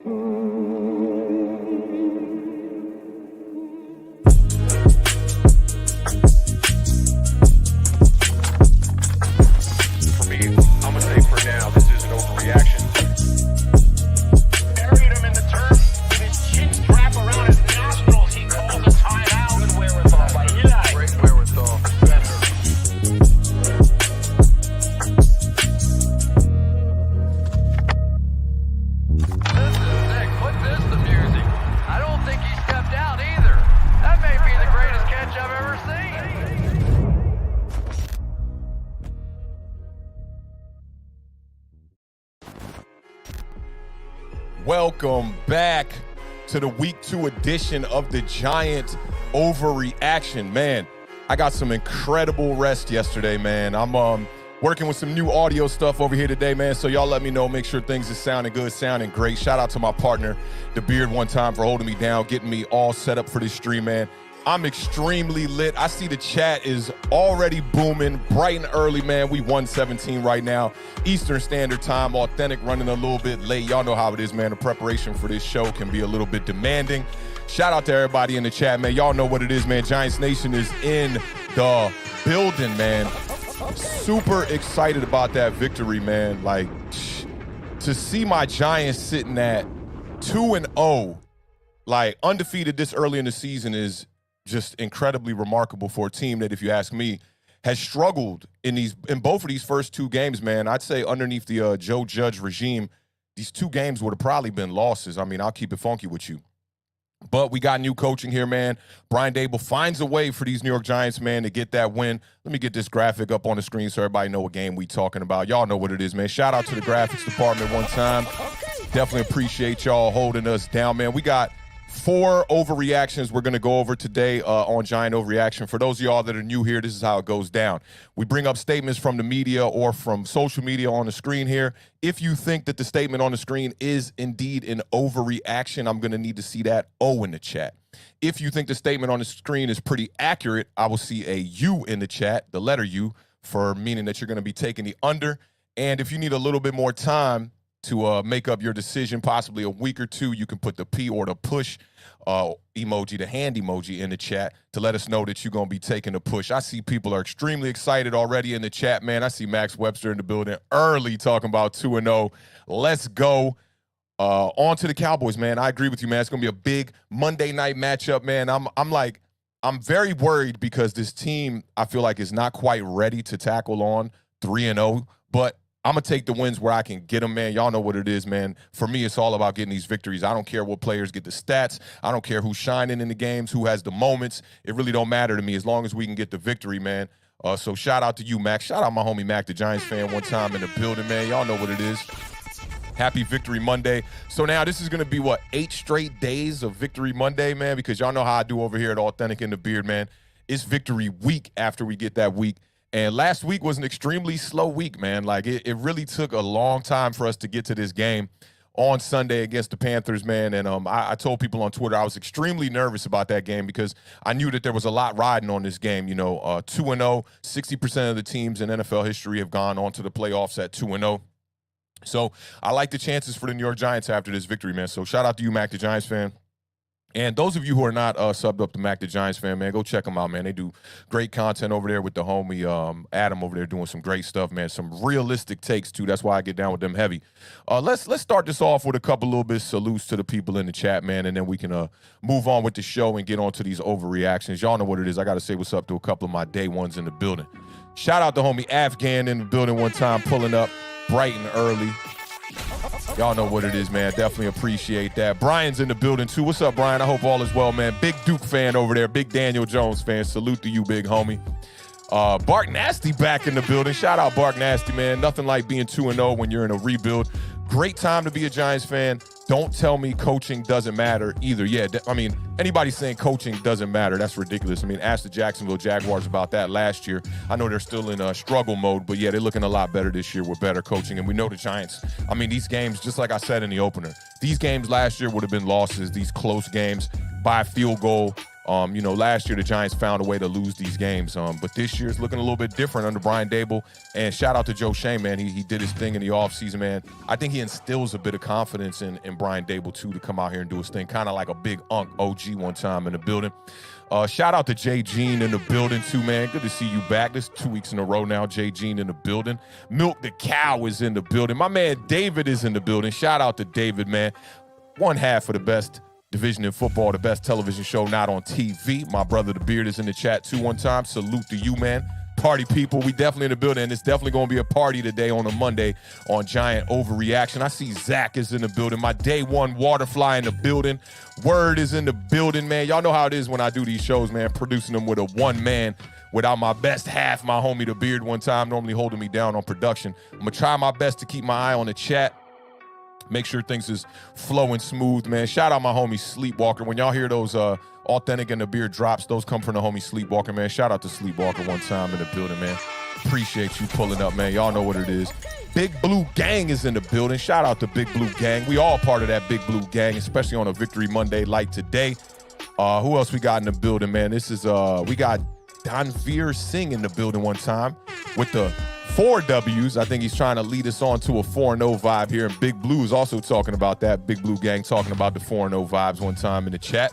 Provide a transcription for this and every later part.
For me, I'm going to say for now, this is an overreaction. Buried him in the turf with his chin strap around his nostrils. He calls a timeout. Good wherewithal by Eli. Great wherewithal. Put this to music. I don't think he stepped out either. That may be the greatest catch I've ever seen. Welcome back to the Week 2 edition of the Giant Overreaction. Man, I got some incredible rest yesterday, man. I'm working with some new audio stuff over here today, man, so y'all let me know. Make sure things are sounding good, sounding great. Shout out to my partner, The Beard, one time for holding me down, getting me all set up for this stream, man. I'm extremely lit. I see the chat is already booming, bright and early, man. We 1:17 right now, Eastern Standard Time. Awthentik running a little bit late. Y'all know how it is, man. The preparation for this show can be a little bit demanding. Shout out to everybody in the chat, man. Y'all know what it is, man. Giants Nation is in the building, man. Super excited about that victory, man. Like, to see my Giants sitting at 2-0, like undefeated this early in the season is just incredibly remarkable for a team that, if you ask me, has struggled in both of these first two games, man. I'd say underneath the Joe Judge regime, these two games would have probably been losses. I mean, I'll keep it funky with you. But we got new coaching here, man. Brian Daboll finds a way for these New York Giants, man, to get that win. Let me get this graphic up on the screen so everybody know what game we talking about. Y'all know what it is, man. Shout out to the graphics department one time. Definitely appreciate y'all holding us down, man. We got 4 overreactions we're going to go over today on Giant Overreaction. For those of y'all that are new here, this is how it goes down. We bring up statements from the media or from social media on the screen here. If you think that the statement on the screen is indeed an overreaction, I'm going to need to see that O in the chat. If you think the statement on the screen is pretty accurate, I will see a U in the chat, the letter U, for meaning that you're going to be taking the under. And if you need a little bit more time to make up your decision, possibly a week or two, you can put the P or the push emoji, the hand emoji in the chat to let us know that you're going to be taking the push. I see people are extremely excited already in the chat, man. I see Max Webster in the building early talking about 2-0. Let's go. On to the Cowboys, man. I agree with you, man. It's going to be a big Monday night matchup, man. I'm very worried because this team, I feel like, is not quite ready to tackle on 3-0, but I'm going to take the wins where I can get them, man. Y'all know what it is, man. For me, it's all about getting these victories. I don't care what players get the stats. I don't care who's shining in the games, who has the moments. It really don't matter to me as long as we can get the victory, man. So shout out to you, Max. Shout out my homie Mac, the Giants fan, one time in the building, man. Y'all know what it is. Happy Victory Monday. So now this is going to be, 8 straight days of Victory Monday, man, because y'all know how I do over here at Awthentik in the Beard, man. It's Victory Week after we get that week. And last week was an extremely slow week, man. Like, it really took a long time for us to get to this game on Sunday against the Panthers, man. And I told people on Twitter I was extremely nervous about that game because I knew that there was a lot riding on this game. You know, 2-0, 60% of the teams in NFL history have gone on to the playoffs at 2-0. So I like the chances for the New York Giants after this victory, man. So shout out to you, Mac, the Giants fan. And those of you who are not subbed up to Mac the Giants fan, man, go check them out, man. They do great content over there with the homie Adam over there doing some great stuff, man. Some realistic takes, too. That's why I get down with them heavy. Let's start this off with a couple little bit salutes to the people in the chat, man, and then we can move on with the show and get on to these overreactions. Y'all know what it is. I got to say what's up to a couple of my day ones in the building. Shout out to homie Afghan in the building one time, pulling up bright and early. Y'all know what it is, man. Definitely appreciate that. Brian's in the building, too. What's up, Brian? I hope all is well, man. Big Duke fan over there. Big Daniel Jones fan. Salute to you, big homie. Bark Nasty back in the building. Shout out Bark Nasty, man. Nothing like being 2-0 when you're in a rebuild. Great time to be a Giants fan. Don't tell me coaching doesn't matter either. Yeah, I mean, anybody saying coaching doesn't matter, that's ridiculous. I mean, ask the Jacksonville Jaguars about that last year. I know they're still in struggle mode, but yeah, they're looking a lot better this year with better coaching. And we know the Giants, I mean, these games, just like I said in the opener, these games last year would have been losses, these close games by a field goal. Last year the Giants found a way to lose these games, but this year it's looking a little bit different under Brian Dable. And shout out to Joe Shane, man. He did his thing in the offseason, man. I think he instills a bit of confidence in Brian Dable, too, to come out here and do his thing, kind of like a big OG one time in the building. Shout out to Jay Jean in the building, too, man. Good to see you back. This is 2 weeks in a row now, Jay Jean in the building. Milk the Cow is in the building. My man David is in the building. Shout out to David, man. One half of the best division in football, the best television show not on TV. My brother The Beard is in the chat too one time. Salute to you, man. Party people, we definitely in the building, and it's definitely going to be a party today on a Monday on Giant Overreaction. I see Zach is in the building. My day one waterfly in the building. Word is in the building, man. Y'all know how it is when I do these shows, man, producing them with a one man without my best half, my homie The Beard one time, normally holding me down on production. I'm going to try my best to keep my eye on the chat. Make sure things is flowing smooth, man. Shout out my homie Sleepwalker. When y'all hear those Awthentik and The Beard drops, those come from the homie Sleepwalker, man. Shout out to Sleepwalker one time in the building, man. Appreciate you pulling up, man. Y'all know what it is. Big Blue Gang is in the building. Shout out to Big Blue Gang. We all part of that Big Blue Gang, especially on a Victory Monday like today. Who else we got in the building, man? This is, we got Danveer Singh in the building one time with the 4 W's. I think he's trying to lead us on to a 4-0 vibe here. And Big Blue is also talking about that. Big Blue Gang talking about the 4-0 vibes one time in the chat.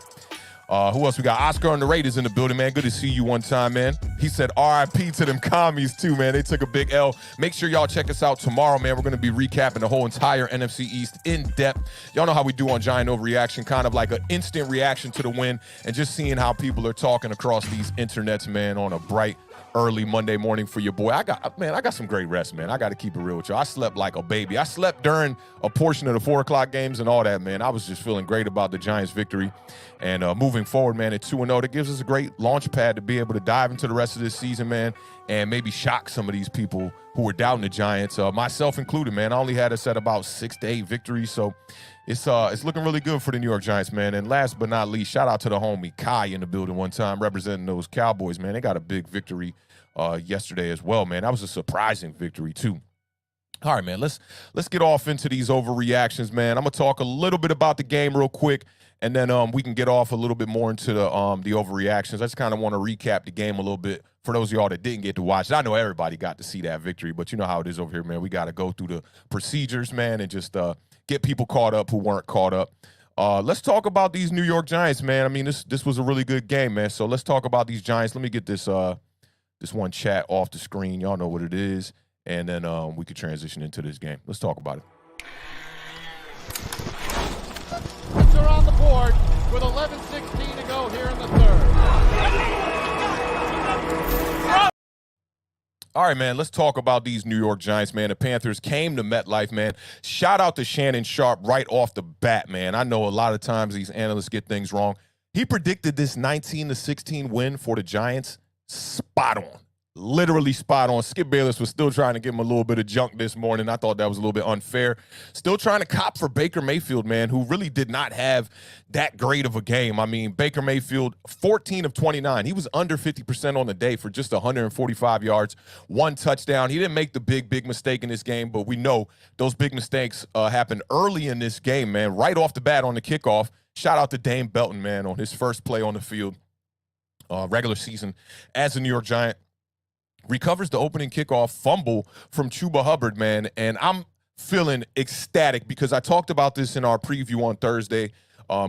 Who else we got? Oscar on the Raiders in the building, man. Good to see you one time, man. He said RIP to them commies, too, man. They took a big L. Make sure y'all check us out tomorrow, man. We're going to be recapping the whole entire NFC East in depth. Y'all know how we do on Giant Overreaction, kind of like an instant reaction to the win and just seeing how people are talking across these internets, man, on a bright, early Monday morning for your boy. I got some great rest, man. I got to keep it real with y'all. I slept like a baby. I slept during a portion of the 4 o'clock games and all that, man. I was just feeling great about the Giants' victory. And moving forward, man, at 2-0, that gives us a great launch pad to be able to dive into the rest of this season, man, and maybe shock some of these people who were doubting the Giants, myself included, man. I only had us at about 6 to 8 victories, so it's looking really good for the New York Giants, man. And last but not least, shout out to the homie Kai in the building one time, representing those Cowboys, man. They got a big victory yesterday as well, man. That was a surprising victory, too. All right, man, let's get off into these overreactions, man. I'm going to talk a little bit about the game real quick, and then we can get off a little bit more into the overreactions. I just kind of want to recap the game a little bit for those of y'all that didn't get to watch it. I know everybody got to see that victory, but you know how it is over here, man. We got to go through the procedures, man, and just get people caught up who weren't caught up. Let's talk about these New York Giants, man. I mean, this was a really good game, man. So let's talk about these Giants. Let me get this one chat off the screen. Y'all know what it is. And then we could transition into this game. Let's talk about it. Points are on the board with 11:16 to go here in the third. All right, man, let's talk about these New York Giants, man. The Panthers came to MetLife, man. Shout out to Shannon Sharp right off the bat, man. I know a lot of times these analysts get things wrong. He predicted this 19-16 win for the Giants. Spot on. Literally spot on. Skip Bayless was still trying to give him a little bit of junk this morning. I thought that was a little bit unfair. Still trying to cop for Baker Mayfield, man, who really did not have that great of a game. I mean, Baker Mayfield, 14 of 29. He was under 50% on the day for just 145 yards, 1 touchdown. He didn't make the big mistake in this game, but we know those big mistakes happened early in this game, man, right off the bat on the kickoff. Shout out to Dame Belton, man, on his first play on the field, regular season as a New York Giant. Recovers the opening kickoff fumble from Chuba Hubbard, man, and I'm feeling ecstatic because I talked about this in our preview on Thursday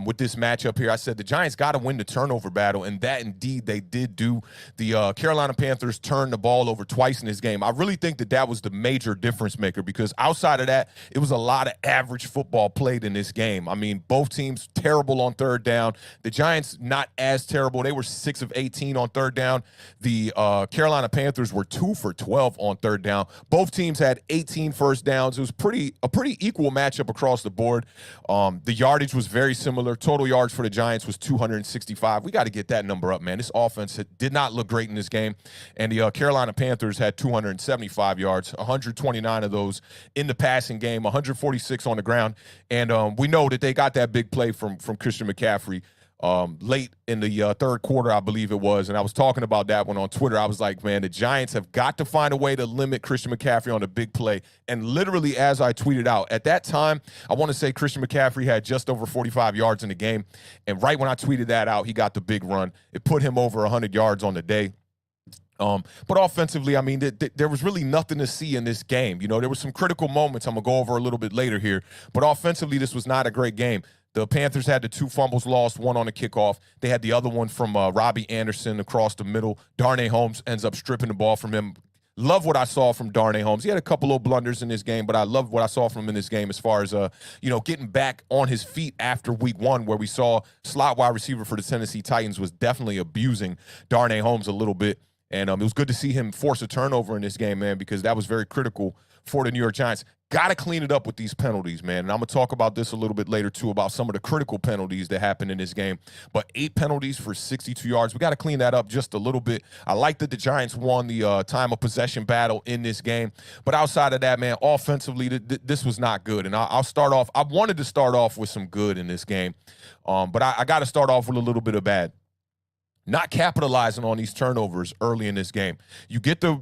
with this matchup here. I said the Giants got to win the turnover battle, and that indeed they did do. The Carolina Panthers turned the ball over twice in this game. I really think that was the major difference maker because outside of that, it was a lot of average football played in this game. I mean, both teams terrible on third down. The Giants not as terrible. They were 6 of 18 on third down. The Carolina Panthers were 2 for 12 on third down. Both teams had 18 first downs. It was a pretty equal matchup across the board. The yardage was very similar. Total yards for the Giants was 265. We got to get that number up, man. This offense did not look great in this game. And the Carolina Panthers had 275 yards, 129 of those in the passing game, 146 on the ground. And we know that they got that big play from Christian McCaffrey late in the third quarter, I believe it was. And I was talking about that one on Twitter. I was like, man, the Giants have got to find a way to limit Christian McCaffrey on a big play. And literally, as I tweeted out, at that time, I want to say Christian McCaffrey had just over 45 yards in the game. And right when I tweeted that out, he got the big run. It put him over 100 yards on the day. But offensively, I mean, there was really nothing to see in this game. You know, there were some critical moments I'm going to go over a little bit later here. But offensively, this was not a great game. The Panthers had the 2 fumbles lost, one on the kickoff. They had the other one from Robbie Anderson across the middle. Darnay Holmes ends up stripping the ball from him. Love what I saw from Darnay Holmes. He had a couple of blunders in this game, but I love what I saw from him in this game as far as, getting back on his feet after week 1, where we saw slot wide receiver for the Tennessee Titans was definitely abusing Darnay Holmes a little bit. And it was good to see him force a turnover in this game, man, because that was very critical for the New York Giants. Got to clean it up with these penalties, man. And I'm going to talk about this a little bit later, too, about some of the critical penalties that happened in this game. But 8 penalties for 62 yards. We got to clean that up just a little bit. I like that the Giants won the time of possession battle in this game. But outside of that, man, offensively, this was not good. And I'll start off. I wanted to start off with some good in this game. But I got to start off with a little bit of bad. Not capitalizing on these turnovers early in this game. You get the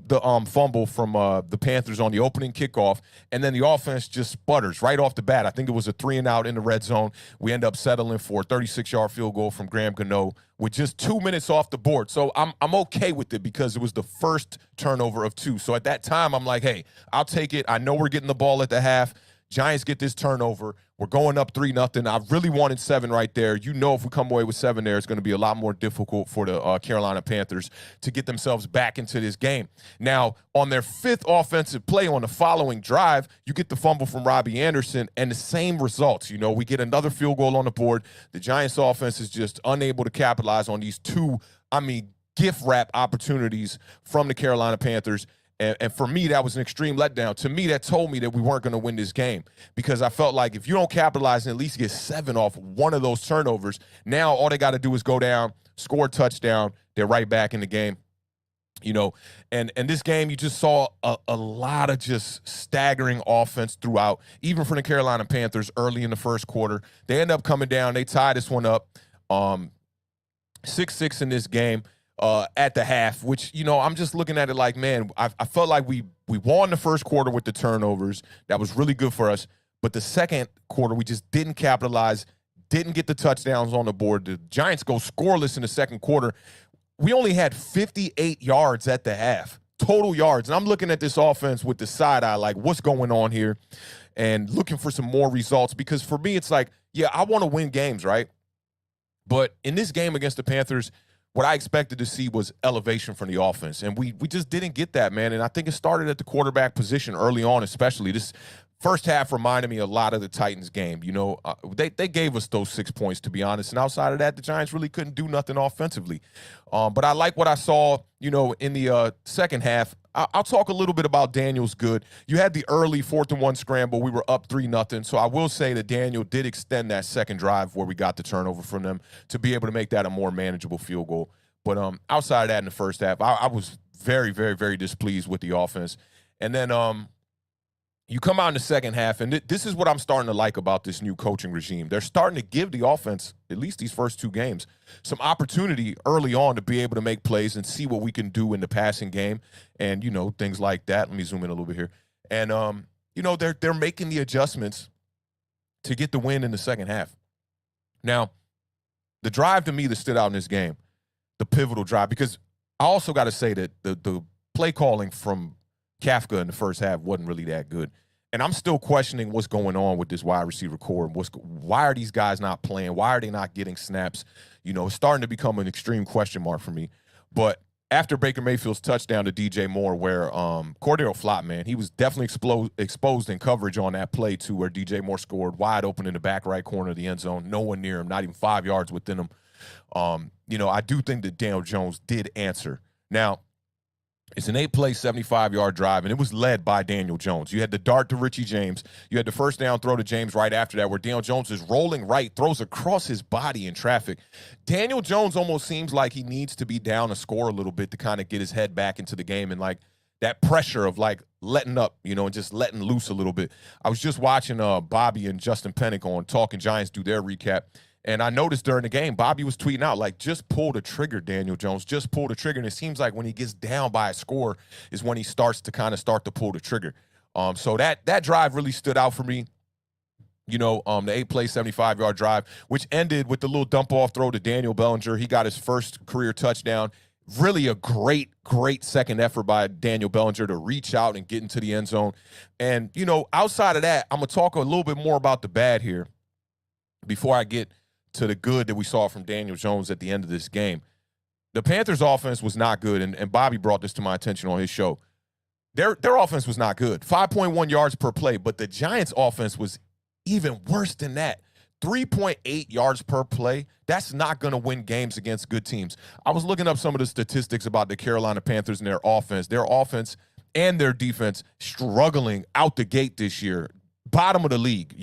fumble from the Panthers on the opening kickoff, and then the offense just sputters right off the bat. I think it was a 3-and-out in the red zone. We end up settling for a 36-yard field goal from Graham Gano with just 2 minutes off the board. So I'm okay with it because it was the first turnover of 2. So at that time, I'm like, hey, I'll take it. I know we're getting the ball at the half. Giants get this turnover. We're going up 3-0. I really wanted 7 right there. You know, if we come away with 7 there, it's going to be a lot more difficult for the Carolina Panthers to get themselves back into this game. Now, on their 5th offensive play on the following drive, you get the fumble from Robbie Anderson and the same results. You know, we get another field goal on the board. The Giants offense is just unable to capitalize on these 2, gift wrap opportunities from the Carolina Panthers. And for me, that was an extreme letdown. To me, that told me that we weren't going to win this game because I felt like if you don't capitalize and at least get 7 off one of those turnovers, now all they got to do is go down, score a touchdown, they're right back in the game. You know, and this game, you just saw a lot of just staggering offense throughout, even from the Carolina Panthers early in the first quarter. They end up coming down. They tie this one up 6-6 in this game. At the half, which, you know, I'm just looking at it like, man, I felt like we won the first quarter with the turnovers. That was really good for us. But the second quarter, we just didn't capitalize, didn't get the touchdowns on the board. The Giants go scoreless in the second quarter. We only had 58 yards at the half, total yards. And I'm looking at this offense with the side eye, like, what's going on here? And looking for some more results. Because for me, it's like, yeah, I want to win games, right? But in this game against the Panthers, what I expected to see was elevation from the offense, and we just didn't get that, man. And I think it started at the quarterback position early on, especially. This first half reminded me a lot of the Titans game. You know, they gave us those 6 points, to be honest, and outside of that, the Giants really couldn't do nothing offensively. But I like what I saw, you know, in the second half. I'll talk a little bit about Daniel's good. You had the early 4th-and-1 scramble. We were up 3-0. So I will say that Daniel did extend that second drive where we got the turnover from them to be able to make that a more manageable field goal. But outside of that in the first half, I was very, very, very displeased with the offense. And then you come out in the second half, and this is what I'm starting to like about this new coaching regime. They're starting to give the offense, at least these first 2 games, some opportunity early on to be able to make plays and see what we can do in the passing game and, you know, things like that. Let me zoom in a little bit here. And, you know, they're making the adjustments to get the win in the second half. Now, the drive to me that stood out in this game, the pivotal drive, because I also got to say that the play calling from Kafka in the first half wasn't really that good. And I'm still questioning what's going on with this wide receiver core. And why are these guys not playing? Why are they not getting snaps? You know, it's starting to become an extreme question mark for me. But after Baker Mayfield's touchdown to DJ Moore, where Cordero flopped, man, he was definitely exposed in coverage on that play, too, where DJ Moore scored wide open in the back right corner of the end zone. No one near him, not even 5 yards within him. You know, I do think that Daniel Jones did answer. Now, it's an 8-play, 75-yard drive, and it was led by Daniel Jones. You had the dart to Richie James. You had the first down throw to James right after that, where Daniel Jones is rolling right, throws across his body in traffic. Daniel Jones almost seems like he needs to be down a score a little bit to kind of get his head back into the game and, like, that pressure of, like, letting up, you know, and just letting loose a little bit. I was just watching Bobby and Justin Pennick on Talking Giants do their recap, And I noticed during the game, Bobby was tweeting out, like, just pull the trigger, Daniel Jones. Just pull the trigger. And it seems like when he gets down by a score is when he starts to kind of start to pull the trigger. So that drive really stood out for me. The 8-play, 75-yard drive, which ended with the little dump-off throw to Daniel Bellinger. He got his first career touchdown. Really a great second effort by Daniel Bellinger to reach out and get into the end zone. And, outside of that, I'm going to talk a little bit more about the bad here before I get to the good that we saw from Daniel Jones at the end of this game. The Panthers' offense was not good, and Bobby brought this to my attention on his show. Their offense was not good. 5.1 yards per play, but the Giants' offense was even worse than that. 3.8 yards per play. That's not going to win games against good teams. I was looking up some of the statistics about the Carolina Panthers and their offense. Their offense and their defense struggling out the gate this year. Bottom of the league,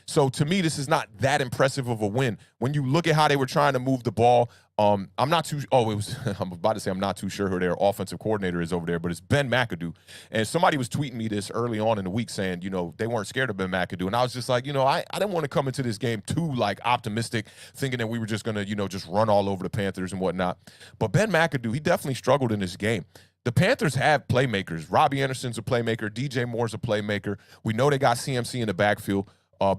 So to me, this is not that impressive of a win. When you look at how they were trying to move the ball, I'm not too sure who their offensive coordinator is over there, but it's Ben McAdoo. And somebody was tweeting me this early on in the week saying, they weren't scared of Ben McAdoo. And I was just like, I didn't want to come into this game too optimistic, thinking that we were just going to, just run all over the Panthers and whatnot. But Ben McAdoo, he definitely struggled in this game. The Panthers have playmakers. Robbie Anderson's a playmaker. DJ Moore's a playmaker. We know they got CMC in the backfield.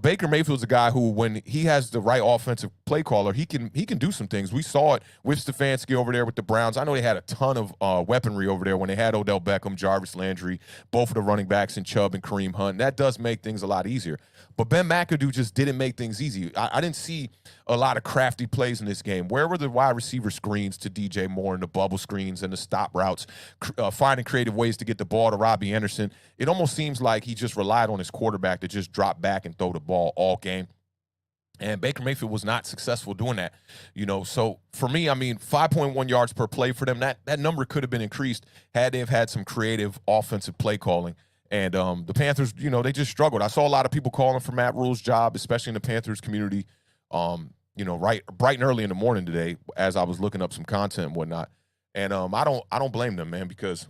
Baker Mayfield's a guy who, when he has the right offensive play caller, he can do some things. We saw it with Stefanski over there with the Browns. I know they had a ton of weaponry over there when they had Odell Beckham, Jarvis Landry, both of the running backs, and Chubb and Kareem Hunt. That does make things a lot easier. But Ben McAdoo just didn't make things easy. I didn't see a lot of crafty plays in this game. Where were the wide receiver screens to DJ Moore and the bubble screens and the stop routes, finding creative ways to get the ball to Robbie Anderson? It almost seems like he just relied on his quarterback to just drop back and throw the ball all game. And Baker Mayfield was not successful doing that. So for me, 5.1 yards per play for them, that number could have been increased had they have had some creative offensive play calling. And the Panthers, they just struggled. I saw a lot of people calling for Matt Rule's job, especially in the Panthers community, bright and early in the morning today as I was looking up some content and whatnot. And I don't blame them, man, because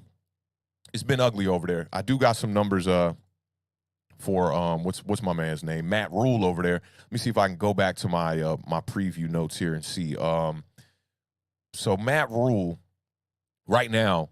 it's been ugly over there. I do got some numbers for what's my man's name? Matt Rule over there. Let me see if I can go back to my my preview notes here and see. So Matt Rule right now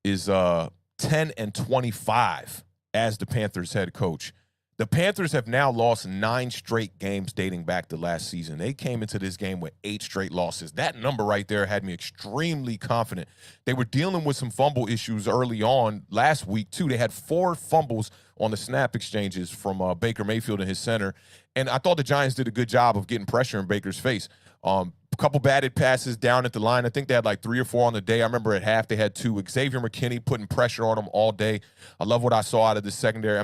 is 10-25 as the Panthers head coach. The Panthers have now lost 9 straight games dating back to last season. They came into this game with 8 straight losses. That number right there had me extremely confident. They were dealing with some fumble issues early on last week, too. They had 4 fumbles on the snap exchanges from Baker Mayfield and his center. And I thought the Giants did a good job of getting pressure in Baker's face. A couple batted passes down at the line. I think they had like 3 or 4 on the day. I remember at half they had 2. Xavier McKinney putting pressure on them all day. I love what I saw out of the secondary. I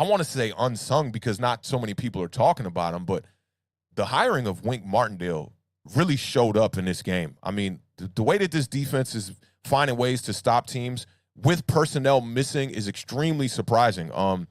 want to say unsung because not so many people are talking about him, but the hiring of Wink Martindale really showed up in this game. The way that this defense is finding ways to stop teams with personnel missing is extremely surprising. And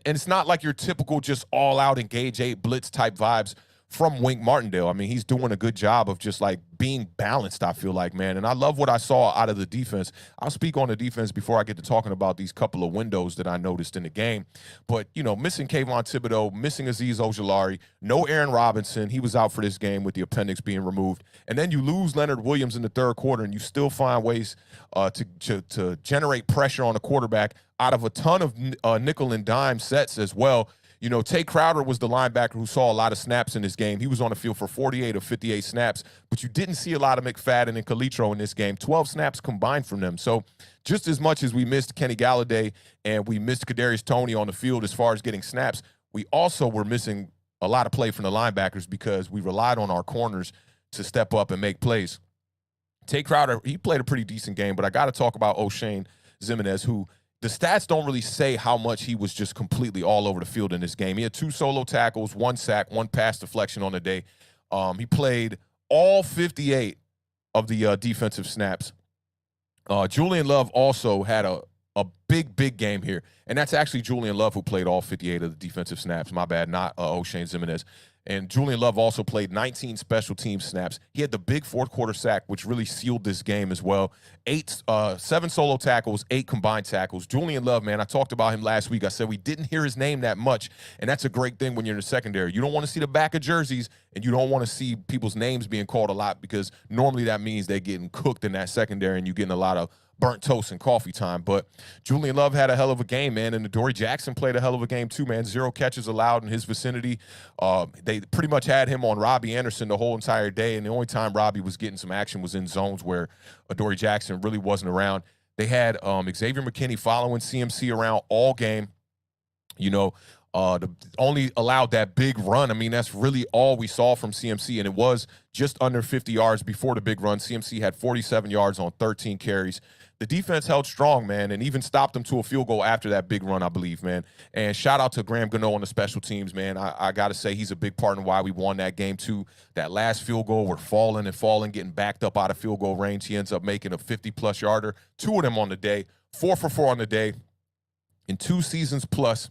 it's not like your typical just all-out engage 8 blitz type vibes from Wink Martindale. He's doing a good job of just being balanced, I feel like, man. And I love what I saw out of the defense. I'll speak on the defense before I get to talking about these couple of windows that I noticed in the game. But, missing Kayvon Thibodeau, missing Azeez Ojulari, no Aaron Robinson. He was out for this game with the appendix being removed. And then you lose Leonard Williams in the third quarter, and you still find ways to generate pressure on the quarterback out of a ton of nickel and dime sets as well. Tay Crowder was the linebacker who saw a lot of snaps in this game. He was on the field for 48 of 58 snaps, but you didn't see a lot of McFadden and Calitro in this game. 12 snaps combined from them. So just as much as we missed Kenny Galladay and we missed Kadarius Toney on the field as far as getting snaps, we also were missing a lot of play from the linebackers because we relied on our corners to step up and make plays. Tay Crowder, he played a pretty decent game, but I got to talk about O'Shane Ximines, who the stats don't really say how much he was just completely all over the field in this game. He had 2 solo tackles, 1 sack, 1 pass deflection on the day. He played all 58 of the defensive snaps. Julian Love also had a big game here. And that's actually Julian Love who played all 58 of the defensive snaps. My bad, not O'Shane Ximines. And Julian Love also played 19 special team snaps. He had the big fourth quarter sack, which really sealed this game as well. 7 solo tackles, 8 combined tackles. Julian Love, man, I talked about him last week. I said we didn't hear his name that much, and that's a great thing when you're in the secondary. You don't want to see the back of jerseys, and you don't want to see people's names being called a lot, because normally that means they're getting cooked in that secondary and you're getting a lot of burnt toast and coffee time. But Julian Love had a hell of a game, man, and Adoree Jackson played a hell of a game too, man. 0 catches allowed in his vicinity. They pretty much had him on Robbie Anderson the whole entire day, and the only time Robbie was getting some action was in zones where Adoree Jackson really wasn't around. They had Xavier McKinney following CMC around all game. You know, only allowed that big run. I mean, that's really all we saw from CMC, and it was just under 50 yards before the big run. CMC had 47 yards on 13 carries. The defense held strong, man, and even stopped them to a field goal after that big run, I believe, man. And shout out to Graham Gano on the special teams, man. I got to say he's a big part in why we won that game, too. That last field goal, we're falling, getting backed up out of field goal range. He ends up making a 50-plus yarder, 2 of them on the day, 4 for 4 on the day. In 2 seasons plus,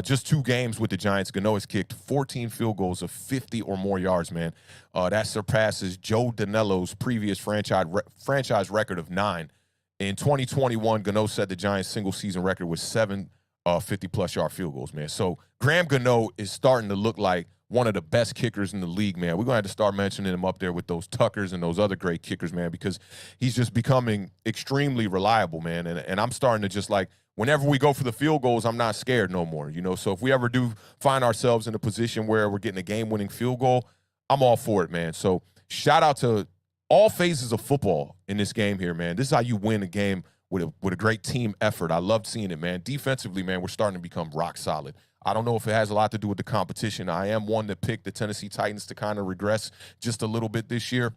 just 2 games with the Giants, Gano has kicked 14 field goals of 50 or more yards, man. That surpasses Joe Danello's previous franchise record of 9. In 2021, Gano said the Giants' single-season record was 7 50-plus yard field goals, man. So Graham Gano is starting to look like one of the best kickers in the league, man. We're going to have to start mentioning him up there with those Tuckers and those other great kickers, man, because he's just becoming extremely reliable, man. And I'm starting to just like, whenever we go for the field goals, I'm not scared no more, you know. So if we ever do find ourselves in a position where we're getting a game-winning field goal, I'm all for it, man. So shout out to all phases of football in this game here, man. This is how you win a game with a great team effort. I loved seeing it, man. Defensively, man, we're starting to become rock solid. I don't know if it has a lot to do with the competition. I am one that picked the Tennessee Titans to kind of regress just a little bit this year.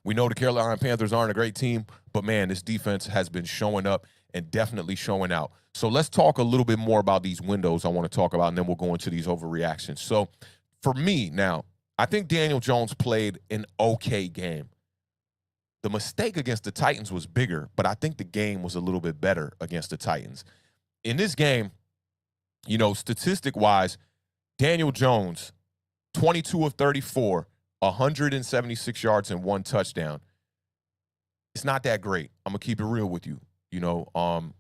We know the Carolina Panthers aren't a great team, but, man, this defense has been showing up and definitely showing out. So let's talk a little bit more about these windows I want to talk about, and then we'll go into these overreactions. So for me now, I think Daniel Jones played an okay game. The mistake against the Titans was bigger, but I think the game was a little bit better against the Titans. In this game, you know, statistic-wise, Daniel Jones, 22 of 34, 176 yards and 1 touchdown. It's not that great. I'm going to keep it real with you. You know,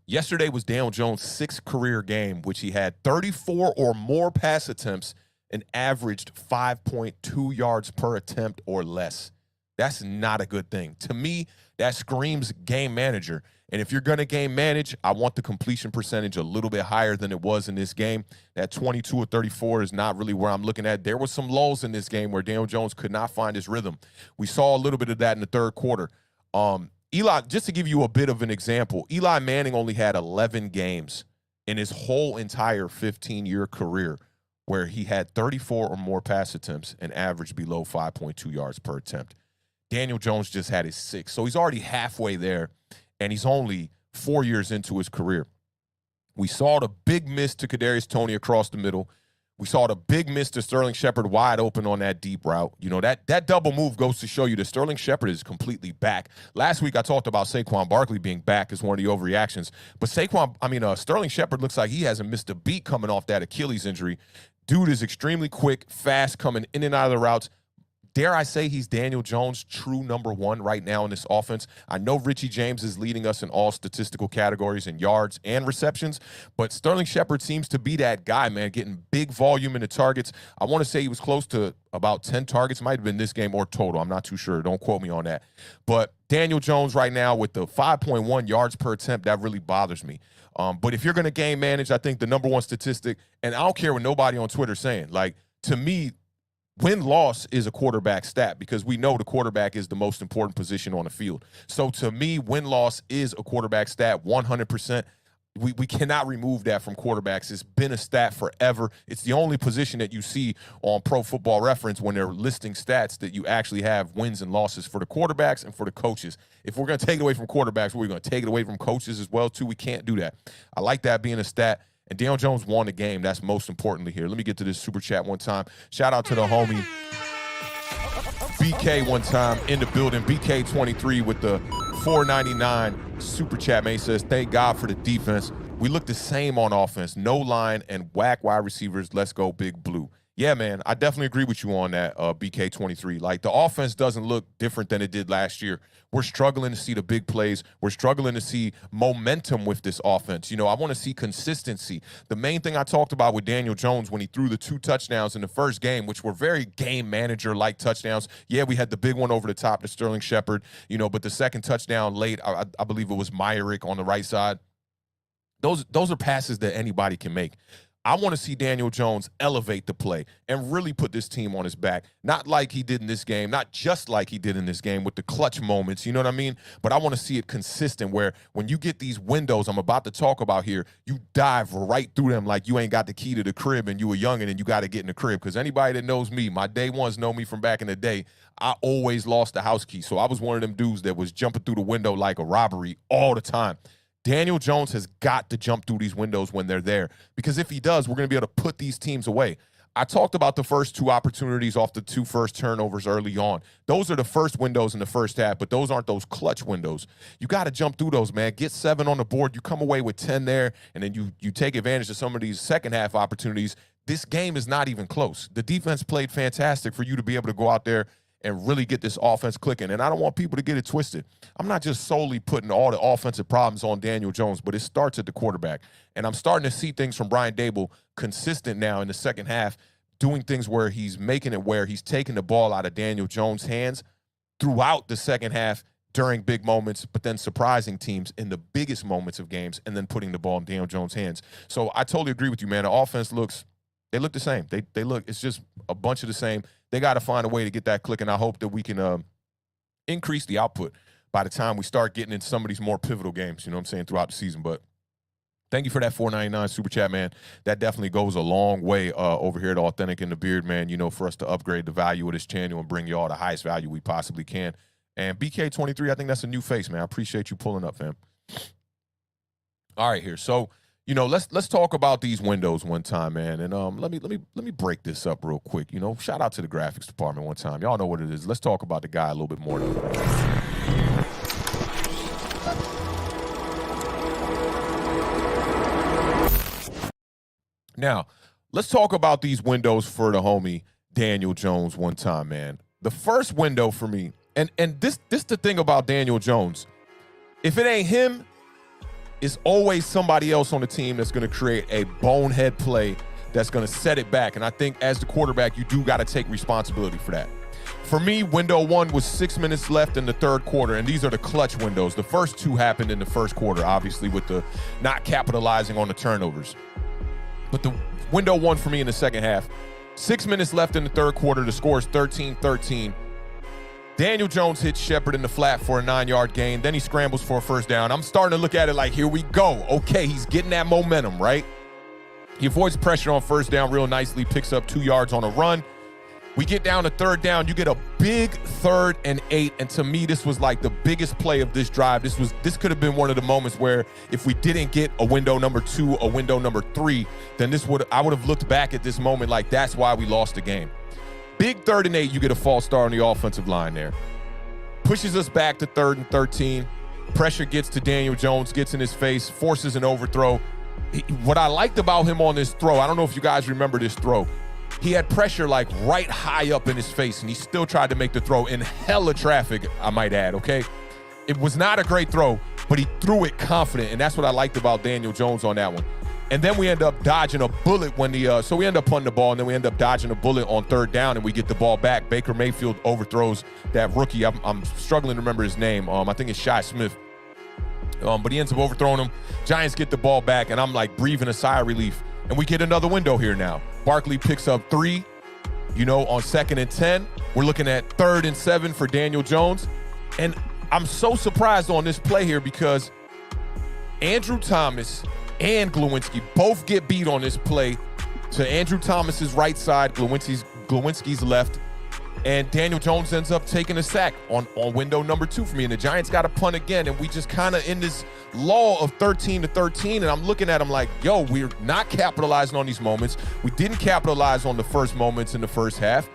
yesterday was Daniel Jones' 6th career game, which he had 34 or more pass attempts and averaged 5.2 yards per attempt or less. That's not a good thing. To me, that screams game manager. And if you're going to game manage, I want the completion percentage a little bit higher than it was in this game. That 22 or 34 is not really where I'm looking at. There were some lulls in this game where Daniel Jones could not find his rhythm. We saw a little bit of that in the third quarter. Eli, just to give you a bit of an example, Eli Manning only had 11 games in his whole entire 15-year career where he had 34 or more pass attempts and averaged below 5.2 yards per attempt. Daniel Jones just had his 6th. So he's already halfway there, and he's only 4 years into his career. We saw the big miss to Kadarius Toney across the middle. We saw the big miss to Sterling Shepard wide open on that deep route. You know, that double move goes to show you that Sterling Shepard is completely back. Last week I talked about Saquon Barkley being back as one of the overreactions. But Sterling Shepard looks like he hasn't missed a beat coming off that Achilles injury. Dude is extremely quick, fast, coming in and out of the routes. Dare I say he's Daniel Jones' true number 1 right now in this offense? I know Richie James is leading us in all statistical categories in yards and receptions, but Sterling Shepard seems to be that guy, man, getting big volume in the targets. I want to say he was close to about 10 targets. Might have been this game or total. I'm not too sure. Don't quote me on that. But Daniel Jones right now with the 5.1 yards per attempt, that really bothers me. But if you're going to game manage, I think the number 1 statistic, and I don't care what nobody on Twitter is saying, like, to me, win-loss is a quarterback stat because we know the quarterback is the most important position on the field. So to me, win-loss is a quarterback stat 100%. We cannot remove that from quarterbacks. It's been a stat forever. It's the only position that you see on Pro Football Reference when they're listing stats that you actually have wins and losses for the quarterbacks and for the coaches. If we're going to take it away from quarterbacks, we're going to take it away from coaches as well, too. We can't do that. I like that being a stat. And Daniel Jones won the game. That's most importantly here. Let me get to this super chat one time. Shout out to the homie BK one time in the building. BK23 with the $4.99 super chat, man. He says, thank God for the defense. We look the same on offense. No line and whack wide receivers. Let's go Big Blue. Yeah, man, I definitely agree with you on that, BK23. Like, the offense doesn't look different than it did last year. We're struggling to see the big plays. We're struggling to see momentum with this offense. You know, I want to see consistency. The main thing I talked about with Daniel Jones when he threw the 2 touchdowns in the first game, which were very game manager-like touchdowns. Yeah, we had the big one over the top to Sterling Shepard, you know, but the second touchdown late, I believe it was Myrick on the right side. Those are passes that anybody can make. I want to see Daniel Jones elevate the play and really put this team on his back. Not like he did in this game, not just like he did in this game with the clutch moments, you know what I mean? But I want to see it consistent where when you get these windows I'm about to talk about here, you dive right through them like you ain't got the key to the crib and you a youngin' and you got to get in the crib. Because anybody that knows me, my day ones know me from back in the day, I always lost the house key. So I was one of them dudes that was jumping through the window like a robbery all the time. Daniel Jones has got to jump through these windows when they're there, because if he does, we're going to be able to put these teams away. I talked about the first 2 opportunities off the 2 first turnovers early on. Those are the first windows in the first half, but those aren't those clutch windows. You got to jump through those, man. Get 7 on the board. You come away with 10 there, and then you take advantage of some of these second half opportunities. This game is not even close. The defense played fantastic for you to be able to go out there and really get this offense clicking. And I don't want people to get it twisted. I'm not just solely putting all the offensive problems on Daniel Jones, but it starts at the quarterback. And I'm starting to see things from Brian Daboll consistent now in the second half, doing things where he's making it where he's taking the ball out of Daniel Jones' hands throughout the second half during big moments, but then surprising teams in the biggest moments of games and then putting the ball in Daniel Jones' hands. So I totally agree with you, man. The offense they look the same. They look, it's just a bunch of the same. They got to find a way to get that clicking. I hope that we can increase the output by the time we start getting in some of these more pivotal games, you know what I'm saying, throughout the season. But thank you for that $4.99 super chat, man. That definitely goes a long way over here at Awthentik in the Beard, man, you know, for us to upgrade the value of this channel and bring you all the highest value we possibly can. And BK23, I think that's a new face, man. I appreciate you pulling up, fam. All right, here. So, you know, let's talk about these windows one time, man. And let me break this up real quick. You know, shout out to the graphics department one time. Y'all know what it is. Let's talk about the guy a little bit more though. Now, let's talk about these windows for the homie Daniel Jones one time, man. The first window for me, and this the thing about Daniel Jones. If it ain't him, it's always somebody else on the team that's going to create a bonehead play that's going to set it back. And I think as the quarterback, you do got to take responsibility for that. For me, window 1 was 6 minutes left in the third quarter, and these are the clutch windows. The first 2 happened in the first quarter, obviously, with the not capitalizing on the turnovers. But the window 1 for me in the second half, 6 minutes left in the third quarter, the score is 13-13. Daniel Jones hits Shepard in the flat for a 9-yard gain. Then he scrambles for a first down. I'm starting to look at it like, here we go. Okay, he's getting that momentum, right? He avoids pressure on first down real nicely, picks up 2 yards on a run. We get down to third down. You get a big 3rd and 8. And to me, this was like the biggest play of this drive. This could have been one of the moments where if we didn't get a window number 2, a window number 3, then I would have looked back at this moment like that's why we lost the game. Big 3rd and 8, you get a false start on the offensive line there. Pushes us back to 3rd and 13. Pressure gets to Daniel Jones, gets in his face, forces an overthrow. What I liked about him on this throw, I don't know if you guys remember this throw. He had pressure like right high up in his face, and he still tried to make the throw in hella traffic, I might add, okay? It was not a great throw, but he threw it confident, and that's what I liked about Daniel Jones on that one. And then we end up dodging a bullet when so we end up punting the ball, and then we end up dodging a bullet on 3rd down, and we get the ball back. Baker Mayfield overthrows that rookie. I'm struggling to remember his name. I think it's Shi Smith. But he ends up overthrowing him. Giants get the ball back, and I'm like breathing a sigh of relief. And we get another window here now. Barkley picks up 3, you know, on 2nd and 10. We're looking at 3rd and 7 for Daniel Jones. And I'm so surprised on this play here because Andrew Thomas and Glowinski both get beat on this play to Andrew Thomas's right side, Glowinski's left, and Daniel Jones ends up taking a sack on window number 2 for me. And the Giants got to punt again, and we just kind of in this lull of 13-13, and I'm looking at them like, yo, we're not capitalizing on these moments. We didn't capitalize on the first moments in the first half,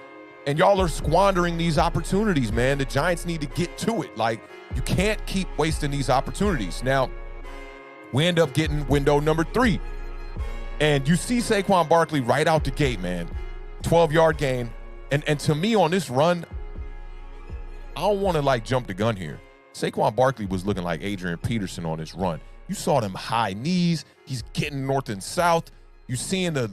and y'all are squandering these opportunities, man. The Giants need to get to it. Like, you can't keep wasting these opportunities. Now, We end up getting window number 3. And you see Saquon Barkley right out the gate, man. 12-yard gain. And to me on this run, I don't want to like jump the gun here. Saquon Barkley was looking like Adrian Peterson on this run. You saw them high knees. He's getting north and south. You're seeing the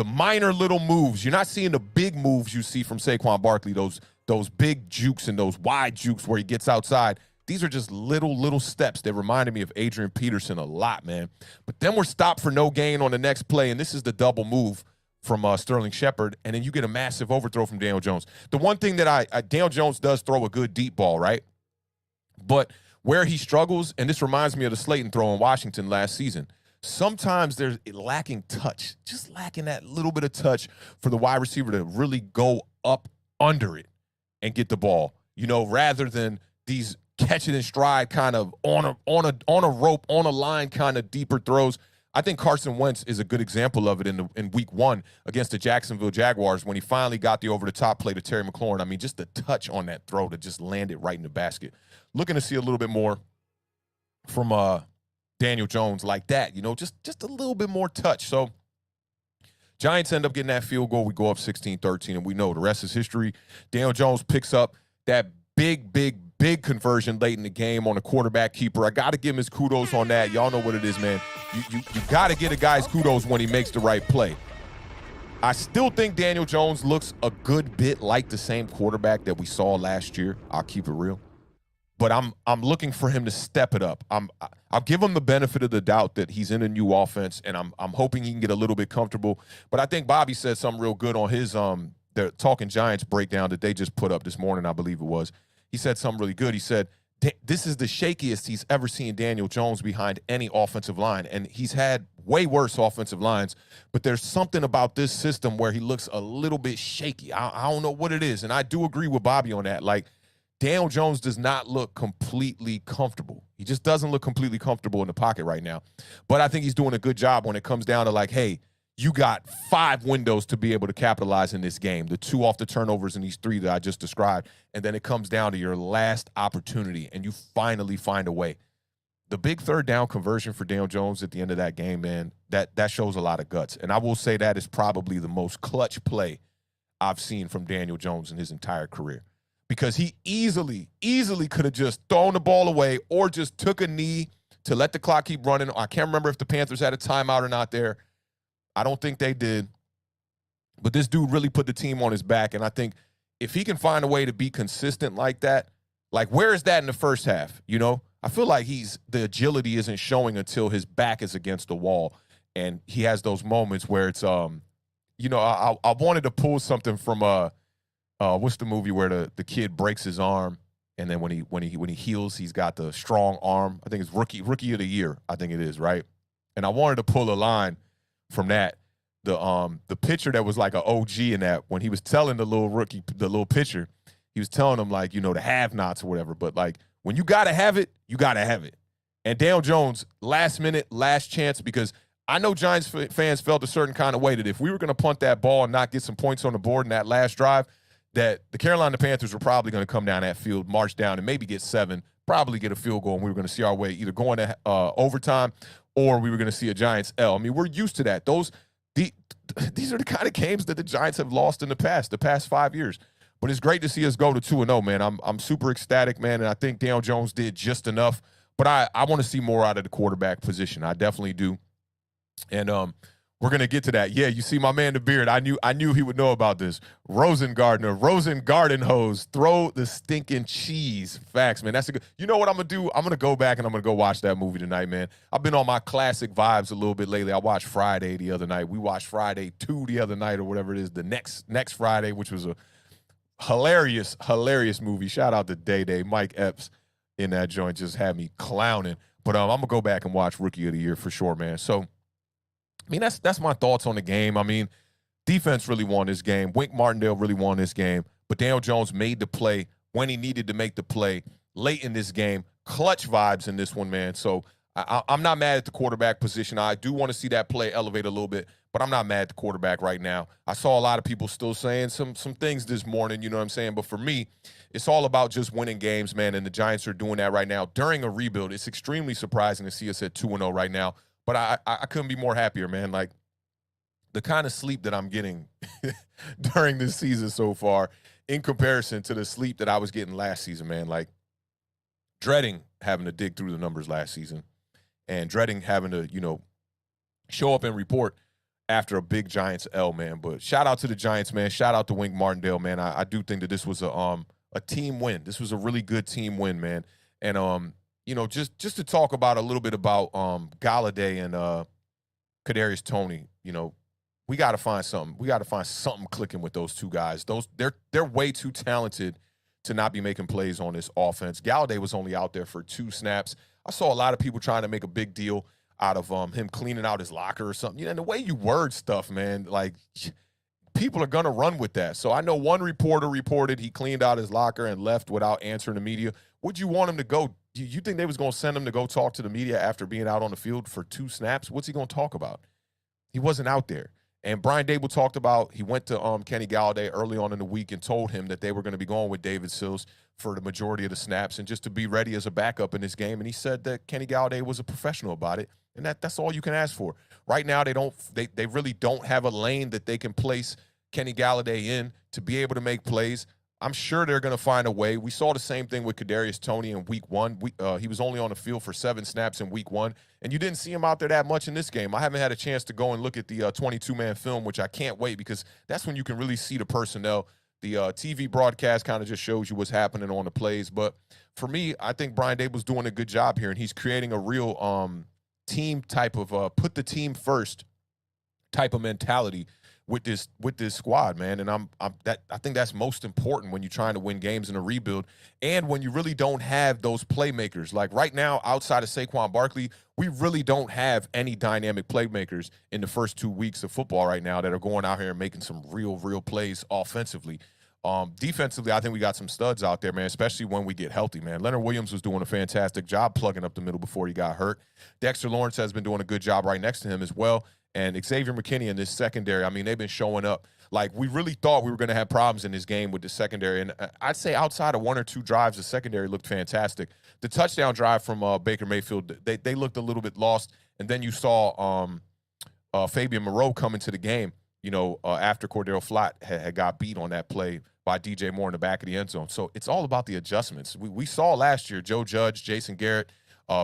minor little moves. You're not seeing the big moves you see from Saquon Barkley, those big jukes and those wide jukes where he gets outside. These are just little steps that reminded me of Adrian Peterson a lot, man. But then we're stopped for no gain on the next play, and this is the double move from Sterling Shepard, and then you get a massive overthrow from Daniel Jones. The one thing that Daniel Jones does throw a good deep ball, right? But where he struggles, and this reminds me of the Slayton throw in Washington last season, sometimes there's lacking touch, just lacking that little bit of touch for the wide receiver to really go up under it and get the ball, rather than these catch it in stride kind of on a rope, on a line kind of deeper throws. I think Carson Wentz is a good example of it in week 1 against the Jacksonville Jaguars when he finally got the over-the-top play to Terry McLaurin. I mean, just the touch on that throw to just land it right in the basket. Looking to see a little bit more from Daniel Jones like that, just a little bit more touch. So Giants end up getting that field goal. We go up 16-13, and we know the rest is history. Daniel Jones picks up that big conversion late in the game on a quarterback keeper. I got to give him his kudos on that. Y'all know what it is, man. You got to get a guy's kudos when he makes the right play. I still think Daniel Jones looks a good bit like the same quarterback that we saw last year. I'll keep it real. But I'm looking for him to step it up. I'll give him the benefit of the doubt that he's in a new offense, and I'm hoping he can get a little bit comfortable. But I think Bobby said something real good on his the Talking Giants breakdown that they just put up this morning, I believe it was. He said something really good. He said, this is the shakiest he's ever seen Daniel Jones behind any offensive line. And he's had way worse offensive lines, but there's something about this system where he looks a little bit shaky. I don't know what it is. And I do agree with Bobby on that. Like, Daniel Jones does not look completely comfortable. He just doesn't look completely comfortable in the pocket right now. But I think he's doing a good job when it comes down to like, hey, you got 5 windows to be able to capitalize in this game. The 2 off the turnovers and these 3 that I just described. And then it comes down to your last opportunity, and you finally find a way. The big 3rd down conversion for Daniel Jones at the end of that game, man, that shows a lot of guts. And I will say that is probably the most clutch play I've seen from Daniel Jones in his entire career. Because he easily could have just thrown the ball away or just took a knee to let the clock keep running. I can't remember if the Panthers had a timeout or not there. I don't think they did. But this dude really put the team on his back. And I think if he can find a way to be consistent like that, like where is that in the first half? I feel like the agility isn't showing until his back is against the wall. And he has those moments where it's, I wanted to pull something from, what's the movie where the kid breaks his arm, and then when he heals, he's got the strong arm. I think it's rookie of the year. I think it is, right? And I wanted to pull a line from that. The pitcher that was like an OG in that, when he was telling the little pitcher, he was telling him like, the have-nots or whatever. But like, when you gotta have it, you gotta have it. And Daniel Jones, last minute, last chance, because I know Giants fans felt a certain kind of way that if we were going to punt that ball and not get some points on the board in that last drive, that the Carolina Panthers were probably going to come down that field, march down, and maybe get 7, probably get a field goal, and we were going to see our way either going to overtime or we were going to see a Giants L. I mean, we're used to that. These are the kind of games that the Giants have lost in the past 5 years. But it's great to see us go to 2-0, man. I'm super ecstatic, man, and I think Daniel Jones did just enough. But I want to see more out of the quarterback position. I definitely do. And we're going to get to that. Yeah, you see my man, the beard. I knew he would know about this. Rosen Garden Hose. Throw the stinking cheese. Facts, man. That's a good. You know what I'm going to do? I'm going to go back and I'm going to go watch that movie tonight, man. I've been on my classic vibes a little bit lately. I watched Friday the other night. We watched Friday 2 the other night or whatever it is, the next Friday, which was a hilarious movie. Shout out to Day. Mike Epps in that joint just had me clowning. But I'm going to go back and watch Rookie of the Year for sure, man. So, I mean, that's my thoughts on the game. I mean, defense really won this game. Wink Martindale really won this game. But Daniel Jones made the play when he needed to make the play late in this game. Clutch vibes in this one, man. So I'm not mad at the quarterback position. I do want to see that play elevate a little bit, but I'm not mad at the quarterback right now. I saw a lot of people still saying some things this morning, you know what I'm saying? But for me, it's all about just winning games, man, and the Giants are doing that right now. During a rebuild, it's extremely surprising to see us at 2-0 right now, but I couldn't be more happier, man. Like, the kind of sleep that I'm getting during this season so far in comparison to the sleep that I was getting last season, man. Like, dreading having to dig through the numbers last season and dreading having to, show up and report after a big Giants L, man. But shout out to the Giants, man. Shout out to Wink Martindale, man. I do think that this was a team win. This was a really good team win, man. And, just to talk about a little bit about Galladay and Kadarius Toney, we got to find something. We got to find something clicking with those two guys. They're way too talented to not be making plays on this offense. Galladay was only out there for 2 snaps. I saw a lot of people trying to make a big deal out of him cleaning out his locker or something. And the way you word stuff, man, like, people are going to run with that. So I know one reporter reported he cleaned out his locker and left without answering the media. Would you want him to go? You think they was going to send him to go talk to the media after being out on the field for 2 snaps? What's he going to talk about? He wasn't out there. And Brian Dable talked about he went to Kenny Galladay early on in the week and told him that they were going to be going with David Sills for the majority of the snaps and just to be ready as a backup in this game. And he said that Kenny Galladay was a professional about it, and that's all you can ask for. Right now, they really don't have a lane that they can place Kenny Galladay in to be able to make plays. I'm sure they're going to find a way. We saw the same thing with Kadarius Toney in week 1. He was only on the field for 7 snaps in week 1, and you didn't see him out there that much in this game. I haven't had a chance to go and look at the 22-man film, which I can't wait because that's when you can really see the personnel. The TV broadcast kind of just shows you what's happening on the plays. But for me, I think Brian Dable's doing a good job here, and he's creating a real team type of put the team first type of mentality with this squad, man. And I think that's most important when you're trying to win games in a rebuild and when you really don't have those playmakers. Like right now, outside of Saquon Barkley, we really don't have any dynamic playmakers in the first 2 weeks of football right now that are going out here and making some real plays offensively. Defensively, I think we got some studs out there, man, especially when we get healthy, man. Leonard Williams was doing a fantastic job plugging up the middle before he got hurt. Dexter Lawrence has been doing a good job right next to him as well. And Xavier McKinney in this secondary, I mean, they've been showing up. Like, we really thought we were going to have problems in this game with the secondary. And I'd say outside of 1 or 2 drives, the secondary looked fantastic. The touchdown drive from Baker Mayfield, they looked a little bit lost. And then you saw Fabian Moreau come into the game, after Cordero Flott had got beat on that play by DJ Moore in the back of the end zone. So it's all about the adjustments. We saw last year Joe Judge, Jason Garrett,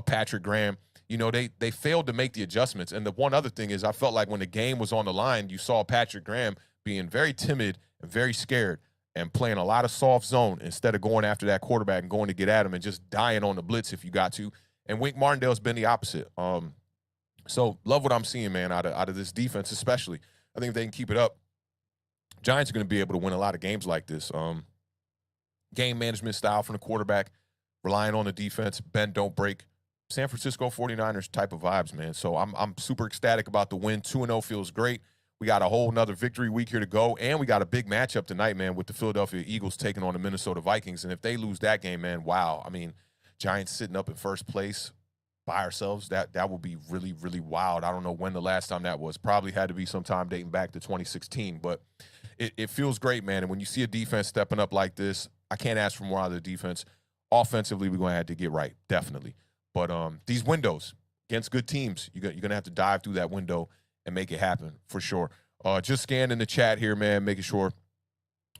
Patrick Graham, they failed to make the adjustments. And the one other thing is I felt like when the game was on the line, you saw Patrick Graham being very timid and very scared and playing a lot of soft zone instead of going after that quarterback and going to get at him and just dying on the blitz if you got to. And Wink Martindale's been the opposite. So love what I'm seeing, man, out of this defense especially. I think if they can keep it up, Giants are going to be able to win a lot of games like this. Game management style from the quarterback, relying on the defense, bend, don't break. San Francisco 49ers type of vibes, man. So I'm super ecstatic about the win. 2-0 feels great. We got a whole nother victory week here to go, and we got a big matchup tonight, man, with the Philadelphia Eagles taking on the Minnesota Vikings. And if they lose that game, man, wow. I mean, Giants sitting up in first place by ourselves, that would be really wild. I don't know when the last time that was. Probably had to be sometime dating back to 2016, but it feels great, man. And when you see a defense stepping up like this, I can't ask for more out of the defense. Offensively, we're going to have to get right, definitely. But these windows against good teams, you're going to have to dive through that window and make it happen for sure. Just scanning the chat here, man, making sure.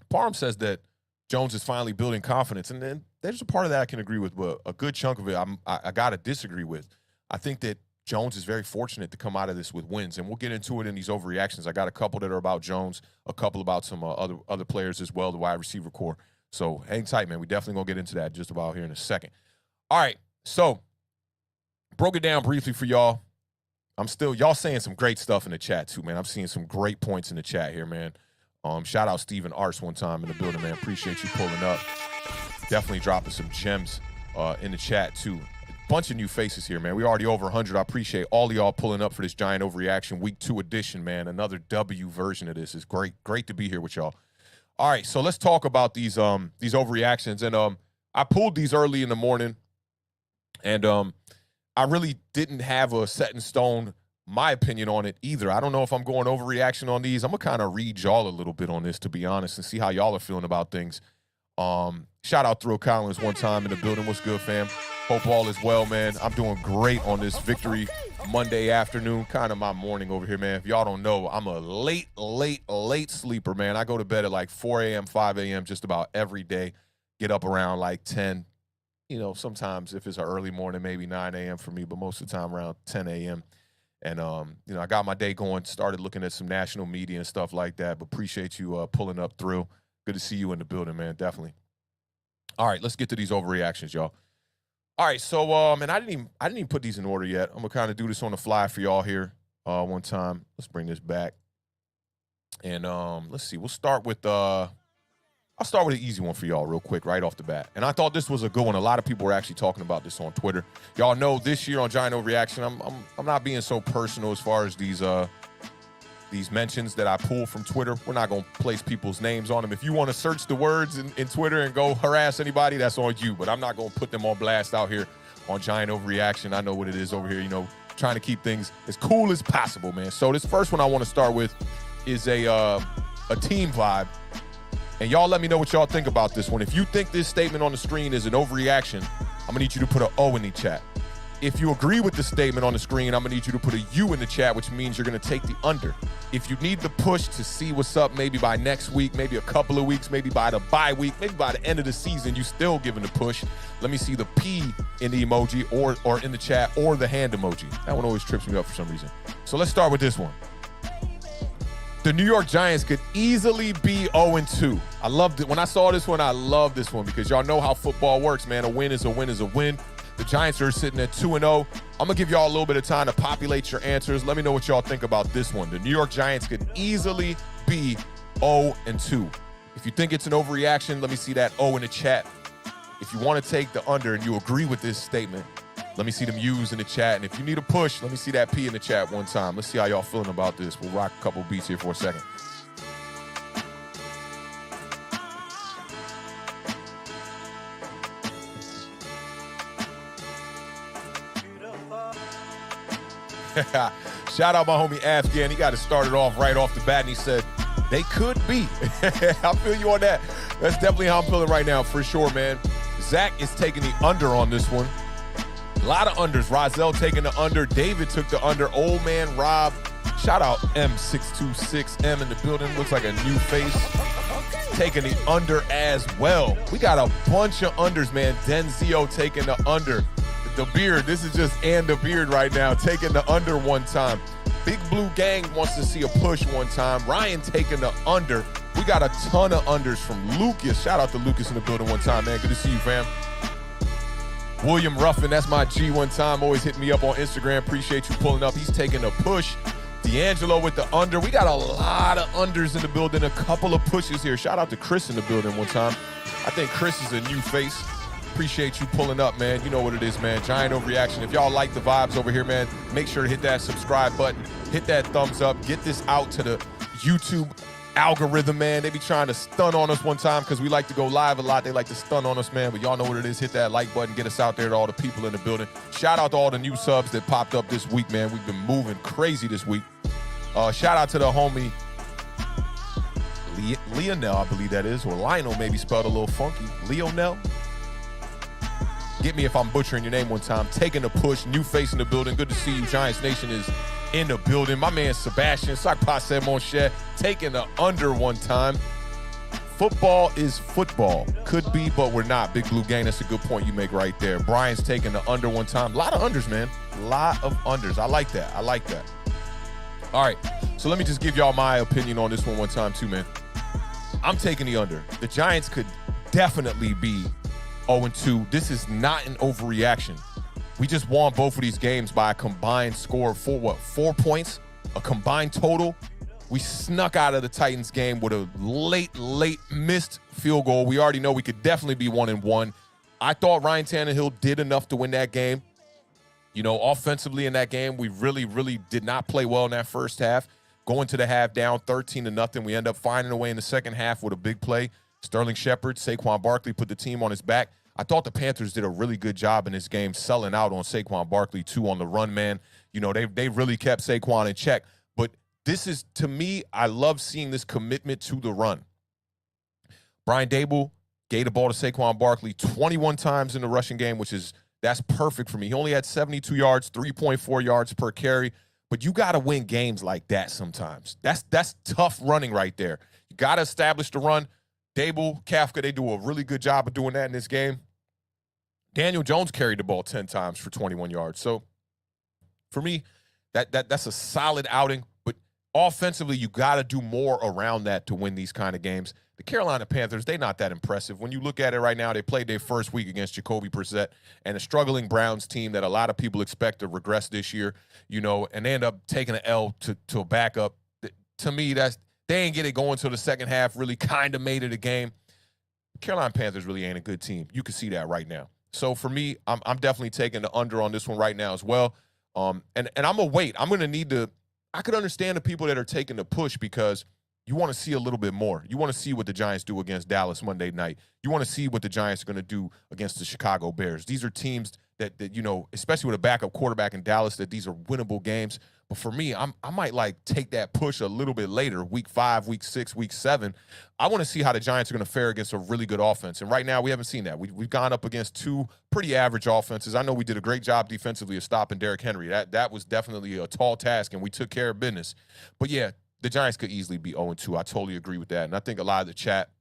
Parham says that Jones is finally building confidence. And then there's a part of that I can agree with, but a good chunk of it I got to disagree with. I think that Jones is very fortunate to come out of this with wins, and we'll get into it in these overreactions. I got a couple that are about Jones, a couple about some other players as well, the wide receiver core. So hang tight, man. We definitely going to get into that just about here in a second. All right, so broke it down briefly for y'all. Y'all saying some great stuff in the chat too, man. I'm seeing some great points in the chat here, man. Shout out Steven Arts one time in the building, man. Appreciate you pulling up. Definitely dropping some gems in the chat too. Bunch of new faces here, man. We already over 100. I appreciate all of y'all pulling up for this Giant Overreaction Week 2 edition, man. Another W version of this. Is great. Great to be here with y'all. All right, so let's talk about these overreactions. And I pulled these early in the morning, and I really didn't have a set in stone my opinion on it either. I don't know if I'm going overreaction on these. I'm gonna kind of read y'all a little bit on this, to be honest, and see how y'all are feeling about things. Shout out Thrill Collins one time in the building. What's good, fam? Hope all is well, man. I'm doing great on this victory Monday afternoon, kind of my morning over here, man. If y'all don't know, I'm a late sleeper, man. I go to bed at like 4 a.m., 5 a.m. just about every day. Get up around like 10. You know, sometimes if it's an early morning, maybe 9 a.m. for me, but most of the time around 10 a.m. And, you know, I got my day going, started looking at some national media and stuff like that, but appreciate you pulling up through. Good to see you in the building, man, definitely. All right, let's get to these overreactions, y'all. All right, so, and I didn't even put these in order yet. I'm going to kind of do this on the fly for y'all here one time. Let's bring this back. And let's see, we'll start with, I'll start with an easy one for y'all real quick right off the bat. And I thought this was a good one. A lot of people were actually talking about this on Twitter. Y'all know this year on Giant Overreaction, I'm not being so personal as far as these mentions that I pull from Twitter. We're not going to place people's names on them. If you want to search the words in Twitter and go harass anybody, that's on you. But I'm not going to put them on blast out here on Giant Overreaction. I know what it is over here, you know, trying to keep things as cool as possible, man. So this first one I want to start with is a team vibe. And y'all let me know what y'all think about this one. If you think this statement on the screen is an overreaction, I'm going to need you to put an O in the chat. If you agree with the statement on the screen, I'm going to need you to put a U in the chat, which means you're going to take the under. If you need the push to see what's up maybe by next week, maybe a couple of weeks, maybe by the bye week, maybe by the end of the season, you still giving the push, let me see the P in the emoji or in the chat or the hand emoji. That one always trips me up for some reason. So let's start with this one. The New York Giants could easily be 0-2. I loved it. When I saw this one, I love this one because y'all know how football works, man. A win is a win is a win. The Giants are sitting at 2-0. I'm going to give y'all a little bit of time to populate your answers. Let me know what y'all think about this one. The New York Giants could easily be 0-2. If you think it's an overreaction, let me see that O in the chat. If you want to take the under and you agree with this statement, let me see them U's in the chat. And if you need a push, let me see that P in the chat one time. Let's see how y'all feeling about this. We'll rock a couple beats here for a second. Shout out my homie Afghan. He got it started off right off the bat, and he said, they could be. I feel you on that. That's definitely how I'm feeling right now, for sure, man. Zach is taking the under on this one. A lot of unders. Rozelle taking the under. David took the under. Old man Rob. Shout out M626M in the building. Looks like a new face. Taking the under as well. We got a bunch of unders, man. Denzio taking the under. The beard. This is just and the beard right now. Taking the under one time. Big Blue Gang wants to see a push one time. Ryan taking the under. We got a ton of unders from Lucas. Shout out to Lucas in the building one time, man. Good to see you, fam. William Ruffin, that's my G one time. Always hit me up on Instagram. Appreciate you pulling up. He's taking a push. D'Angelo with the under. We got a lot of unders in the building. A couple of pushes here. Shout out to Chris in the building one time. I think Chris is a new face. Appreciate you pulling up, man. You know what it is, man. Giant Overreaction. If y'all like the vibes over here, man, make sure to hit that subscribe button. Hit that thumbs up. Get this out to the YouTube algorithm, man. They be trying to stun on us one time because we like to go live a lot. They like to stun on us, man. But y'all know what it is. Hit that like button. Get us out there to all the people in the building. Shout out to all the new subs that popped up this week, man. We've been moving crazy this week. Shout out to the homie Leonel, I believe that is, or Lionel, maybe spelled a little funky. Leonel. Get me if I'm butchering your name one time. Taking the push. New face in the building. Good to see you. Giants Nation is in the building. My man Sebastian, sac passe mon cher, taking the under one time. Football is football. Could be, but we're not. Big Blue Gang, that's a good point you make right there. Brian's taking the under one time. A lot of unders, man. A lot of unders. I like that. I like that. All right, so let me just give y'all my opinion on this one time too, man. I'm taking the under. The Giants could definitely be 0-2. This is not an overreaction. We just won both of these games by a combined score of 4 points, a combined total. We snuck out of the Titans game with a late missed field goal. We already know we could definitely be 1-1. I thought Ryan Tannehill did enough to win that game. You know, offensively in that game, we really did not play well in that first half. Going to the half down 13-0. We end up finding a way in the second half with a big play. Sterling Shepard, Saquon Barkley put the team on his back. I thought the Panthers did a really good job in this game selling out on Saquon Barkley, too, on the run, man. You know, they really kept Saquon in check. But this is, to me, I love seeing this commitment to the run. Brian Dable gave the ball to Saquon Barkley 21 times in the rushing game, that's perfect for me. He only had 72 yards, 3.4 yards per carry. But you got to win games like that sometimes. That's tough running right there. You got to establish the run. Dable, Kafka, they do a really good job of doing that in this game. Daniel Jones carried the ball 10 times for 21 yards. So, for me, that's a solid outing. But offensively, you got to do more around that to win these kind of games. The Carolina Panthers, they're not that impressive. When you look at it right now, they played their first week against Jacoby Brissett and a struggling Browns team that a lot of people expect to regress this year, you know, and they end up taking an L to a backup. To me, they ain't get it going until the second half, really kind of made it a game. Carolina Panthers really ain't a good team. You can see that right now. So for me, I'm definitely taking the under on this one right now as well. And I'm going to wait. I'm going to need to – I could understand the people that are taking the push because – you want to see a little bit more. You want to see what the Giants do against Dallas Monday night. You want to see what the Giants are going to do against the Chicago Bears. These are teams that you know, especially with a backup quarterback in Dallas, that these are winnable games. But for me, I might like take that push a little bit later, week 5, week 6, week 7. I want to see how the Giants are going to fare against a really good offense. And right now, we haven't seen that. We've gone up against 2 pretty average offenses. I know we did a great job defensively of stopping Derrick Henry. That was definitely a tall task, and we took care of business. But yeah, the Giants could easily be 0-2. I totally agree with that. And I think a lot of the chat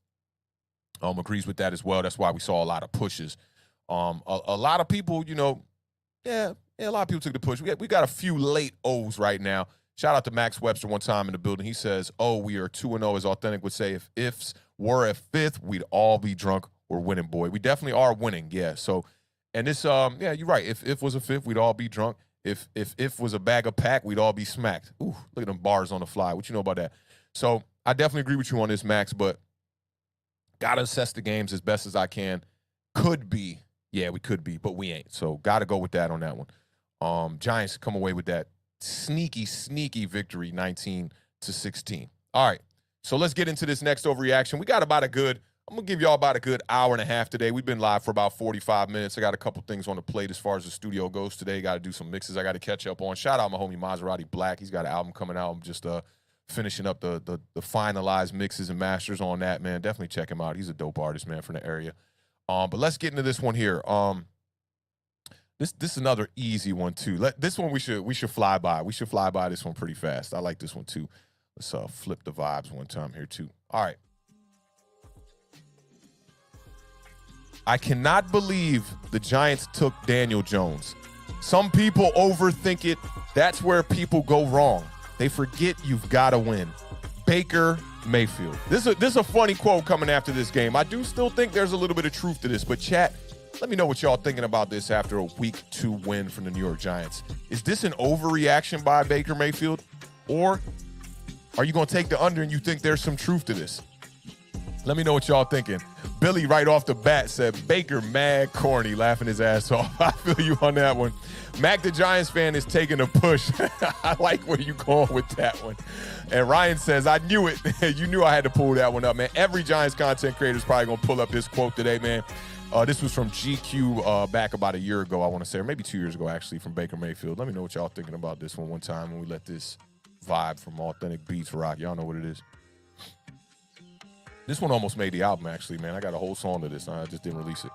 agrees with that as well. That's why we saw a lot of pushes. A lot of people, you know, a lot of people took the push. We got a few late O's right now. Shout out to Max Webster one time in the building. He says, we are 2-0, as Awthentik would say. If ifs were a fifth, we'd all be drunk. We're winning, boy. We definitely are winning, yeah. So, and this, you're right. If was a fifth, we'd all be drunk. If was a bag of pack, we'd all be smacked. Ooh, look at them bars on the fly. What you know about that? So I definitely agree with you on this, Max, but got to assess the games as best as I can. Could be. Yeah, we could be, but we ain't. So got to go with that on that one. Giants come away with that sneaky victory, 19-16. All right, so let's get into this next overreaction. We got I'm going to give y'all about a good hour and a half today. We've been live for about 45 minutes. I got a couple things on the plate as far as the studio goes today. Got to do some mixes I got to catch up on. Shout out my homie Maserati Black. He's got an album coming out. I'm just finishing up the finalized mixes and masters on that, man. Definitely check him out. He's a dope artist, man, from the area. But let's get into this one here. This is another easy one, too. This one we should fly by. We should fly by this one pretty fast. I like this one, too. Let's flip the vibes one time here, too. All right. I cannot believe the Giants took Daniel Jones. Some people overthink it. That's where people go wrong. They forget you've got to win. Baker Mayfield. This is a funny quote coming after this game. I do still think there's a little bit of truth to this, but chat, let me know what y'all thinking about this after a week 2 win from the New York Giants. Is this an overreaction by Baker Mayfield? Or are you going to take the under and you think there's some truth to this? Let me know what y'all thinking. Billy right off the bat said, Baker mad corny, laughing his ass off. I feel you on that one. Mac the Giants fan is taking a push. I like where you going with that one. And Ryan says, I knew it. You knew I had to pull that one up, man. Every Giants content creator is probably going to pull up this quote today, man. This was from GQ back about a year ago, I want to say, or maybe 2 years ago, actually, from Baker Mayfield. Let me know what y'all thinking about this one time when we let this vibe from Awthentik Beats rock. Y'all know what it is. This one almost made the album, actually, man. I got a whole song to this. I just didn't release it.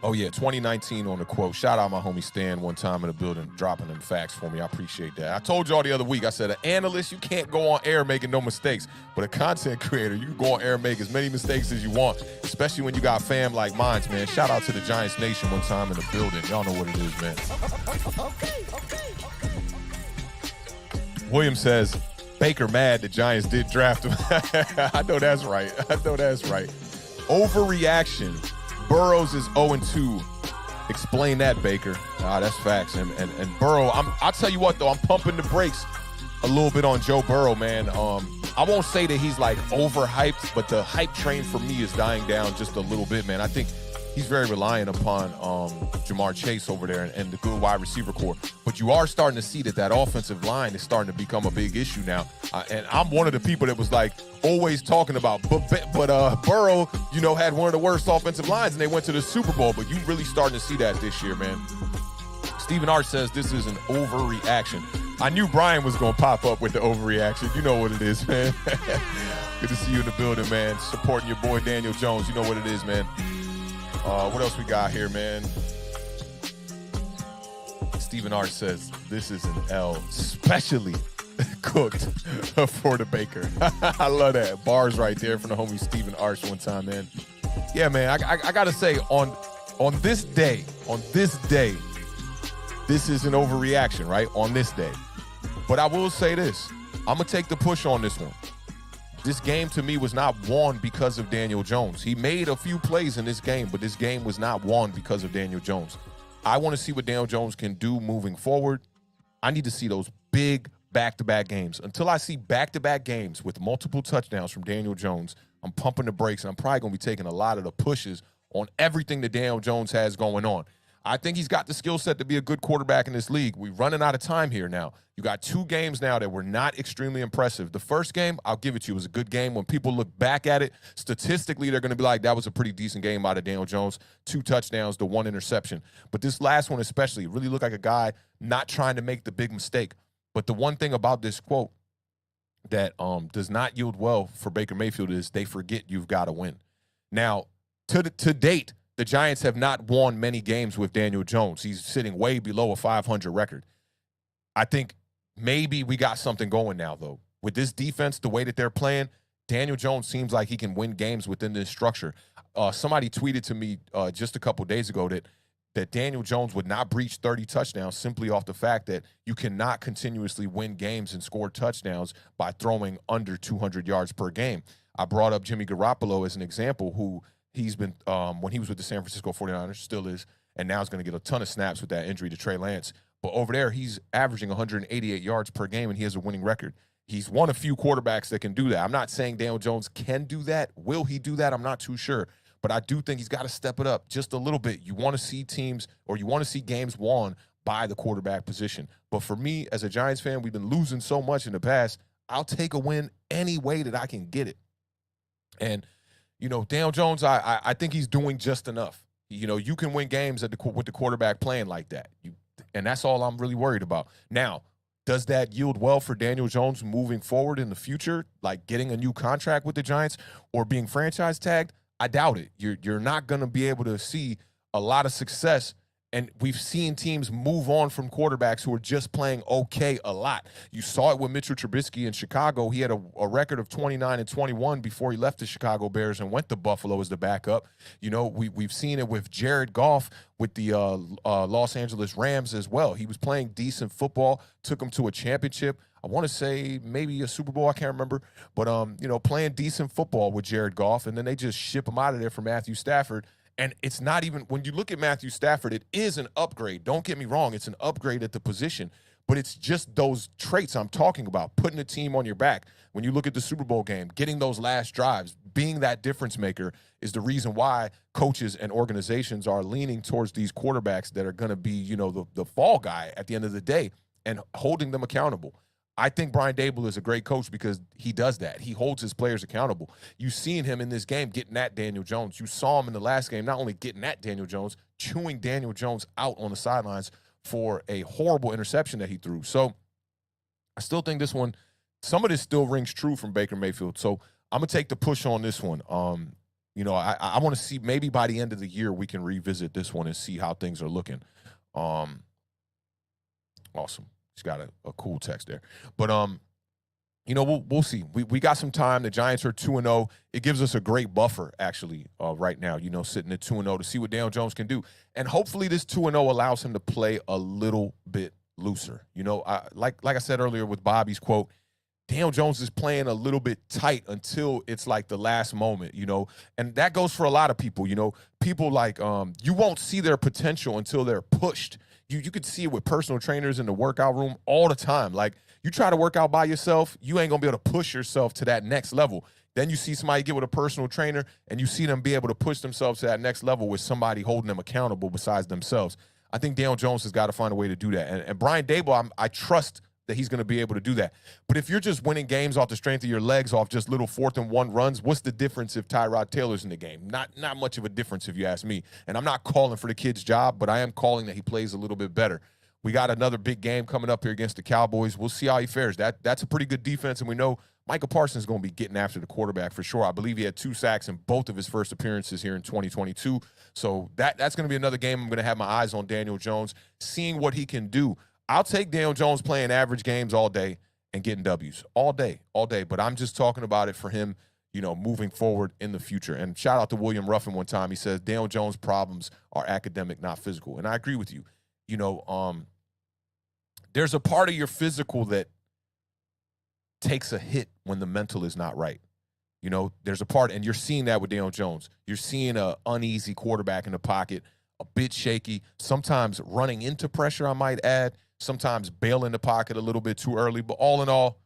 Oh, yeah, 2019 on the quote. Shout out my homie Stan one time in the building, dropping them facts for me. I appreciate that. I told y'all the other week, I said, an analyst, you can't go on air making no mistakes. But a content creator, you can go on air and make as many mistakes as you want, especially when you got fam like mine, man. Shout out to the Giants Nation one time in the building. Y'all know what it is, man. Okay. William says, Baker mad the Giants did draft him. I know that's right. Overreaction. Burrows is 0-2. Explain that, Baker. That's facts. And Burrow, I'll tell you what, though, I'm pumping the brakes a little bit on Joe Burrow, man. I won't say that he's, like, overhyped, but the hype train for me is dying down just a little bit, man. I think he's very reliant upon Jamar Chase over there and the good wide receiver core. But you are starting to see that offensive line is starting to become a big issue now. And I'm one of the people that was like always talking about, but Burrow, had one of the worst offensive lines, and they went to the Super Bowl. But you really starting to see that this year, man. Stephen Art says this is an overreaction. I knew Brian was going to pop up with the overreaction. You know what it is, man. Good to see you in the building, man. Supporting your boy Daniel Jones. You know what it is, man. What else we got here, man? Stephen Art says this is an L, specially cooked for the baker. I love that. Bars right there from the homie Stephen Art one time, man. Yeah, man, I got to say, on this day, this is an overreaction, right? On this day. But I will say this. I'm going to take the push on this one. This game, to me, was not won because of Daniel Jones. He made a few plays in this game, but this game was not won because of Daniel Jones. I want to see what Daniel Jones can do moving forward. I need to see those big back-to-back games. Until I see back-to-back games with multiple touchdowns from Daniel Jones, I'm pumping the brakes, and I'm probably going to be taking a lot of the pushes on everything that Daniel Jones has going on. I think he's got the skill set to be a good quarterback in this league. We're running out of time here now. You got 2 games now that were not extremely impressive. The first game, I'll give it to you, it was a good game. When people look back at it, statistically, they're going to be like, that was a pretty decent game out of Daniel Jones. 2 touchdowns to 1 interception. But this last one especially really looked like a guy not trying to make the big mistake. But the one thing about this quote that does not yield well for Baker Mayfield is they forget you've got to win. Now, to date, the Giants have not won many games with Daniel Jones. He's sitting way below a 500 record. I think maybe we got something going now, though. With this defense, the way that they're playing, Daniel Jones seems like he can win games within this structure. Somebody tweeted to me just a couple days ago that Daniel Jones would not breach 30 touchdowns simply off the fact that you cannot continuously win games and score touchdowns by throwing under 200 yards per game. I brought up Jimmy Garoppolo as an example, who he's been, when he was with the San Francisco 49ers, still is, and now is going to get a ton of snaps with that injury to Trey Lance. But over there, he's averaging 188 yards per game, and he has a winning record. He's one of few quarterbacks that can do that. I'm not saying Daniel Jones can do that. Will he do that? I'm not too sure. But I do think he's got to step it up just a little bit. You want to see teams, or you want to see games won by the quarterback position. But for me, as a Giants fan, we've been losing so much in the past. I'll take a win any way that I can get it. And Daniel Jones, I think he's doing just enough. You can win games with the quarterback playing like that. And that's all I'm really worried about. Now, does that yield well for Daniel Jones moving forward in the future, like getting a new contract with the Giants or being franchise tagged? I doubt it. You're not going to be able to see a lot of success. And we've seen teams move on from quarterbacks who are just playing okay a lot. You saw it with Mitchell Trubisky in Chicago. He had a record of 29-21 before he left the Chicago Bears and went to Buffalo as the backup. We've seen it with Jared Goff with the Los Angeles Rams as well. He was playing decent football, took them to a championship. I want to say maybe a Super Bowl. I can't remember. But, playing decent football with Jared Goff, and then they just ship him out of there for Matthew Stafford. And it's not even, when you look at Matthew Stafford, it is an upgrade. Don't get me wrong. It's an upgrade at the position. But it's just those traits I'm talking about, putting a team on your back. When you look at the Super Bowl game, getting those last drives, being that difference maker is the reason why coaches and organizations are leaning towards these quarterbacks that are going to be, the fall guy at the end of the day and holding them accountable. I think Brian Daboll is a great coach because he does that. He holds his players accountable. You've seen him in this game getting at Daniel Jones. You saw him in the last game not only getting at Daniel Jones, chewing Daniel Jones out on the sidelines for a horrible interception that he threw. So I still think this one, some of this still rings true from Baker Mayfield. So I'm going to take the push on this one. I want to see maybe by the end of the year we can revisit this one and see how things are looking. Awesome. He's got a cool text there. But, we'll see. We got some time. The Giants are 2-0. It gives us a great buffer, actually, right now, sitting at 2-0 to see what Daniel Jones can do. And hopefully this 2-0 allows him to play a little bit looser. Like I said earlier with Bobby's quote, Daniel Jones is playing a little bit tight until it's like the last moment, and that goes for a lot of people. People like you won't see their potential until they're pushed. You could see it with personal trainers in the workout room all the time. Like, you try to work out by yourself, you ain't gonna be able to push yourself to that next level. Then you see somebody get with a personal trainer, and you see them be able to push themselves to that next level with somebody holding them accountable besides themselves. I think Daniel Jones has got to find a way to do that. And Brian Daboll, I trust that he's going to be able to do that. But if you're just winning games off the strength of your legs, off just little 4th and 1 runs, what's the difference if Tyrod Taylor's in the game? Not much of a difference if you ask me. And I'm not calling for the kid's job, but I am calling that he plays a little bit better. We got another big game coming up here against the Cowboys. We'll see how he fares. That's a pretty good defense, and we know Micah Parsons is going to be getting after the quarterback for sure. I believe he had 2 sacks in both of his first appearances here in 2022. So that's going to be another game I'm going to have my eyes on Daniel Jones, seeing what he can do. I'll take Daniel Jones playing average games all day and getting W's all day. But I'm just talking about it for him, moving forward in the future. And shout out to William Ruffin one time. He says Daniel Jones' problems are academic, not physical. And I agree with you. There's a part of your physical that takes a hit when the mental is not right. There's a part, and you're seeing that with Daniel Jones. You're seeing an uneasy quarterback in the pocket, a bit shaky, sometimes running into pressure, I might add, sometimes bailing the pocket a little bit too early. But all in all,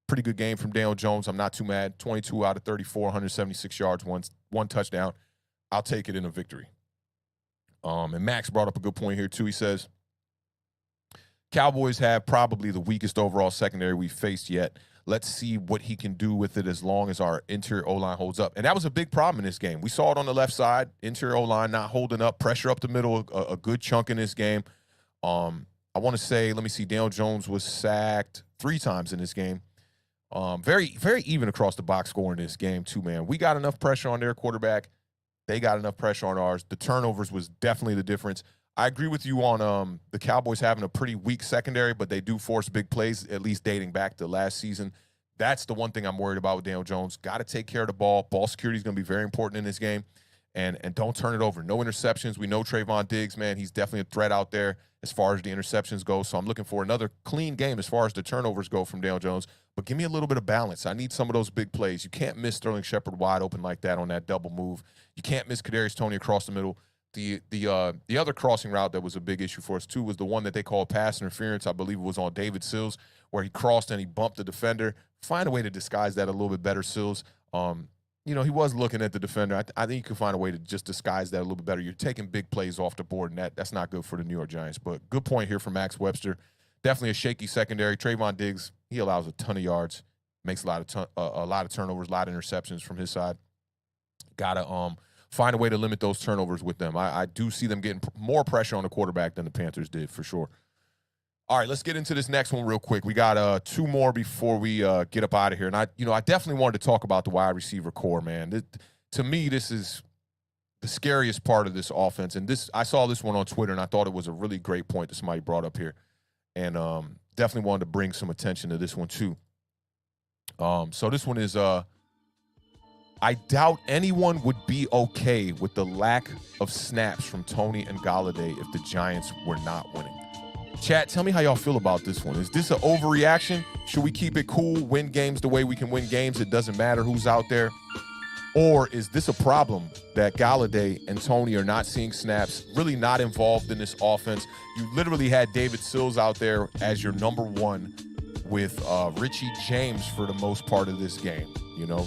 pretty good game from Daniel Jones. I'm not too mad. 22 out of 34, 176 yards, one touchdown. I'll take it in a victory. And Max brought up a good point here, too. He says, Cowboys have probably the weakest overall secondary we've faced yet. Let's see what he can do with it as long as our interior O-line holds up. And that was a big problem in this game. We saw it on the left side, interior O-line not holding up, pressure up the middle, a good chunk in this game. I want to say, let me see, Daniel Jones was sacked 3 times in this game. Very, very even across the box score in this game, too, man. We got enough pressure on their quarterback. They got enough pressure on ours. The turnovers was definitely the difference. I agree with you on the Cowboys having a pretty weak secondary, but they do force big plays, at least dating back to last season. That's the one thing I'm worried about with Daniel Jones. Got to take care of the ball. Ball security is going to be very important in this game, and don't turn it over. No interceptions. We know Trayvon Diggs, man. He's definitely a threat out there as far as the interceptions go. So I'm looking for another clean game as far as the turnovers go from Daniel Jones. But give me a little bit of balance. I need some of those big plays. You can't miss Sterling Shepard wide open like that on that double move. You can't miss Kadarius Toney across the middle. The other crossing route that was a big issue for us, too, was the one that they called pass interference. I believe it was on David Sills, where he crossed and he bumped the defender. Find a way to disguise that a little bit better, Sills. He was looking at the defender. I think you can find a way to just disguise that a little bit better. You're taking big plays off the board, and that's not good for the New York Giants. But good point here from Max Webster. Definitely a shaky secondary. Trayvon Diggs, he allows a ton of yards, makes a lot of turnovers, a lot of interceptions from his side. Gotta find a way to limit those turnovers with them. I do see them getting more pressure on the quarterback than the Panthers did, for sure. All right, let's get into this next one real quick. We got 2 more before we get up out of here. And I definitely wanted to talk about the wide receiver core, man. To me, this is the scariest part of this offense. And I saw this one on Twitter, and I thought it was a really great point that somebody brought up here. And definitely wanted to bring some attention to this one, too. So this one is I doubt anyone would be okay with the lack of snaps from Toney and Golladay if the Giants were not winning. Chat, tell me how y'all feel about this one. Is this an overreaction? Should we keep it cool, win games the way we can win games? It doesn't matter who's out there. Or is this a problem that Golladay and Toney are not seeing snaps, really not involved in this offense? You literally had David Sills out there as your number 1 with Richie James for the most part of this game.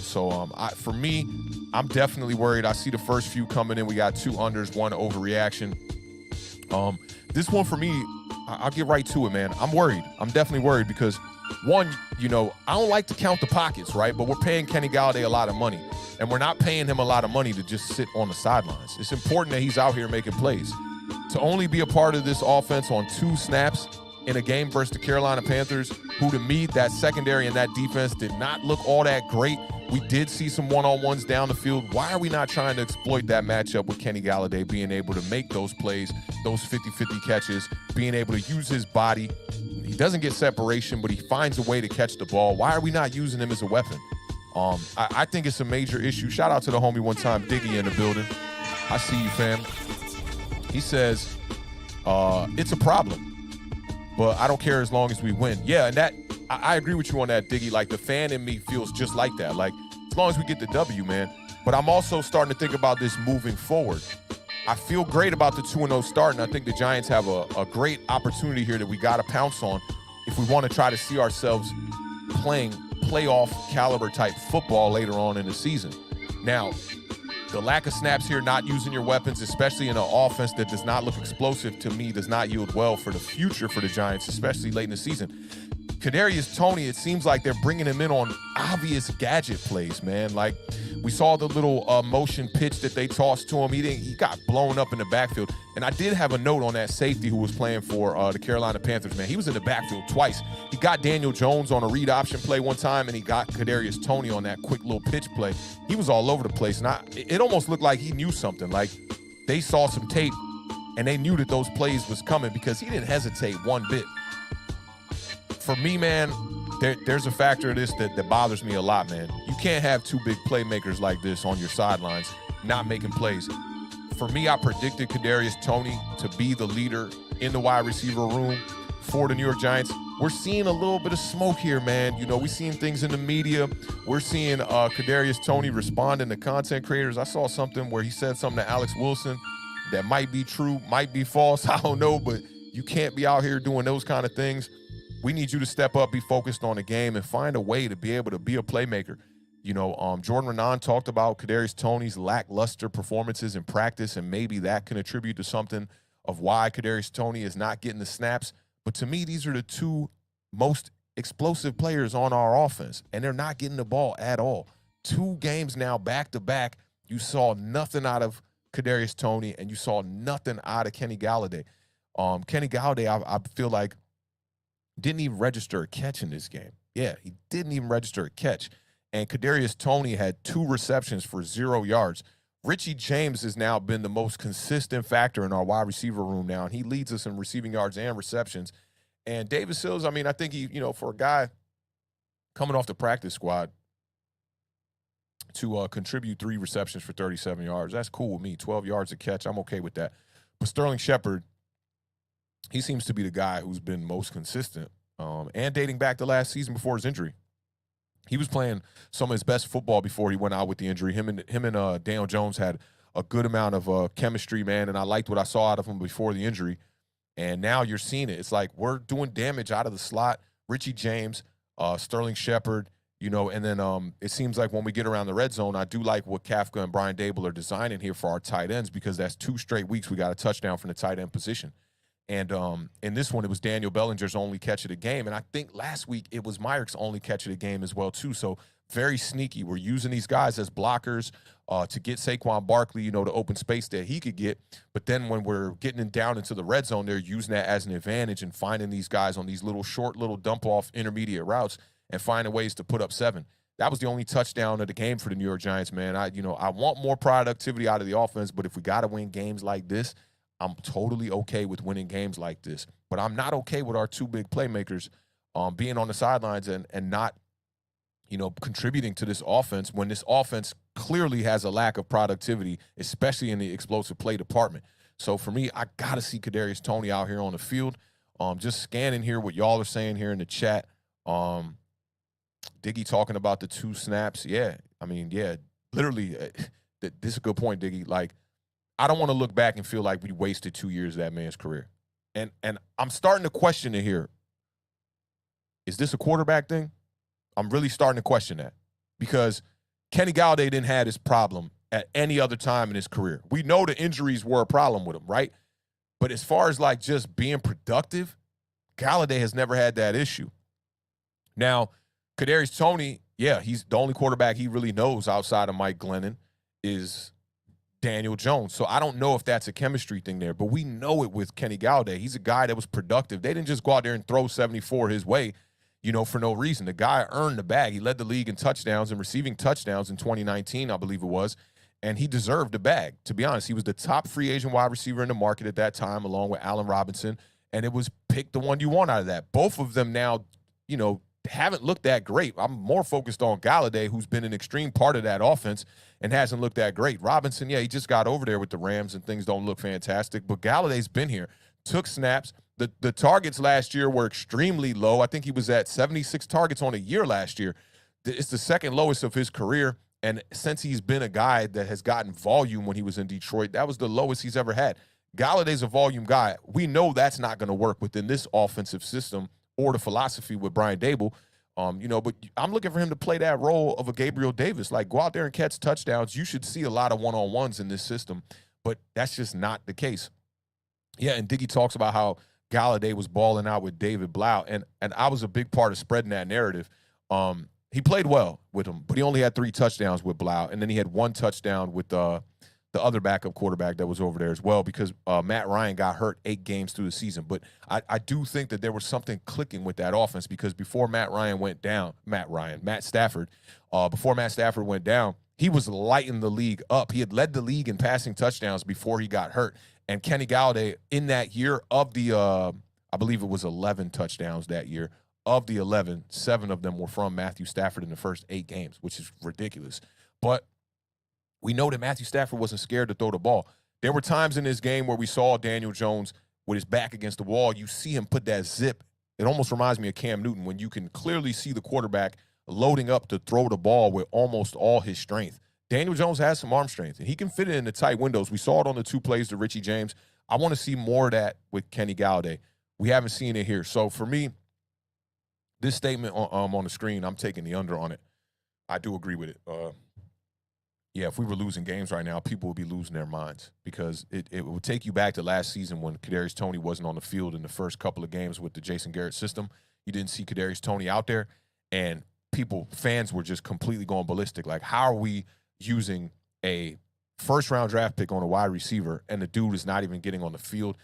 So for me, I'm definitely worried. I see the first few coming in. We got 2 unders, 1 overreaction. This one for me, I'll get right to it, man. I'm worried. I'm definitely worried because, one, I don't like to count the pockets, right? But we're paying Kenny Golladay a lot of money, and we're not paying him a lot of money to just sit on the sidelines. It's important that he's out here making plays. To only be a part of this offense on 2 snaps in a game versus the Carolina Panthers, who to me, that secondary and that defense did not look all that great. We did see some one-on-ones down the field. Why are we not trying to exploit that matchup with Kenny Golladay being able to make those plays, those 50-50 catches, being able to use his body? He doesn't get separation, but he finds a way to catch the ball. Why are we not using him as a weapon? I think it's a major issue. Shout out to the homie one time, Diggy in the building. I see you, fam. He says, it's a problem, but I don't care as long as we win. Yeah, and that I agree with you on that, Diggy. Like, the fan in me feels just like that. Like, as long as we get the W, man. But I'm also starting to think about this moving forward. I feel great about the 2-0 start, and I think the Giants have a great opportunity here that we got to pounce on if we want to try to see ourselves playing playoff caliber type football later on in the season. Now, the lack of snaps here, not using your weapons, especially in an offense that does not look explosive, to me, does not yield well for the future for the Giants, especially late in the season. Kadarius Toney, it seems like they're bringing him in on obvious gadget plays, man. Like, we saw the little motion pitch that they tossed to him. He got blown up in the backfield. And I did have a note on that safety who was playing for the Carolina Panthers, man. He was in the backfield twice. He got Daniel Jones on a read option play one time, and he got Kadarius Toney on that quick little pitch play. He was all over the place. And it almost looked like he knew something. Like, they saw some tape, and they knew that those plays was coming because he didn't hesitate one bit. For me, man, there's a factor of this that bothers me a lot, man. You can't have two big playmakers like this on your sidelines not making plays. For me, I predicted Kadarius Toney to be the leader in the wide receiver room for the New York Giants. We're seeing a little bit of smoke here, man. You know, we're seeing things in the media. We're seeing Kadarius Toney responding to content creators. I saw something where he said something to Alex Wilson that might be true, might be false. I don't know, but you can't be out here doing those kind of things. We need you to step up, be focused on the game, and find a way to be able to be a playmaker. You know, Jordan Renan talked about Kadarius Toney's lackluster performances in practice, and maybe that can attribute to something of why Kadarius Toney is not getting the snaps. But to me, these are the two most explosive players on our offense, and they're not getting the ball at all. 2 games now back-to-back, you saw nothing out of Kadarius Toney, and you saw nothing out of Kenny Galladay. Kenny Galladay, I feel like, didn't even register a catch in this game. Yeah, he didn't even register a catch. And Kadarius Toney had 2 receptions for 0 yards. Richie James has now been the most consistent factor in our wide receiver room now, and he leads us in receiving yards and receptions. And Davis Sills, I mean, I think he, you know, for a guy coming off the practice squad to contribute 3 receptions for 37 yards, that's cool with me. 12 yards a catch, I'm okay with that. But Sterling Shepard, he seems to be the guy who's been most consistent, and dating back to last season before his injury. He was playing some of his best football before he went out with the injury. Him and Daniel Jones had a good amount of chemistry, man, and I liked what I saw out of him before the injury. And now you're seeing it. It's like we're doing damage out of the slot. Richie James, Sterling Shepard, you know, and then it seems like when we get around the red zone, I do like what Kafka and Brian Dable are designing here for our tight ends, because that's 2 straight weeks we got a touchdown from the tight end position. And in this one, it was Daniel Bellinger's only catch of the game. And I think last week it was Myrick's only catch of the game as well, too. So very sneaky. We're using these guys as blockers to get Saquon Barkley, you know, the open space that he could get. But then when we're getting down into the red zone, they're using that as an advantage and finding these guys on these little short, little dump-off intermediate routes and finding ways to put up 7. That was the only touchdown of the game for the New York Giants, man. I want more productivity out of the offense, but if we got to win games like this, I'm totally okay with winning games like this, but I'm not okay with our 2 big playmakers being on the sidelines and not, you know, contributing to this offense when this offense clearly has a lack of productivity, especially in the explosive play department. So for me, I got to see Kadarius Toney out here on the field. Just scanning here what y'all are saying here in the chat. Diggy talking about the 2 snaps. Yeah, I mean, yeah, literally, this is a good point, Diggy. Like, I don't want to look back and feel like we wasted 2 years of that man's career. And I'm starting to question it here. Is this a quarterback thing? I'm really starting to question that, because Kenny Galladay didn't have this problem at any other time in his career. We know the injuries were a problem with him, right? But as far as like just being productive, Galladay has never had that issue. Now, Kadarius Toney, yeah, he's the only quarterback he really knows outside of Mike Glennon is Daniel Jones. So I don't know if that's a chemistry thing there, but we know it with Kenny Galladay. He's a guy that was productive. They didn't just go out there and throw 74 his way, you know, for no reason. The guy earned the bag. He led the league in touchdowns and receiving touchdowns in 2019, I believe it was, and he deserved the bag. To be honest, he was the top free agent wide receiver in the market at that time, along with Allen Robinson, and it was pick the one you want out of that. Both of them now, you know, haven't looked that great. I'm more focused on Galladay, who's been an extreme part of that offense and hasn't looked that great. Robinson, yeah, he just got over there with the Rams and things don't look fantastic, but Galladay's been here, took snaps. The targets last year were extremely low. I think he was at 76 targets on a year last year. It's the second lowest of his career, and since he's been a guy that has gotten volume when he was in Detroit, that was the lowest he's ever had. Galladay's a volume guy. We know that's not going to work within this offensive system or the philosophy with Brian Dable. But I'm looking for him to play that role of a Gabriel Davis. Like, go out there and catch touchdowns. You should see a lot of one-on-ones in this system, but that's just not the case. Yeah, and Diggy talks about how Galladay was balling out with David Blau, and I was a big part of spreading that narrative. He played well with him, but he only had 3 touchdowns with Blau, and then he had 1 touchdown with the other backup quarterback that was over there as well, because Matt Ryan got hurt 8 games through the season. But I do think that there was something clicking with that offense, because before Matt Stafford, before Matt Stafford went down, he was lighting the league up. He had led the league in passing touchdowns before he got hurt. And Kenny Galladay, in that year of the, I believe it was 11 touchdowns that year, of the 11, 7 of them were from Matthew Stafford in the first 8 games, which is ridiculous. But we know that Matthew Stafford wasn't scared to throw the ball. There were times in this game where we saw Daniel Jones with his back against the wall. You see him put that zip. It almost reminds me of Cam Newton, when you can clearly see the quarterback loading up to throw the ball with almost all his strength. Daniel Jones has some arm strength, and he can fit it in the tight windows. We saw it on the 2 plays to Richie James. I want to see more of that with Kenny Galladay. We haven't seen it here. So for me, this statement on the screen, I'm taking the under on it. I do agree with it. Yeah, if we were losing games right now, people would be losing their minds, because it would take you back to last season when Kadarius Toney wasn't on the field in the first couple of games with the Jason Garrett system. You didn't see Kadarius Toney out there, and fans were just completely going ballistic. Like, how are we using a first-round draft pick on a wide receiver, and the dude is not even getting on the field?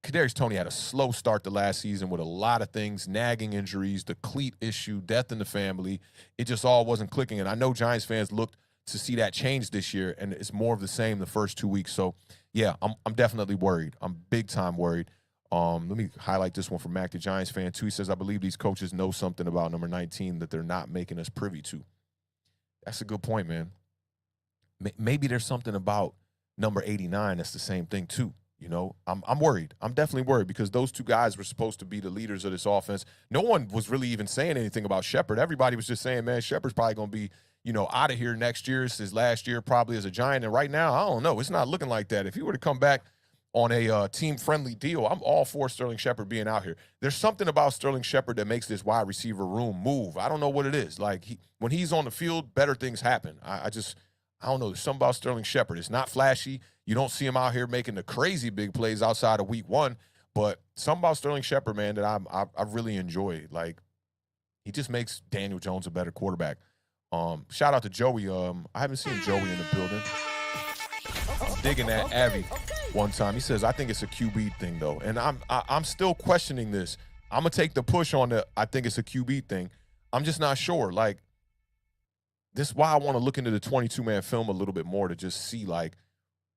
Kadarius Toney had a slow start to last season with a lot of things, nagging injuries, the cleat issue, death in the family. It just all wasn't clicking, and I know Giants fans looked to see that change this year, and it's more of the same the first 2 weeks. So, yeah, I'm definitely worried. I'm big-time worried. Let me highlight this one from Mac, the Giants fan, too. He says, I believe these coaches know something about number 19 that they're not making us privy to. That's a good point, man. Maybe there's something about number 89 that's the same thing, too. You know, I'm worried. I'm definitely worried, because those 2 guys were supposed to be the leaders of this offense. No one was really even saying anything about Shepard. Everybody was just saying, man, Shepard's probably going to be, out of here next year. It's his last year probably as a Giant. And right now, I don't know. It's not looking like that. If he were to come back on a team-friendly deal, I'm all for Sterling Shepard being out here. There's something about Sterling Shepard that makes this wide receiver room move. I don't know what it is. Like, when he's on the field, better things happen. I don't know. There's something about Sterling Shepard. It's not flashy. You don't see him out here making the crazy big plays outside of week 1, but something about Sterling Shepard, man, that I really enjoy. Like, he just makes Daniel Jones a better quarterback. Shout out to Joey. I haven't seen Joey in the building. I'm digging that Avi one time. He says, I think it's a QB thing, though. And I'm still questioning this. I'm going to take the push on the I think it's a QB thing. I'm just not sure. Like, this is why I want to look into the 22-man film a little bit more, to just see, like,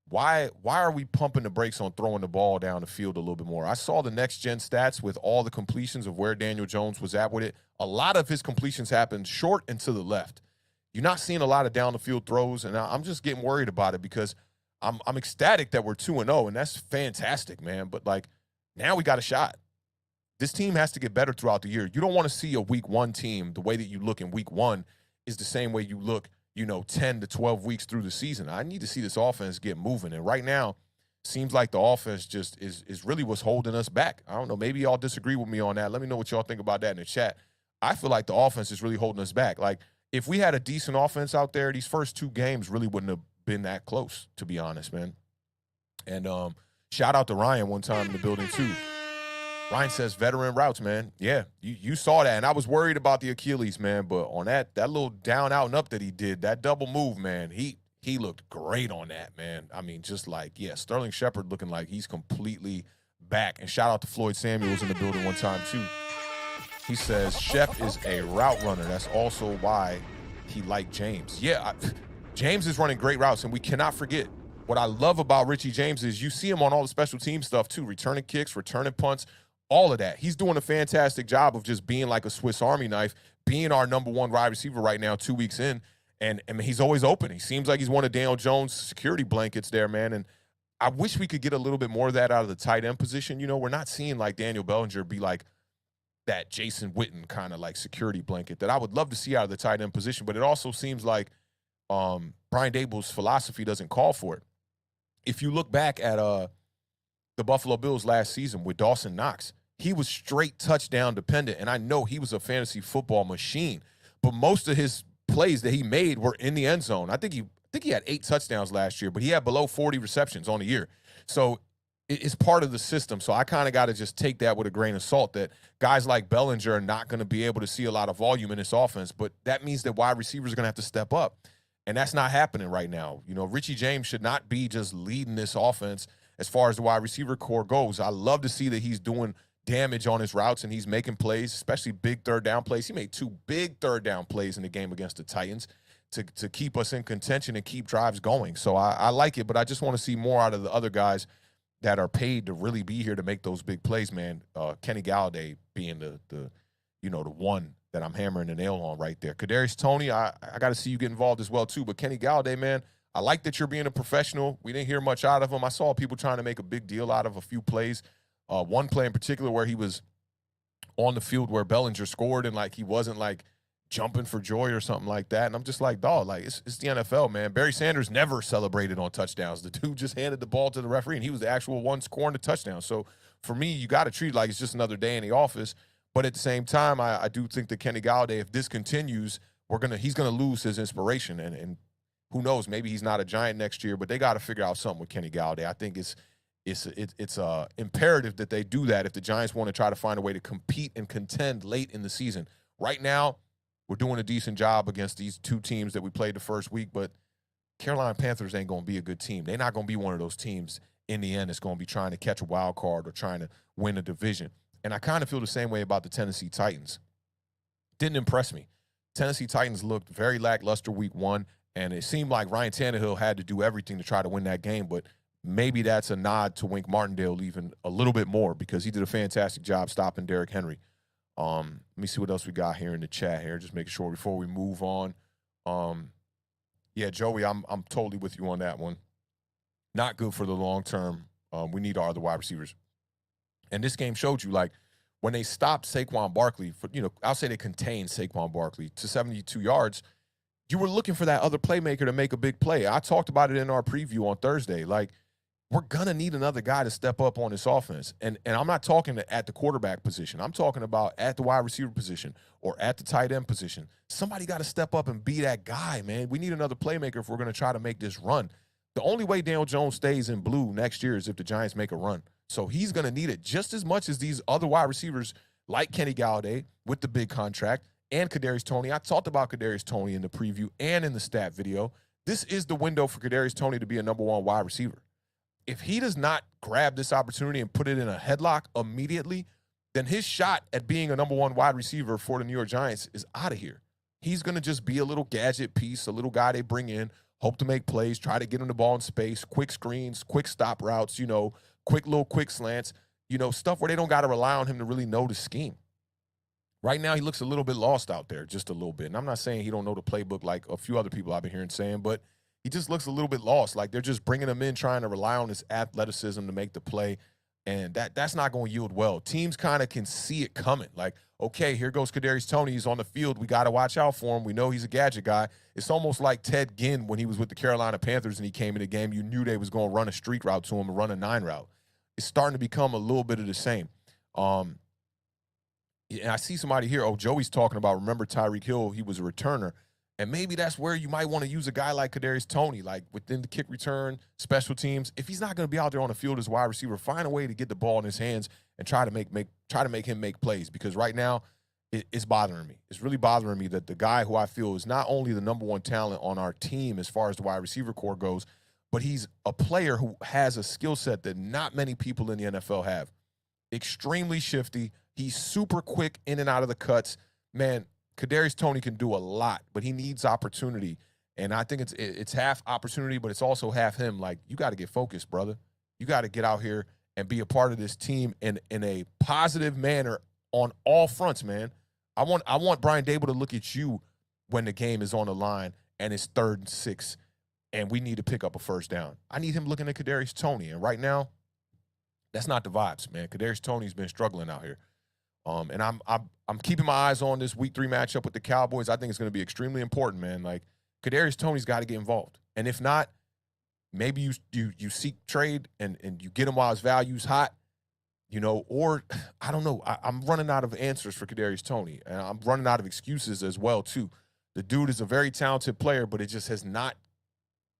why are we pumping the brakes on throwing the ball down the field a little bit more? I saw the next-gen stats with all the completions of where Daniel Jones was at with it. A lot of his completions happened short and to the left. You're not seeing a lot of down-the-field throws, and I'm just getting worried about it, because I'm ecstatic that we're 2-0, and that's fantastic, man. But, like, now we got a shot. This team has to get better throughout the year. You don't want to see a week 1 team, the way that you look in week 1 is the same way you look, 10 to 12 weeks through the season. I need to see this offense get moving. And right now, seems like the offense just is really what's holding us back. I don't know. Maybe y'all disagree with me on that. Let me know what y'all think about that in the chat. I feel like the offense is really holding us back. Like, if we had a decent offense out there, these first 2 games really wouldn't have been that close, to be honest, man. And shout out to Ryan one time in the building, too. Ryan says veteran routes, man. Yeah, you saw that. And I was worried about the Achilles, man. But on that little down, out, and up that he did, that double move, man, he looked great on that, man. I mean, just like, yeah, Sterling Shepard looking like he's completely back. And shout out to Floyd Samuels in the building one time, too. He says Shep is a route runner. That's also why he liked James. Yeah, James is running great routes, and we cannot forget. What I love about Richie James is you see him on all the special team stuff, too, returning kicks, returning punts, all of that. He's doing a fantastic job of just being like a Swiss Army knife, being our number 1 wide receiver right now, 2 weeks in, and he's always open. He seems like he's one of Daniel Jones' security blankets there, man, and I wish we could get a little bit more of that out of the tight end position. We're not seeing, like, Daniel Bellinger be like that Jason Witten kind of, like, security blanket that I would love to see out of the tight end position, but it also seems like Brian Daboll's philosophy doesn't call for it. If you look back at the Buffalo Bills last season with Dawson Knox, he was straight touchdown dependent. And I know he was a fantasy football machine, but most of his plays that he made were in the end zone. I think he had 8 touchdowns last year, but he had below 40 receptions on the year. So it's part of the system. So I kind of got to just take that with a grain of salt that guys like Bellinger are not going to be able to see a lot of volume in this offense, but that means that wide receivers are going to have to step up. And that's not happening right now. You know, Richie James should not be just leading this offense as far as the wide receiver core goes. I love to see that he's doing damage on his routes and he's making plays, especially big third down plays. He made 2 big third down plays in the game against the Titans to keep us in contention and keep drives going. So I like it, but I just want to see more out of the other guys that are paid to really be here to make those big plays, man. Kenny Galladay being the one that I'm hammering the nail on right there. Kadarius Toney, I got to see you get involved as well too. But Kenny Galladay, man, I like that you're being a professional. We didn't hear much out of him. I saw people trying to make a big deal out of a few plays. One play in particular where he was on the field where Bellinger scored and like he wasn't like jumping for joy or something like that. And I'm just like, dog, like it's the NFL, man. Barry Sanders never celebrated on touchdowns. The dude just handed the ball to the referee and he was the actual one scoring the touchdown. So for me, you got to treat it like it's just another day in the office. But at the same time, I do think that Kenny Galladay, if this continues, he's gonna lose his inspiration. And who knows, maybe he's not a Giant next year, but they got to figure out something with Kenny Galladay. I think it's imperative that they do that if the Giants want to try to find a way to compete and contend late in the season. Right now, we're doing a decent job against these 2 teams that we played the first week, but Carolina Panthers ain't going to be a good team. They're not going to be one of those teams in the end that's going to be trying to catch a wild card or trying to win a division. And I kind of feel the same way about the Tennessee Titans. Didn't impress me. Tennessee Titans looked very lackluster week 1, and it seemed like Ryan Tannehill had to do everything to try to win that game, but maybe that's a nod to Wink Martindale even a little bit more because he did a fantastic job stopping Derrick Henry. Let me see what else we got here in the chat here. Just making sure before we move on. Yeah, Joey, I'm totally with you on that one. Not good for the long term. We need our other wide receivers. And this game showed you, like, when they stopped Saquon Barkley, I'll say they contained Saquon Barkley to 72 yards, you were looking for that other playmaker to make a big play. I talked about it in our preview on Thursday. Like, we're going to need another guy to step up on this offense. And I'm not talking at the quarterback position. I'm talking about at the wide receiver position or at the tight end position. Somebody got to step up and be that guy, man. We need another playmaker if we're going to try to make this run. The only way Daniel Jones stays in blue next year is if the Giants make a run. So he's going to need it just as much as these other wide receivers like Kenny Galladay with the big contract and Kadarius Toney. I talked about Kadarius Toney in the preview and in the stat video. This is the window for Kadarius Toney to be a number 1 wide receiver. If he does not grab this opportunity and put it in a headlock immediately, then his shot at being a number 1 wide receiver for the New York Giants is out of here. He's going to just be a little gadget piece, a little guy they bring in, hope to make plays, try to get him the ball in space, quick screens, quick stop routes, quick slants, stuff where they don't got to rely on him to really know the scheme. Right now, he looks a little bit lost out there, just a little bit. And I'm not saying he don't know the playbook like a few other people I've been hearing saying, but he just looks a little bit lost. Like they're just bringing him in, trying to rely on his athleticism to make the play. And that's not going to yield well. Teams kind of can see it coming. Like, okay, here goes Kadarius Toney. He's on the field. We got to watch out for him. We know he's a gadget guy. It's almost like Ted Ginn when he was with the Carolina Panthers and he came in the game. You knew they was going to run a streak route to him and run a 9 route. It's starting to become a little bit of the same. And I see somebody here. Oh, Joey's talking about, remember Tyreek Hill, he was a returner. And maybe that's where you might want to use a guy like Kadarius Toney, like within the kick return, special teams. If he's not going to be out there on the field as a wide receiver, find a way to get the ball in his hands and try to make him make plays. Because right now, it's bothering me. It's really bothering me that the guy who I feel is not only the number 1 talent on our team as far as the wide receiver core goes, but he's a player who has a skill set that not many people in the NFL have. Extremely shifty. He's super quick in and out of the cuts. Man, Kadarius Toney can do a lot, but he needs opportunity. And I think it's half opportunity, but it's also half him. Like, you got to get focused, brother. You got to get out here and be a part of this team in a positive manner on all fronts, man. I want Brian Dable to look at you when the game is on the line and it's 3rd and 6, and we need to pick up a first down. I need him looking at Kadarius Toney, and right now, that's not the vibes, man. Kadarius Toney's been struggling out here. And I'm keeping my eyes on this week 3 matchup with the Cowboys. I think it's going to be extremely important, man. Like, Kadarius Toney's got to get involved. And if not, maybe you seek trade and you get him while his value's hot. or I don't know. I'm running out of answers for Kadarius Toney, and I'm running out of excuses as well too. The dude is a very talented player, but it just has not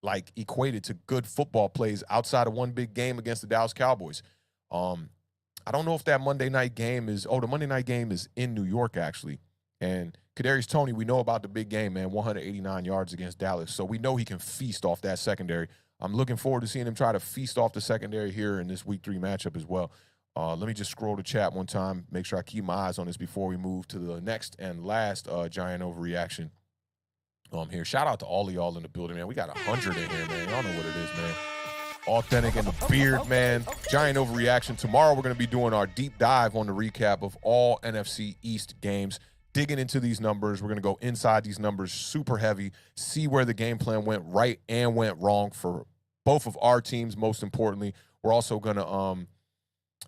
like equated to good football plays outside of one big game against the Dallas Cowboys. I don't know if that Monday night game is. Oh, the Monday night game is in New York actually, and Kadarius Toney, we know about the big game, man. 189 yards against Dallas, so we know he can feast off that secondary. I'm looking forward to seeing him try to feast off the secondary here in this Week 3 matchup as well. Let me just scroll the chat one time, make sure I keep my eyes on this before we move to the next and last Giant Overreaction here. Shout out to all of y'all in the building, man. We got 100 in here, man. Y'all know what it is, man. Awthentik and the beard, man. Giant Overreaction. Tomorrow we're going to be doing our deep dive on the recap of all NFC East games, digging into these numbers. We're going to go inside these numbers super heavy, see where the game plan went right and went wrong for both of our teams, most importantly. We're also going to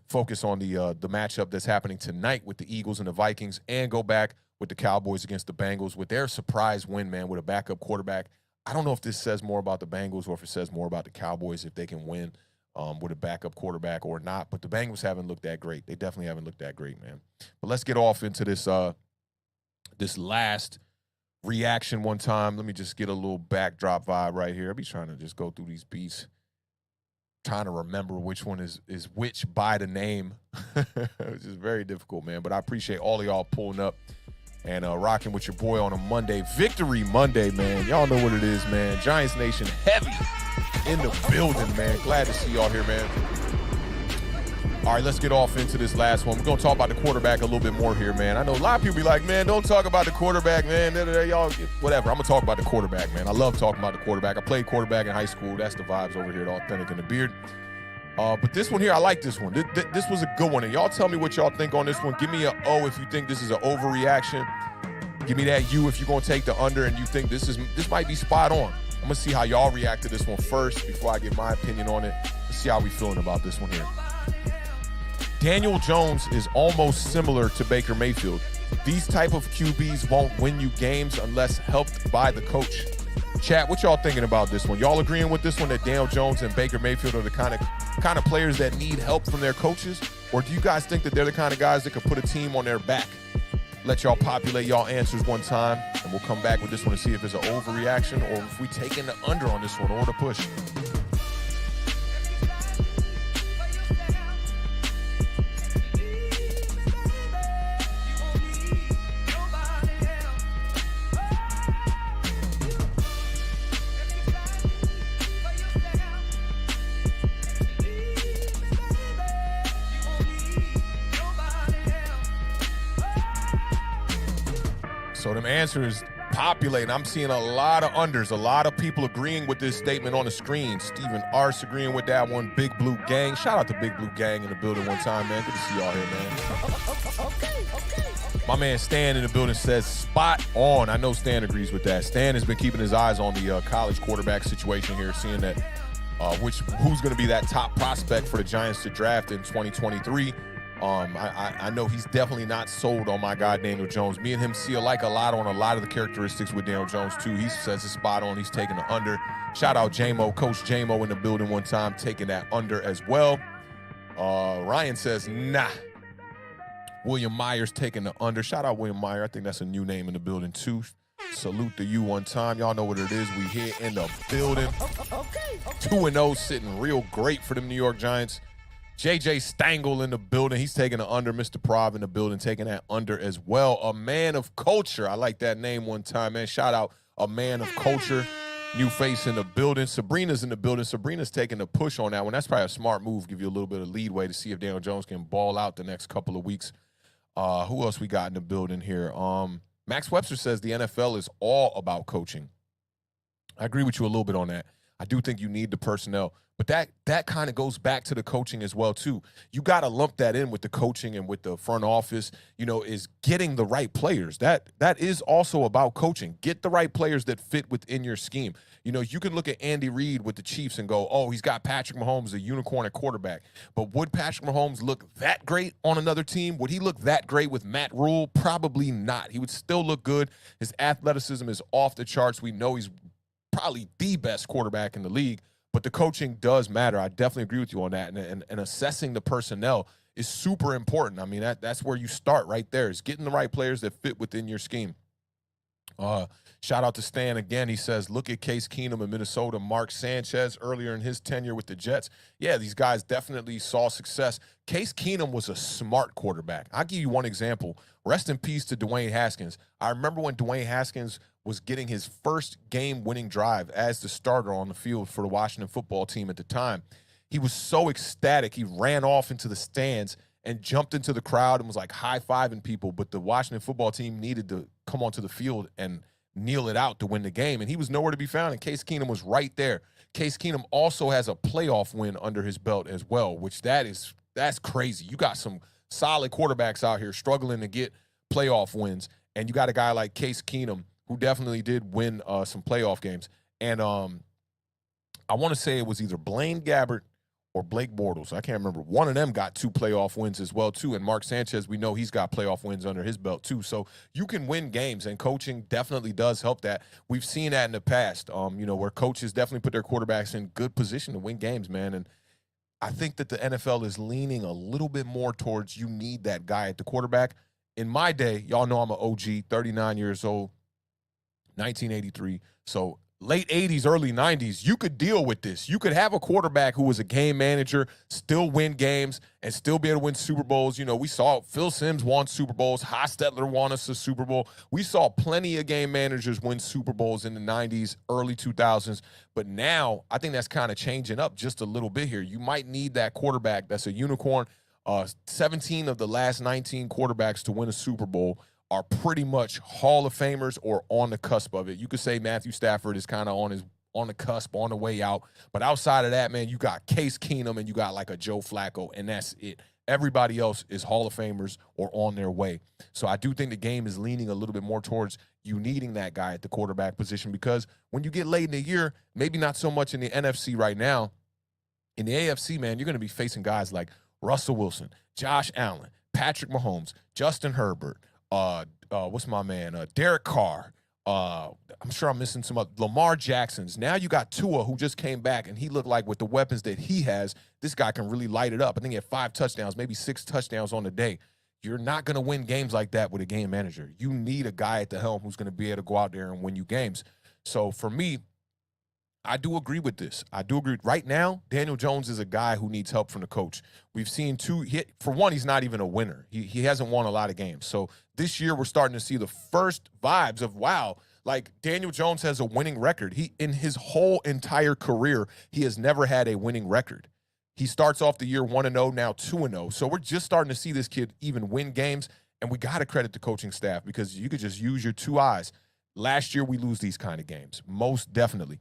focus on the matchup that's happening tonight with the Eagles and the Vikings, and go back with the Cowboys against the Bengals with their surprise win, man, with a backup quarterback. I don't know if this says more about the Bengals or if it says more about the Cowboys if they can win with a backup quarterback or not. But the Bengals haven't looked that great. They definitely haven't looked that great, man. But let's get off into this this last reaction one time. Let me just get a little backdrop vibe right here. I'll be trying to just go through these beats, trying to remember which one is which by the name, which is very difficult, man. But I appreciate all of y'all pulling up and rocking with your boy on a Monday. Victory Monday, man. Y'all know what it is, man. Giants Nation heavy in the building, man. Glad to see y'all here, man. All right, let's get off into this last one. We're going to talk about the quarterback a little bit more here, man. I know a lot of people be like, man, don't talk about the quarterback, man. Y'all, whatever. I'm going to talk about the quarterback, man. I love talking about the quarterback. I played quarterback in high school. That's the vibes over here at Awthentik and the Beard. But this one here, I like this one. This was a good one. And y'all tell me what y'all think on this one. Give me an O if you think this is an overreaction. Give me that U if you're going to take the under and you think this might be spot on. I'm going to see how y'all react to this one first before I get my opinion on it. Let's see how we feeling about this one here. Daniel Jones is almost similar to Baker Mayfield. These type of QBs won't win you games unless helped by the coach. Chat, what y'all thinking about this one? Y'all agreeing with this one that Daniel Jones and Baker Mayfield are the kind of players that need help from their coaches? Or do you guys think that they're the kind of guys that could put a team on their back? Let y'all populate y'all answers one time, and we'll come back with this one to see if it's an overreaction or if we taking the under on this one or the push. So them answers populating. I'm seeing a lot of unders, a lot of people agreeing with this statement on the screen. Stephen Arce agreeing with that one. Big Blue Gang. Shout out to Big Blue Gang in the building one time, man. Good to see y'all here, man. My man Stan in the building says spot on. I know Stan agrees with that. Stan has been keeping his eyes on the college quarterback situation here, seeing that who's going to be that top prospect for the Giants to draft in 2023. I know he's definitely not sold on my guy Daniel Jones. Me and him see alike a lot on a lot of the characteristics with Daniel Jones too. He says it's spot on. He's taking the under. Shout out J-Mo, Coach J-Mo in the building one time, taking that under as well. Ryan says nah. William Myers taking the under. Shout out William Myers. I think that's a new name in the building too. Salute to you one time. Y'all know what it is. We here in the building. 2-0, sitting real great for them New York Giants. JJ Stangl in the building. He's taking the under. Mr. Prov in the building, taking that under as well. A man of culture. I like that name one time, man. Shout out a man of culture. New face in the building. Sabrina's in the building. Sabrina's taking the push on that one. That's probably a smart move. Give you a little bit of leadway to see if Daniel Jones can ball out the next couple of weeks. Who else we got in the building here? Max Webster says the NFL is all about coaching. I agree with you a little bit on that. I do think you need the personnel. But that kind of goes back to the coaching as well, too. You got to lump that in with the coaching and with the front office, is getting the right players. That is also about coaching. Get the right players that fit within your scheme. You can look at Andy Reid with the Chiefs and go, oh, he's got Patrick Mahomes, a unicorn at quarterback. But would Patrick Mahomes look that great on another team? Would he look that great with Matt Rule? Probably not. He would still look good. His athleticism is off the charts. We know he's probably the best quarterback in the league. But the coaching does matter. I definitely agree with you on that. And assessing the personnel is super important. I mean, that's where you start right there, is getting the right players that fit within your scheme. Shout out to Stan again. He says, look at Case Keenum in Minnesota, Mark Sanchez earlier in his tenure with the Jets. Yeah, these guys definitely saw success. Case Keenum was a smart quarterback. I'll give you one example. Rest in peace to Dwayne Haskins. I remember when Dwayne Haskins was getting his first game-winning drive as the starter on the field for the Washington football team at the time. He was so ecstatic, he ran off into the stands and jumped into the crowd and was like high-fiving people, but the Washington football team needed to come onto the field and kneel it out to win the game, and he was nowhere to be found, and Case Keenum was right there. Case Keenum also has a playoff win under his belt as well, which that's crazy. You got some solid quarterbacks out here struggling to get playoff wins, and you got a guy like Case Keenum who definitely did win some playoff games. And I want to say it was either Blaine Gabbert or Blake Bortles. I can't remember. One of them got 2 playoff wins as well, too. And Mark Sanchez, we know he's got playoff wins under his belt, too. So you can win games, and coaching definitely does help that. We've seen that in the past, where coaches definitely put their quarterbacks in good position to win games, man. And I think that the NFL is leaning a little bit more towards you need that guy at the quarterback. In my day, y'all know I'm an OG, 39 years old, 1983. So late 80s, early 90s, you could deal with this. You could have a quarterback who was a game manager, still win games, and still be able to win Super Bowls. We saw Phil Simms won Super Bowls. Hostetler won us a Super Bowl. We saw plenty of game managers win Super Bowls in the 90s, early 2000s. But now I think that's kind of changing up just a little bit here. You might need that quarterback that's a unicorn. 17 of the last 19 quarterbacks to win a Super Bowl are pretty much Hall of Famers or on the cusp of it. You could say Matthew Stafford is kind of on the cusp, on the way out. But outside of that, man, you got Case Keenum and you got like a Joe Flacco, and that's it. Everybody else is Hall of Famers or on their way. So I do think the game is leaning a little bit more towards you needing that guy at the quarterback position, because when you get late in the year, maybe not so much in the NFC right now, in the AFC, man, you're going to be facing guys like Russell Wilson, Josh Allen, Patrick Mahomes, Justin Herbert, what's my man? Derek Carr. I'm sure I'm missing some other. Lamar Jackson's. Now you got Tua, who just came back, and he looked like with the weapons that he has, this guy can really light it up. I think he had 5 touchdowns, maybe 6 touchdowns on the day. You're not going to win games like that with a game manager. You need a guy at the helm who's going to be able to go out there and win you games. So for me, I do agree with this. I do agree. Right now, Daniel Jones is a guy who needs help from the coach. We've seen for one, he's not even a winner. He hasn't won a lot of games. So this year, we're starting to see the first vibes of, wow, like Daniel Jones has a winning record. In his whole entire career, he has never had a winning record. He starts off the year 1-0, now 2-0. So we're just starting to see this kid even win games, and we got to credit the coaching staff, because you could just use your 2 eyes. Last year, we lose these kind of games, most definitely.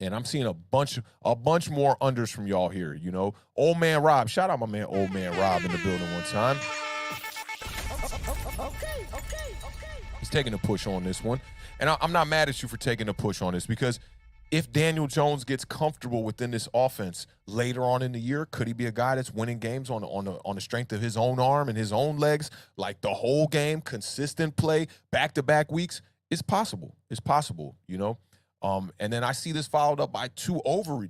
And I'm seeing a bunch more unders from y'all here, Old Man Rob. Shout out my man, Old Man Rob, in the building one time. He's taking a push on this one. And I'm not mad at you for taking a push on this, because if Daniel Jones gets comfortable within this offense later on in the year, could he be a guy that's winning games on the strength of his own arm and his own legs, like the whole game, consistent play, back-to-back weeks? It's possible. It's possible, And then I see this followed up by 2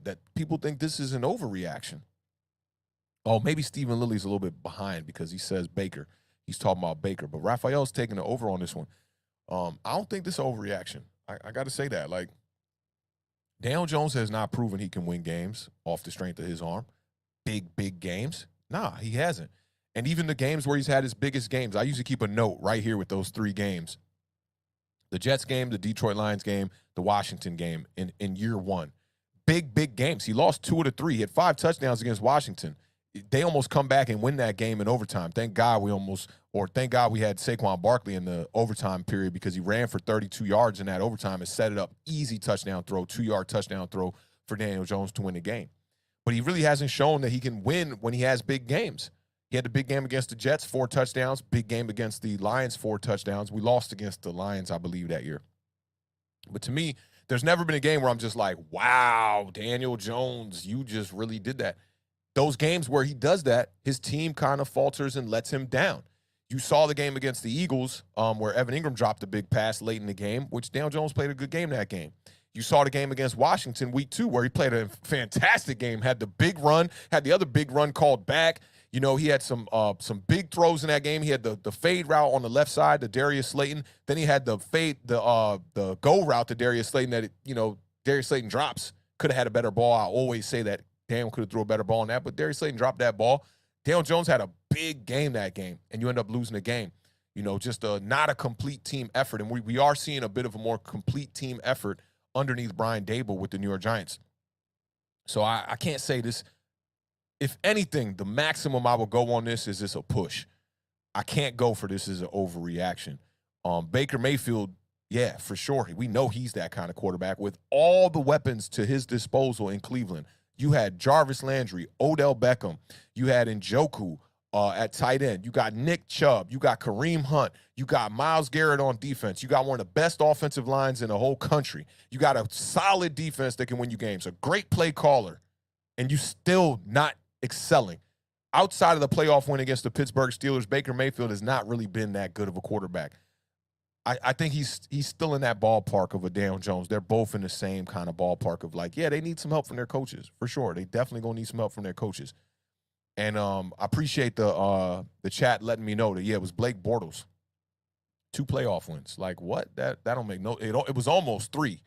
that people think this is an overreaction. Oh, maybe Stephen Lilly's a little bit behind because he says Baker. He's talking about Baker. But Raphael's taking the over on this one. I don't think this is overreaction. I got to say that. Like, Daniel Jones has not proven he can win games off the strength of his arm. Big games. Nah, he hasn't. And even the games where he's had his biggest games, I usually keep a note right here with those 3 games. The Jets game, the Detroit Lions game, the Washington game in year 1. Big games. He lost 2 of the 3. He had 5 touchdowns against Washington. They almost come back and win that game in overtime. Thank God we had Saquon Barkley in the overtime period, because he ran for 32 yards in that overtime and set it up. Easy touchdown throw, 2-yard touchdown throw for Daniel Jones to win the game. But he really hasn't shown that he can win when he has big games. He had the big game against the Jets, 4 touchdowns. Big game against the Lions, 4 touchdowns. We lost against the Lions, I believe, that year. But to me, there's never been a game where I'm just like, wow, Daniel Jones, you just really did that. Those games where he does that, his team kind of falters and lets him down. You saw the game against the Eagles where Evan Ingram dropped a big pass late in the game, which Daniel Jones played a good game that game. You saw the game against Washington week 2 where he played a fantastic game, had the big run, had the other big run called back. You know, he had some big throws in that game. He had the fade route on the left side to Darius Slayton. Then he had the go route to Darius Slayton that, Darius Slayton drops. Could have had a better ball. I always say that Daniel could have threw a better ball on that, but Darius Slayton dropped that ball. Daniel Jones had a big game that game, and you end up losing the game. Just not a complete team effort. And we are seeing a bit of a more complete team effort underneath Brian Daboll with the New York Giants. So I can't say this. If anything, the maximum I will go on this is this a push. I can't go for this as an overreaction. Baker Mayfield, yeah, for sure. We know he's that kind of quarterback with all the weapons to his disposal in Cleveland. You had Jarvis Landry, Odell Beckham. You had Njoku at tight end. You got Nick Chubb. You got Kareem Hunt. You got Myles Garrett on defense. You got one of the best offensive lines in the whole country. You got a solid defense that can win you games, a great play caller, and you still not excelling. Outside of the playoff win against the Pittsburgh Steelers, Baker Mayfield has not really been that good of a quarterback. I think he's still in that ballpark of a Daniel Jones. They're both in the same kind of ballpark of like, yeah, they need some help from their coaches, for sure. They definitely going to need some help from their coaches. And I appreciate the chat letting me know that, yeah, it was Blake Bortles. 2 playoff wins. Like, what? That don't make no – it was almost 3.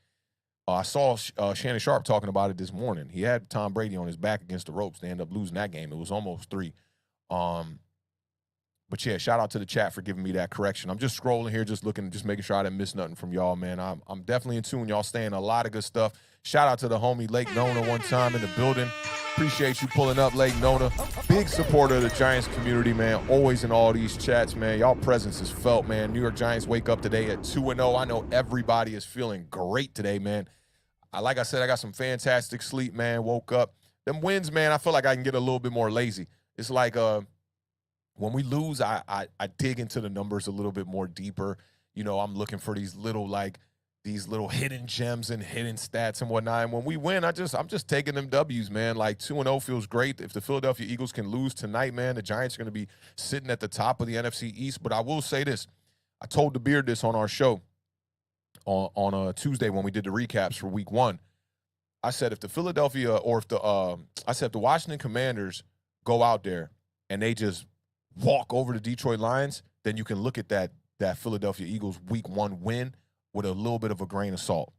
I saw Shannon Sharp talking about it this morning. He had Tom Brady on his back against the ropes. They ended up losing that game. It was almost 3. But, yeah, shout out to the chat for giving me that correction. I'm just scrolling here, just looking, just making sure I didn't miss nothing from y'all, man. I'm definitely in tune. Y'all saying a lot of good stuff. Shout out to the homie Lake Nona one time in the building. Appreciate you pulling up, Lake Nona. Big supporter of the Giants community, man. Always in all these chats, man. Y'all presence is felt, man. New York Giants wake up today at 2-0. I know everybody is feeling great today, man. Like I said, I got some fantastic sleep, man. Woke up. Them wins, man, I feel like I can get a little bit more lazy. It's like when we lose, I dig into the numbers a little bit more deeper. I'm looking for these little hidden gems and hidden stats and whatnot. And when we win, I'm just taking them W's, man. Like 2-0 feels great. If the Philadelphia Eagles can lose tonight, man, the Giants are going to be sitting at the top of the NFC East. But I will say this. I told the Beard this on our show on a Tuesday when we did the recaps for week 1. I said if the Washington Commanders go out there and they just walk over the Detroit Lions, then you can look at that Philadelphia Eagles week 1 win with a little bit of a grain of salt.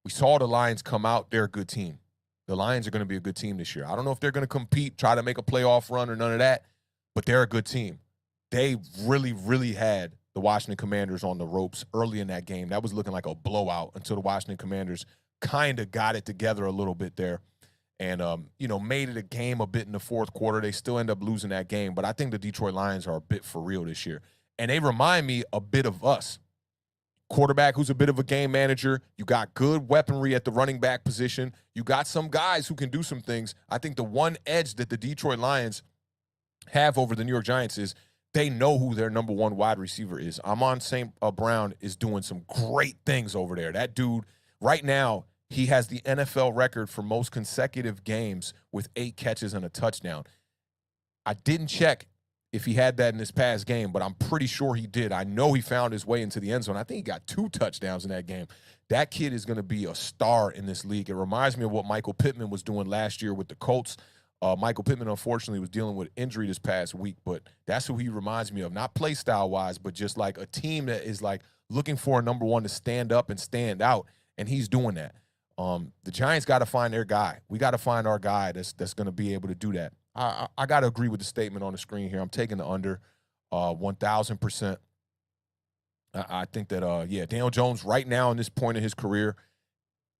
We saw the Lions come out. They're a good team. The Lions are going to be a good team this year. I don't know if they're going to compete, try to make a playoff run or none of that, but they're a good team. They really, really had the Washington Commanders on the ropes early in that game. That was looking like a blowout until the Washington Commanders kind of got it together a little bit there and, made it a game a bit in the fourth quarter. They still end up losing that game, but I think the Detroit Lions are a bit for real this year. And they remind me a bit of us. Quarterback who's a bit of a game manager. You got good weaponry at the running back position. You got some guys who can do some things. I think the one edge that the Detroit Lions have over the New York Giants is they know who their number 1 wide receiver is. Amon St. Brown is doing some great things over there. That dude, right now, he has the NFL record for most consecutive games with 8 catches and a touchdown. I didn't check if he had that in this past game, but I'm pretty sure he did. I know he found his way into the end zone. I think he got 2 touchdowns in that game. That kid is going to be a star in this league. It reminds me of what Michael Pittman was doing last year with the Colts. Michael Pittman, unfortunately, was dealing with injury this past week, but that's who he reminds me of. Not play style-wise, but just like a team that is like looking for a number 1 to stand up and stand out, and he's doing that. The Giants got to find their guy. We got to find our guy that's going to be able to do that. I got to agree with the statement on the screen here. I'm taking the under 1,000%. I think that, Daniel Jones right now in this point in his career,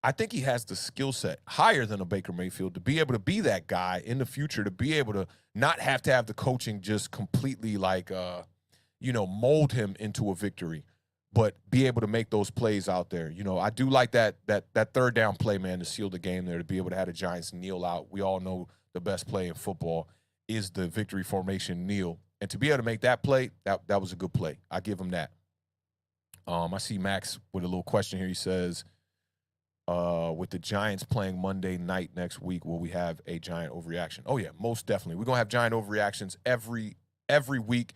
I think he has the skill set higher than a Baker Mayfield to be able to be that guy in the future, to be able to not have to have the coaching just completely mold him into a victory, but be able to make those plays out there. I do like that third down play, man, to seal the game there, to be able to have the Giants kneel out. We all know the best play in football is the victory formation kneel. And to be able to make that play, that was a good play. I give him that. I see Max with a little question here. He says, with the Giants playing Monday night next week, will we have a Giant overreaction? Oh, yeah, most definitely. We're going to have Giant overreactions every week.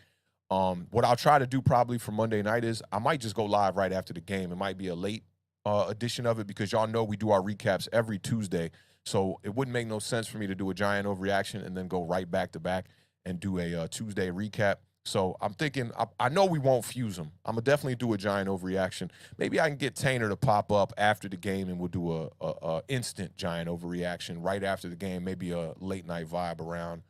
What I'll try to do probably for Monday night is I might just go live right after the game. It might be a late edition of it because y'all know we do our recaps every Tuesday. So it wouldn't make no sense for me to do a Giant overreaction and then go right back to back and do a Tuesday recap. So I'm thinking, I know we won't fuse them. I'm going to definitely do a Giant overreaction. Maybe I can get Tainer to pop up after the game and we'll do a instant Giant overreaction right after the game, maybe a late night vibe around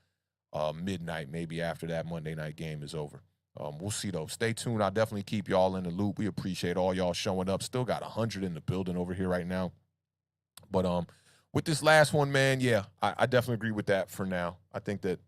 midnight, maybe after that Monday night game is over. We'll see, though. Stay tuned. I'll definitely keep y'all in the loop. We appreciate all y'all showing up. Still got 100 in the building over here right now. But with this last one, man, yeah, I definitely agree with that for now. I think that,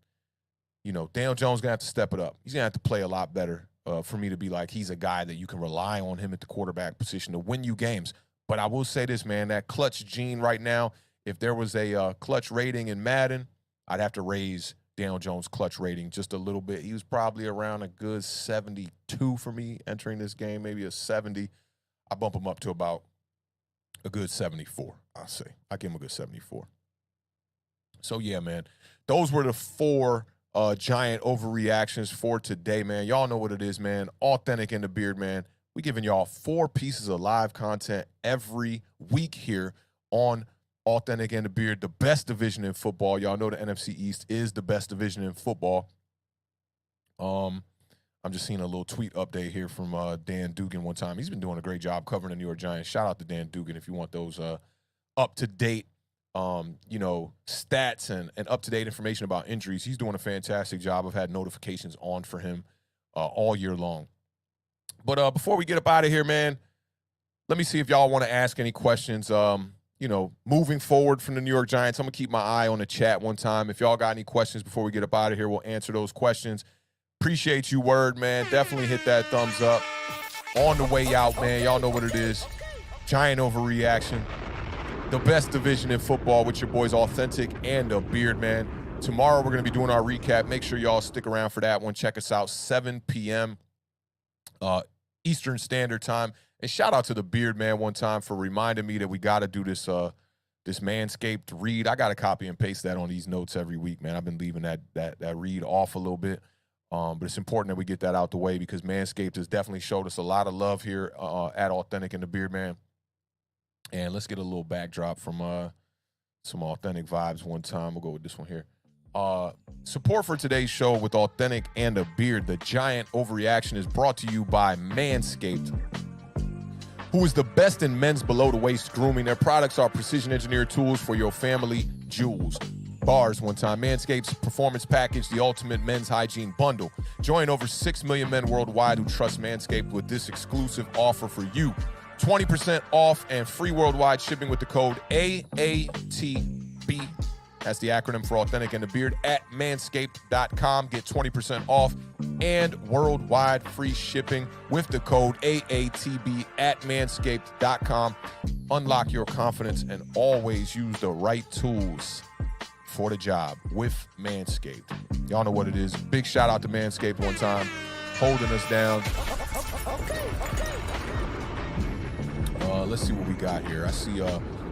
you know, Daniel Jones going to have to step it up. He's going to have to play a lot better for me to be like he's a guy that you can rely on him at the quarterback position to win you games. But I will say this, man, that clutch gene right now, if there was a clutch rating in Madden, I'd have to raise Daniel Jones' clutch rating just a little bit. He was probably around a good 72 for me entering this game, maybe a 70. I bump him up to about a good 74, I'll say. I give him a good 74. So, yeah, man, those were the 4 Giant overreactions for today, man. Y'all know what it is, man. Awthentik and the Beard, man. We giving y'all 4 pieces of live content every week here on Awthentik and the Beard, the best division in football. Y'all know the NFC East is the best division in football. I'm just seeing a little tweet update here from Dan Dugan one time. He's been doing a great job covering the New York Giants. Shout out to Dan Dugan if you want those up-to-date you know, stats and up-to-date information about injuries. He's doing a fantastic job. I've had notifications on for him all year long. But before we get up out of here, man, let me see if y'all want to ask any questions. You know, moving forward from the New York Giants, I'm going to keep my eye on the chat one time. If y'all got any questions before we get up out of here, we'll answer those questions. Appreciate you, Word, man. Definitely hit that thumbs up. On the way out, man, y'all know what it is. Giant overreaction. The best division in football with your boys Awthentik and the Beard, man. Tomorrow we're going to be doing our recap. Make sure y'all stick around for that one. Check us out, 7 p.m. Eastern Standard Time. And shout out to the Beard, man, one time for reminding me that we got to do this this Manscaped read. I got to copy and paste that on these notes every week, man. I've been leaving that read off a little bit. But it's important that we get that out the way because Manscaped has definitely showed us a lot of love here at Awthentik and the Beard, man. And let's get a little backdrop from some Awthentik vibes one time. We'll go with this one here. Support for today's show with Awthentik and the Beard, the Giant Overreaction, is brought to you by Manscaped, who is the best in men's below-the-waist grooming. Their products are precision-engineered tools for your family jewels. Bars one time. Manscaped's Performance Package, the ultimate men's hygiene bundle. Join over 6 million men worldwide who trust Manscaped with this exclusive offer for you. 20% off and free worldwide shipping with the code AATB. That's the acronym for Awthentik and the Beard at manscaped.com. Get 20% off and worldwide free shipping with the code AATB at manscaped.com. Unlock your confidence and always use the right tools for the job with Manscaped. Y'all know what it is. Big shout out to Manscaped one time, holding us down. Let's see what we got here. I see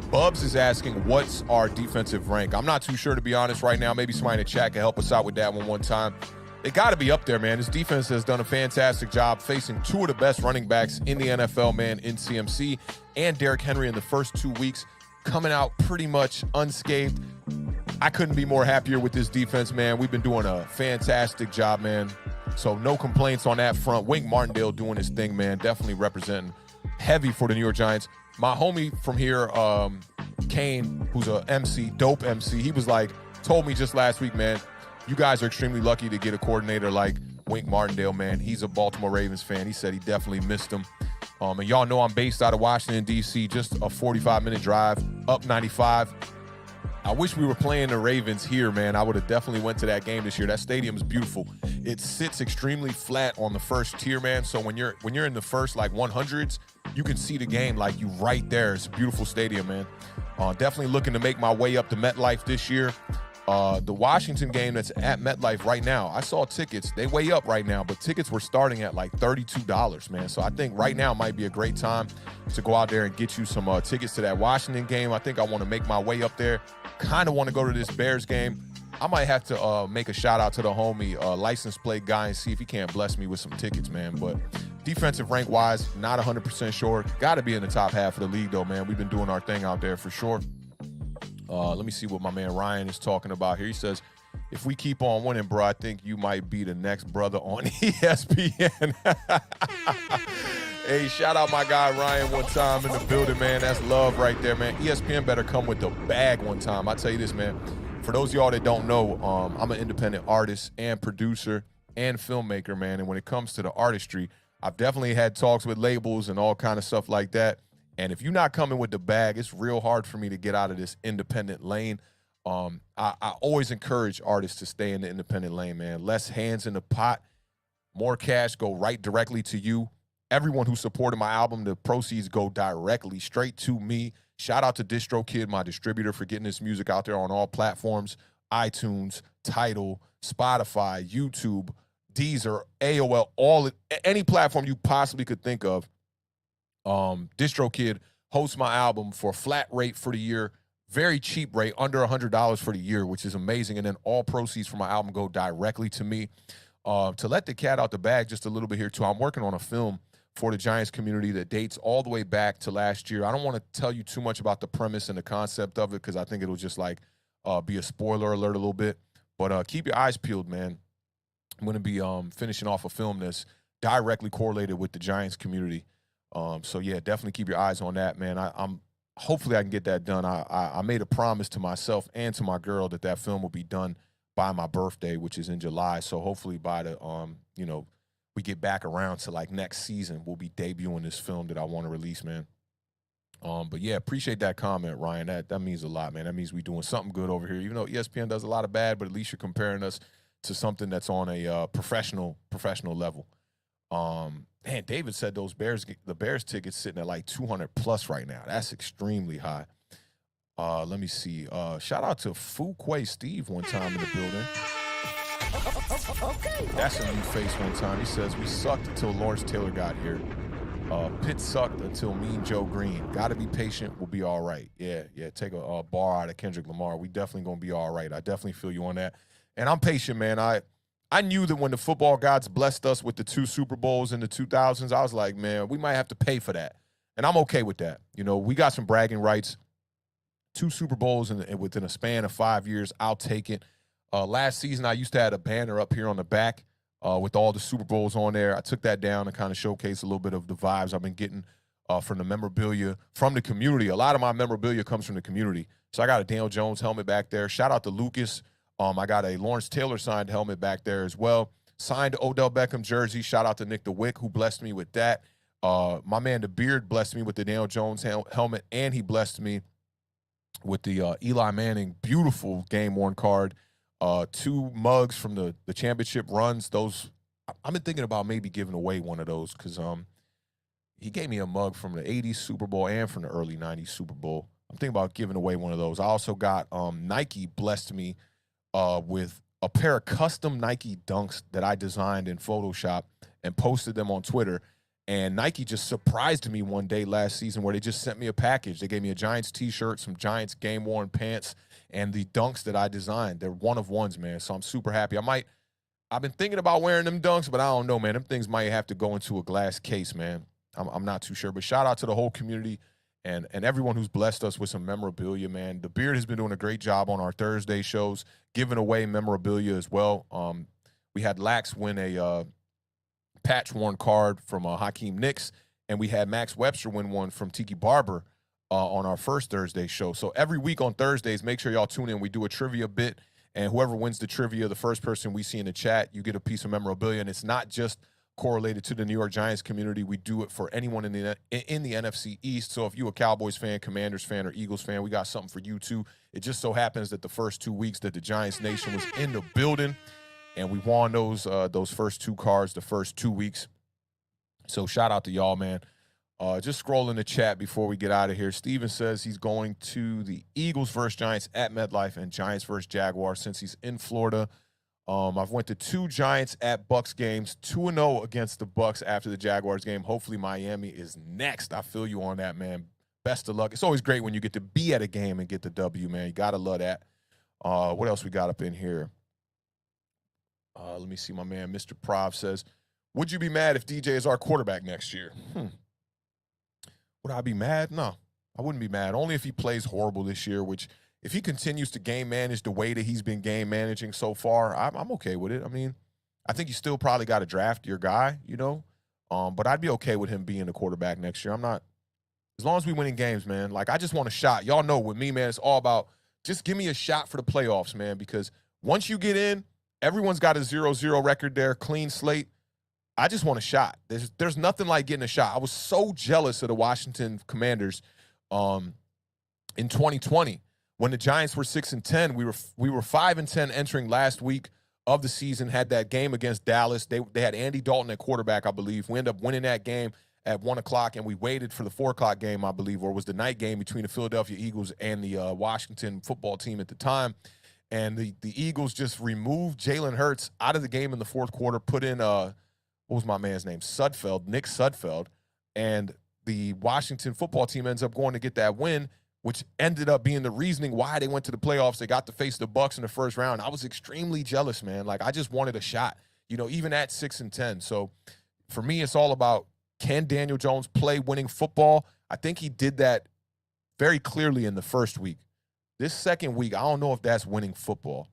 Bubs is asking, what's our defensive rank? I'm not too sure, to be honest, right now. Maybe somebody in the chat can help us out with that one time. They got to be up there, man. This defense has done a fantastic job facing 2 of the best running backs in the NFL, man, in CMC and Derrick Henry in the first 2 weeks, coming out pretty much unscathed. I couldn't be more happier with this defense, man. We've been doing a fantastic job, man. So no complaints on that front. Wink Martindale doing his thing, man. Definitely representing heavy for the New York Giants. My homie from here, Kane, who's a MC, dope MC, he was like, told me just last week, man, you guys are extremely lucky to get a coordinator like Wink Martindale, man. He's a Baltimore Ravens fan. He said he definitely missed him. And y'all know I'm based out of Washington, D.C., just a 45-minute drive up 95. I wish we were playing the Ravens here, man. I would have definitely went to that game this year. That stadium is beautiful. It sits extremely flat on the first tier, man. So when you're in the first like 100s, you can see the game like you right there. It's a beautiful stadium, man. Definitely looking to make my way up to MetLife this year. The Washington game that's at MetLife right now, I saw tickets. They way up right now, but tickets were starting at like $32, man. So I think right now might be a great time to go out there and get you some tickets to that Washington game. I think I want to make my way up there. Kind of want to go to this Bears game. I might have to make a shout out to the homie license plate guy and see if he can't bless me with some tickets, man. But defensive rank wise, not 100% sure. Got to be in the top half of the league though, man. We've been doing our thing out there for sure. Let me see what my man Ryan is talking about here. He says, if we keep on winning, bro, I think you might be the next brother on ESPN. Hey, shout out my guy Ryan one time in the building, man. That's love right there, man. ESPN better come with the bag one time. I tell you this, man. For those of y'all that don't know, I'm an independent artist and producer and filmmaker, man. And when it comes to the artistry, I've definitely had talks with labels and all kind of stuff like that. And if you're not coming with the bag, it's real hard for me to get out of this independent lane. I always encourage artists to stay in the independent lane, man. Less hands in the pot, more cash go right directly to you. Everyone who supported my album, the proceeds go directly straight to me. Shout out to DistroKid, my distributor, for getting this music out there on all platforms: iTunes, Tidal, Spotify, YouTube, Deezer, AOL, any platform you possibly could think of. DistroKid hosts my album for a flat rate for the year, very cheap rate, under $100 for the year, which is amazing. And then all proceeds from my album go directly to me. To let the cat out the bag just a little bit here too, I'm working on a film for the Giants community that dates all the way back to last year. I don't want to tell you too much about the premise and the concept of it because I think it'll just like be a spoiler alert a little bit. But keep your eyes peeled, man. I'm going to be finishing off a film that's directly correlated with the Giants community. So yeah, definitely keep your eyes on that, man. I'm hopefully I can get that done. I made a promise to myself and to my girl that film will be done by my birthday, which is in July. So hopefully by the we get back around to like next season, we'll be debuting this film that I want to release, man. But yeah, appreciate that comment, Ryan. That means a lot, man. That means we're doing something good over here. Even though ESPN does a lot of bad, but at least you're comparing us to something that's on a professional level. Man, David said the Bears tickets sitting at like 200 plus right now. That's extremely high. Let me see. Shout out to Fuquay Steve one time in the building. Okay. That's a new face one time. He says, we sucked until Lawrence Taylor got here. Pitt sucked until Mean Joe Green. Got to be patient. We'll be all right. Yeah. Take a bar out of Kendrick Lamar. We definitely going to be all right. I definitely feel you on that. And I'm patient, man. I knew that when the football gods blessed us with the 2 Super Bowls in the 2000s, I was like, man, we might have to pay for that. And I'm okay with that. You know, we got some bragging rights. 2 Super Bowls within a span of 5 years, I'll take it. Last season, I used to have a banner up here on the back with all the Super Bowls on there. I took that down to kind of showcase a little bit of the vibes I've been getting from the memorabilia from the community. A lot of my memorabilia comes from the community. So I got a Daniel Jones helmet back there. Shout out to Lucas. I got a Lawrence Taylor signed helmet back there as well. Signed Odell Beckham jersey. Shout out to Nick the Wick, who blessed me with that. My man, The Beard, blessed me with the Daniel Jones helmet, and he blessed me with the Eli Manning beautiful game-worn card. 2 mugs from the championship runs. Those, I've been thinking about maybe giving away one of those because he gave me a mug from the 80s Super Bowl and from the early 90s Super Bowl. I'm thinking about giving away one of those. I also got Nike blessed me with a pair of custom Nike Dunks that I designed in Photoshop and posted them on Twitter. And Nike just surprised me one day last season where they just sent me a package. They gave me a Giants t-shirt, some Giants game-worn pants, and the Dunks that I designed. They're one-of-ones, man, so I'm super happy. I've been thinking about wearing them Dunks, but I don't know, man. Them things might have to go into a glass case, man. I'm not too sure. But shout out to the whole community and everyone who's blessed us with some memorabilia, man. The Beard has been doing a great job on our Thursday shows, giving away memorabilia as well. We had Lax win a patch-worn card from Hakeem Nicks, and we had Max Webster win one from Tiki Barber on our first Thursday show. So every week on Thursdays, make sure y'all tune in. We do a trivia bit, and whoever wins the trivia, the first person we see in the chat, you get a piece of memorabilia. And it's not just correlated to the New York Giants community. We do it for anyone in the NFC East. So if you're a Cowboys fan, Commanders fan, or Eagles fan, we got something for you too. It just so happens that the first 2 weeks that the Giants Nation was in the building, and we won those first 2 cards the first 2 weeks. So shout out to y'all, man. Just scrolling the chat before we get out of here. Steven says he's going to the Eagles versus Giants at MetLife and Giants versus Jaguars since he's in Florida. I've went to 2 Giants at Bucks games, 2-0 against the Bucks after the Jaguars game. Hopefully Miami is next. I feel you on that, man. Best of luck. It's always great when you get to be at a game and get the W, man. You got to love that. What else we got up in here? Let me see. My man, Mr. Prov says, would you be mad if DJ is our quarterback next year? Would I be mad? No, I wouldn't be mad. Only if he plays horrible this year, which if he continues to game manage the way that he's been game managing so far, I'm okay with it. I mean, I think you still probably got to draft your guy, you know, but I'd be okay with him being the quarterback next year. I'm not, as long as we winning games, man. Like, I just want a shot. Y'all know with me, man, it's all about just give me a shot for the playoffs, man, because once you get in, everyone's got a 0-0 record there, clean slate. I just want a shot. There's nothing like getting a shot. I was so jealous of the Washington Commanders in 2020 when the Giants were 6-10. We were 5-10 entering last week of the season. Had that game against Dallas. They had Andy Dalton at quarterback, I believe. We ended up winning that game at 1 o'clock, and we waited for the 4 o'clock game, I believe, or it was the night game between the Philadelphia Eagles and the Washington football team at the time. And the Eagles just removed Jalen Hurts out of the game in the fourth quarter, put in what was my man's name? Nick Sudfeld. And the Washington football team ends up going to get that win, which ended up being the reasoning why they went to the playoffs. They got to face the Bucs in the first round. I was extremely jealous, man. Like, I just wanted a shot, you know, even at 6-10. So for me, it's all about, can Daniel Jones play winning football? I think he did that very clearly in the first week. This second week, I don't know if that's winning football.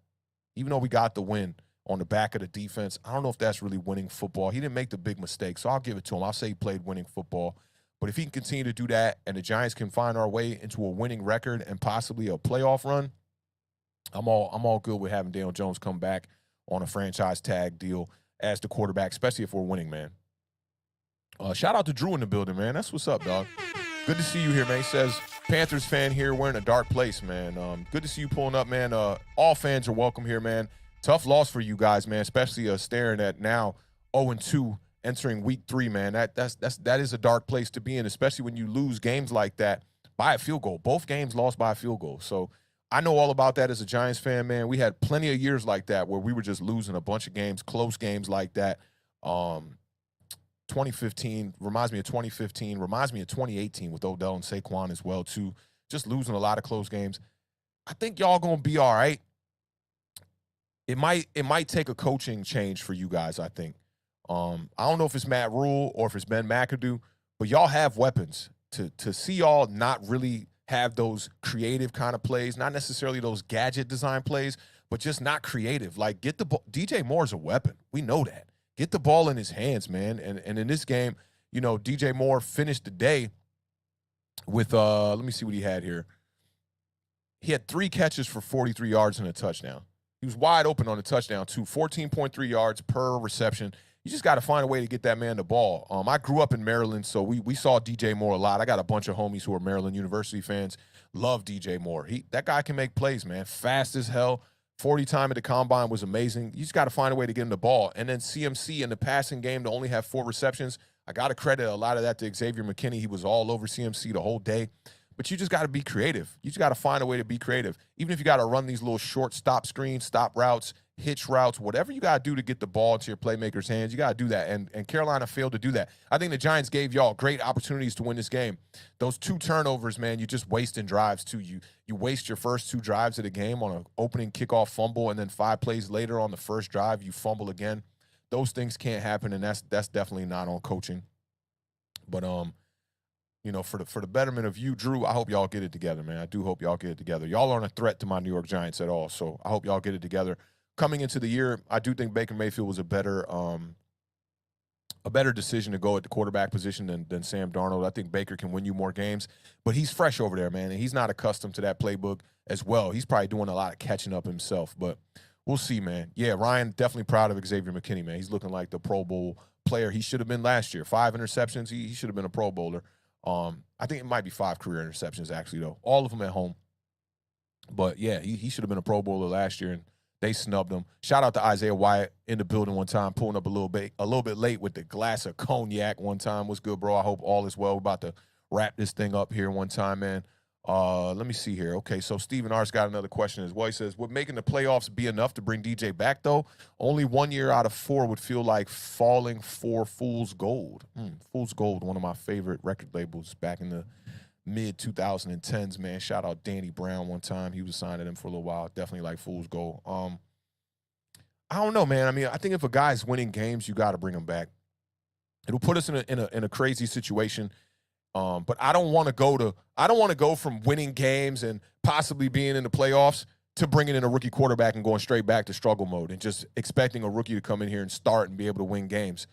Even though we got the win on the back of the defense, I don't know if that's really winning football. He didn't make the big mistake, so I'll give it to him. I'll say he played winning football. But if he can continue to do that and the Giants can find our way into a winning record and possibly a playoff run, I'm all good with having Daniel Jones come back on a franchise tag deal as the quarterback, especially if we're winning, man. Shout out to Drew in the building, man. That's what's up, dog. Good to see you here, man. He says, Panthers fan here. We're in a dark place, man. Good to see you pulling up, man. All fans are welcome here, man. Tough loss for you guys, man, especially staring at now 0-2 entering week 3, man. That is a dark place to be in, especially when you lose games like that by a field goal. Both games lost by a field goal. So I know all about that as a Giants fan, man. We had plenty of years like that where we were just losing a bunch of games, close games like that. 2015 reminds me of 2015, reminds me of 2018 with Odell and Saquon as well, too. Just losing a lot of close games. I think y'all gonna be all right. It might take a coaching change for you guys, I think. I don't know if it's Matt Rule or if it's Ben McAdoo, but y'all have weapons. To see y'all not really have those creative kind of plays, not necessarily those gadget design plays, but just not creative. Like, get the ball. DJ Moore's a weapon. We know that. Get the ball in his hands, man. And in this game, you know, DJ Moore finished the day with, let me see what he had here. He had 3 catches for 43 yards and a touchdown. He was wide open on the touchdown, too. 14.3 yards per reception. You just got to find a way to get that man the ball. I grew up in Maryland, so we saw DJ Moore a lot. I got a bunch of homies who are Maryland University fans. Love DJ Moore. That guy can make plays, man. Fast as hell. 40 time at the combine was amazing. You just got to find a way to get him the ball. And then CMC in the passing game to only have 4 receptions. I got to credit a lot of that to Xavier McKinney. He was all over CMC the whole day. But you just got to be creative. You just got to find a way to be creative. Even if you got to run these little short stop screens, stop routes, hitch routes, whatever you got to do to get the ball into your playmakers' hands, you got to do that. And Carolina failed to do that. I think the Giants gave y'all great opportunities to win this game. Those 2 turnovers, man, you just wasting drives too. You waste your first 2 drives of the game on an opening kickoff fumble, and then 5 plays later on the first drive, you fumble again. Those things can't happen, and that's definitely not on coaching. But you know, for the betterment of you, Drew, I hope y'all get it together, man. I do hope y'all get it together. Y'all aren't a threat to my New York Giants at all, so I hope y'all get it together. Coming into the year, I do think Baker Mayfield was a better decision to go at the quarterback position than Sam Darnold. I think Baker can win you more games, but he's fresh over there, man, and he's not accustomed to that playbook as well. He's probably doing a lot of catching up himself, but we'll see, man. Yeah, Ryan, definitely proud of Xavier McKinney, man. He's looking like the Pro Bowl player he should have been last year. 5 interceptions. He should have been a Pro Bowler. I think it might be 5 career interceptions, actually, though. All of them at home. But, yeah, he should have been a Pro Bowler last year, and they snubbed him. Shout out to Isaiah Wyatt in the building one time, pulling up a little bit late with the glass of cognac one time. What's good, bro? I hope all is well. We're about to wrap this thing up here one time, man. Let me see here. Okay, so Stephen R's got another question as well. He says, would making the playoffs be enough to bring DJ back, though? Only 1 year out of 4 would feel like falling for Fool's Gold. Fool's Gold, one of my favorite record labels back in the mid-2010s, man. Shout out Danny Brown one time. He was signed to them for a little while. Definitely like Fool's Gold. I don't know, man. I mean, I think if a guy's winning games, you got to bring him back. It'll put us in a crazy situation But I don't want to go from winning games and possibly being in the playoffs to bringing in a rookie quarterback and going straight back to struggle mode and just expecting a rookie to come in here and start and be able to win games.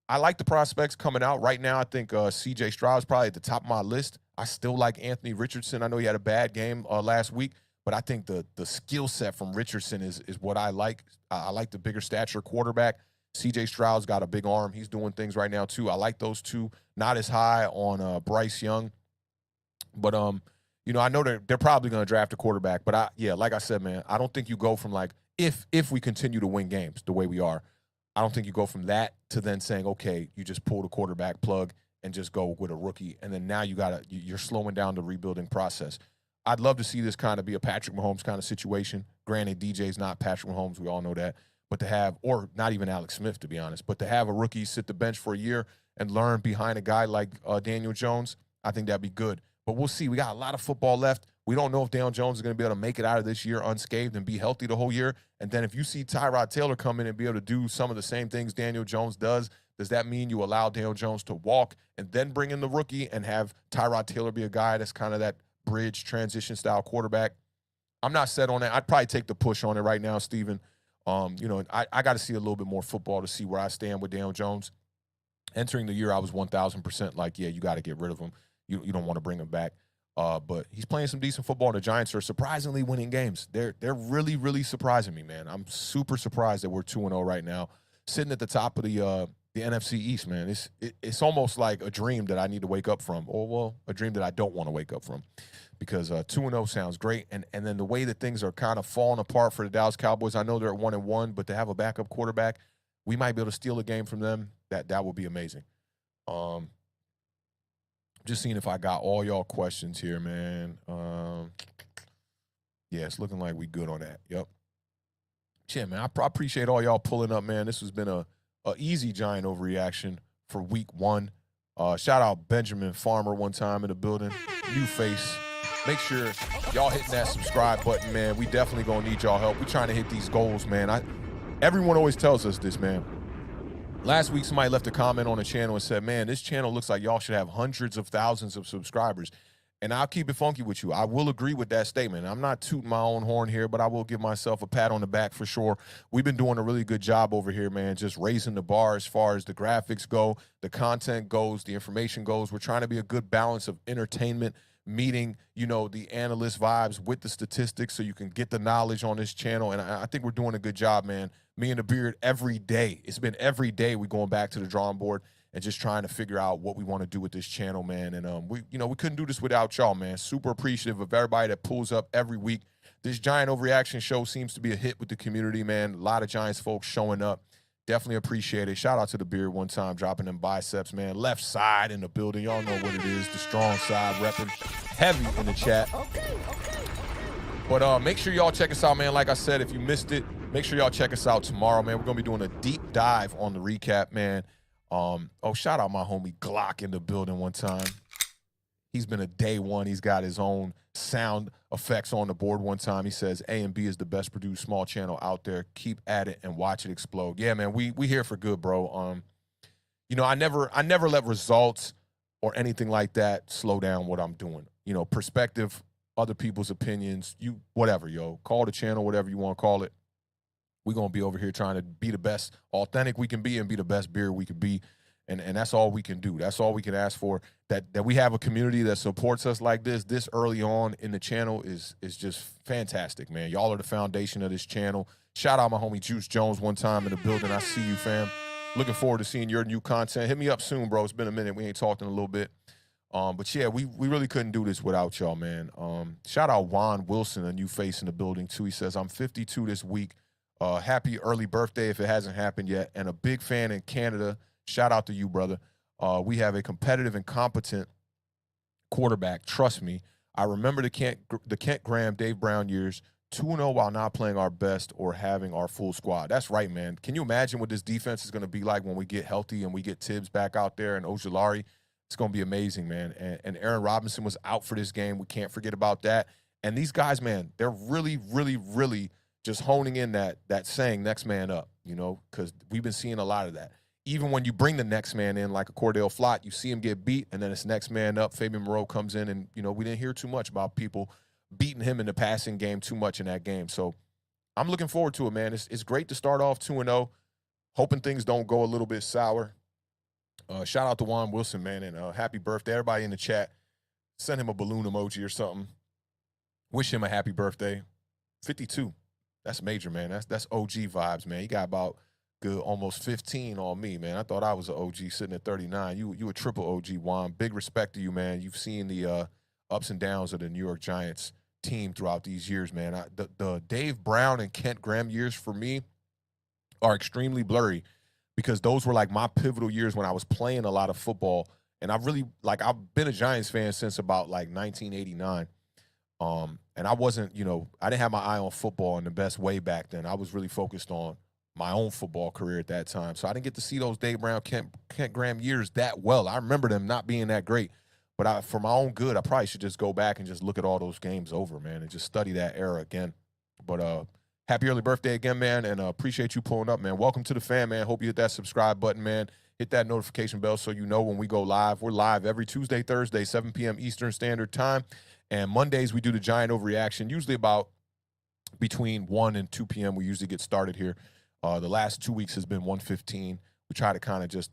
I like the prospects coming out right now. I think C.J. Stroud's probably at the top of my list. I still like Anthony Richardson. I know he had a bad game last week, but I think the skill set from Richardson is what I like. I like the bigger stature quarterback. C.J. Stroud's got a big arm. He's doing things right now too. I like those two. Not as high on Bryce Young, but I know they're probably going to draft a quarterback. But like I said, man, I don't think you go from like if we continue to win games the way we are, I don't think you go from that to then saying, okay, you just pull the quarterback plug and just go with a rookie, and then now you're slowing down the rebuilding process. I'd love to see this kind of be a Patrick Mahomes kind of situation. Granted, DJ's not Patrick Mahomes, we all know that, but to have, or not even Alex Smith, to be honest, but to have a rookie sit the bench for a year and learn behind a guy like Daniel Jones, I think that'd be good. But we'll see. We got a lot of football left. We don't know if Daniel Jones is going to be able to make it out of this year unscathed and be healthy the whole year. And then if you see Tyrod Taylor come in and be able to do some of the same things Daniel Jones does that mean you allow Daniel Jones to walk and then bring in the rookie and have Tyrod Taylor be a guy that's kind of that bridge transition style quarterback? I'm not set on that. I'd probably take the push on it right now, Steven. I got to see a little bit more football to see where I stand with Daniel Jones. Entering the year, I was 1,000% like, yeah, you got to get rid of him. You don't want to bring him back. But he's playing some decent football. The Giants are surprisingly winning games. They're really, really surprising me, man. I'm super surprised that we're 2-0 right now, sitting at the top of the NFC East, man. It's almost like a dream that I need to wake up from, or well, a dream that I don't want to wake up from, because 2-0 sounds great. And then the way that things are kind of falling apart for the Dallas Cowboys, I know they're at 1-1, but to have a backup quarterback, we might be able to steal a game from them. That would be amazing. Just seeing if I got all y'all questions here, man. Yeah, it's looking like we good on that. Yep. Yeah, man, I appreciate all y'all pulling up, man. This has been a easy Giant overreaction for week 1. Shout out Benjamin Farmer one time in the building. New face. Make sure y'all hitting that subscribe button, man. We definitely going to need y'all help. We're trying to hit these goals, man. Everyone always tells us this, man. Last week, somebody left a comment on the channel and said, man, this channel looks like y'all should have hundreds of thousands of subscribers. And I'll keep it funky with you. I will agree with that statement. I'm not tooting my own horn here, but I will give myself a pat on the back for sure. We've been doing a really good job over here, man, just raising the bar as far as the graphics go, the content goes, the information goes. We're trying to be a good balance of entertainment, meeting, the analyst vibes with the statistics so you can get the knowledge on this channel. And I think we're doing a good job, man. Me and the Beard every day. It's been every day we going back to the drawing board and just trying to figure out what we want to do with this channel, man. And we couldn't do this without y'all, man. Super appreciative of everybody that pulls up every week. This Giant Overreaction show seems to be a hit with the community, man. A lot of Giants folks showing up. Definitely appreciate it. Shout out to the Beard one time, dropping them biceps, man. Left side in the building. Y'all know what it is. The strong side repping heavy in the chat. Okay. But make sure y'all check us out, man. Like I said, if you missed it, make sure y'all check us out tomorrow, man. We're going to be doing a deep dive on the recap, man. Shout out my homie Glock in the building one time. He's been a day one. He's got his own sound effects on the board one time. He says A and B is the best produced small channel out there. Keep at it and watch it explode. Yeah, man, we here for good, bro. I never let results or anything like that slow down what I'm doing. Perspective, other people's opinions, whatever, yo. Call the channel whatever you want to call it. We're going to be over here trying to be the best authentic we can be and be the best beer we can be. And that's all we can do. That's all we can ask for. That we have a community that supports us like this early on in the channel is just fantastic, man. Y'all are the foundation of this channel. Shout out my homie Juice Jones one time in the building. I see you, fam. Looking forward to seeing your new content. Hit me up soon, bro. It's been a minute. We ain't talked in a little bit. But yeah, we really couldn't do this without y'all, man. Shout out Juan Wilson, a new face in the building too. He says, I'm 52 this week. Happy early birthday if it hasn't happened yet. And a big fan in Canada. Shout out to you, brother. We have a competitive and competent quarterback. Trust me. I remember the Kent Graham, Dave Brown years, 2-0 while not playing our best or having our full squad. That's right, man. Can you imagine what this defense is going to be like when we get healthy and we get Tibbs back out there and Ojulari? It's going to be amazing, man. And Aaron Robinson was out for this game. We can't forget about that. And these guys, man, they're really, really, really just honing in that saying next man up, because we've been seeing a lot of that. even when you bring the next man in, like a Cordell Flott, you see him get beat, and then it's next man up. Fabian Moreau comes in, and, you know, we didn't hear too much about people beating him in the passing game too much in that game. So I'm looking forward to it, man. It's great to start off 2-0, hoping things don't go a little bit sour. Shout out to Juan Wilson, man, and happy birthday. Everybody in the chat, send him a balloon emoji or something. Wish him a happy birthday. 52. That's major, man. That's OG vibes, man. You got about good almost 15 on me, man. I thought I was an OG sitting at 39. You a triple OG, Juan. Big respect to you, man. You've seen the ups and downs of the New York Giants team throughout these years, man. The Dave Brown and Kent Graham years for me are extremely blurry, because those were like my pivotal years when I was playing a lot of football. And I've been a Giants fan since about like 1989. And I wasn't, you know, I didn't have my eye on football in the best way back then. I was really focused on my own football career at that time. So I didn't get to see those Dave Brown, Kent Graham years that well. I remember them not being that great. But for my own good, I probably should just go back and just look at all those games over, man, and just study that era again. But happy early birthday again, man, and appreciate you pulling up, man. Welcome to the fan, man. Hope you hit that subscribe button, man. Hit that notification bell so you know when we go live. We're live every Tuesday, Thursday, 7 p.m. Eastern Standard Time. And Mondays, we do the Giant Overreaction, usually about between 1 and 2 p.m. We usually get started here. The last 2 weeks has been 1:15. We try to kind of just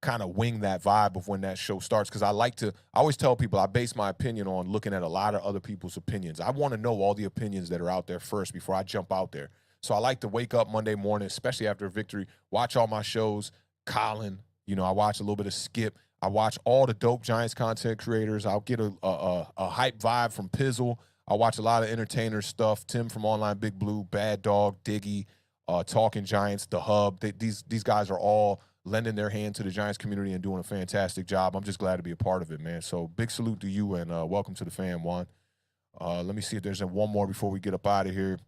kind of wing that vibe of when that show starts, because I always tell people I base my opinion on looking at a lot of other people's opinions. I want to know all the opinions that are out there first before I jump out there. So I like to wake up Monday morning, especially after a victory, watch all my shows. Colin, you know, I watch a little bit of Skip. I watch all the dope Giants content creators. I'll get a hype vibe from Pizzle. I watch a lot of entertainer stuff. Tim from Online Big Blue, Bad Dog, Diggy, Talking Giants, The Hub. These guys are all lending their hand to the Giants community and doing a fantastic job. I'm just glad to be a part of it, man. So big salute to you, and welcome to the fan, Juan. Let me see if there's one more before we get up out of here.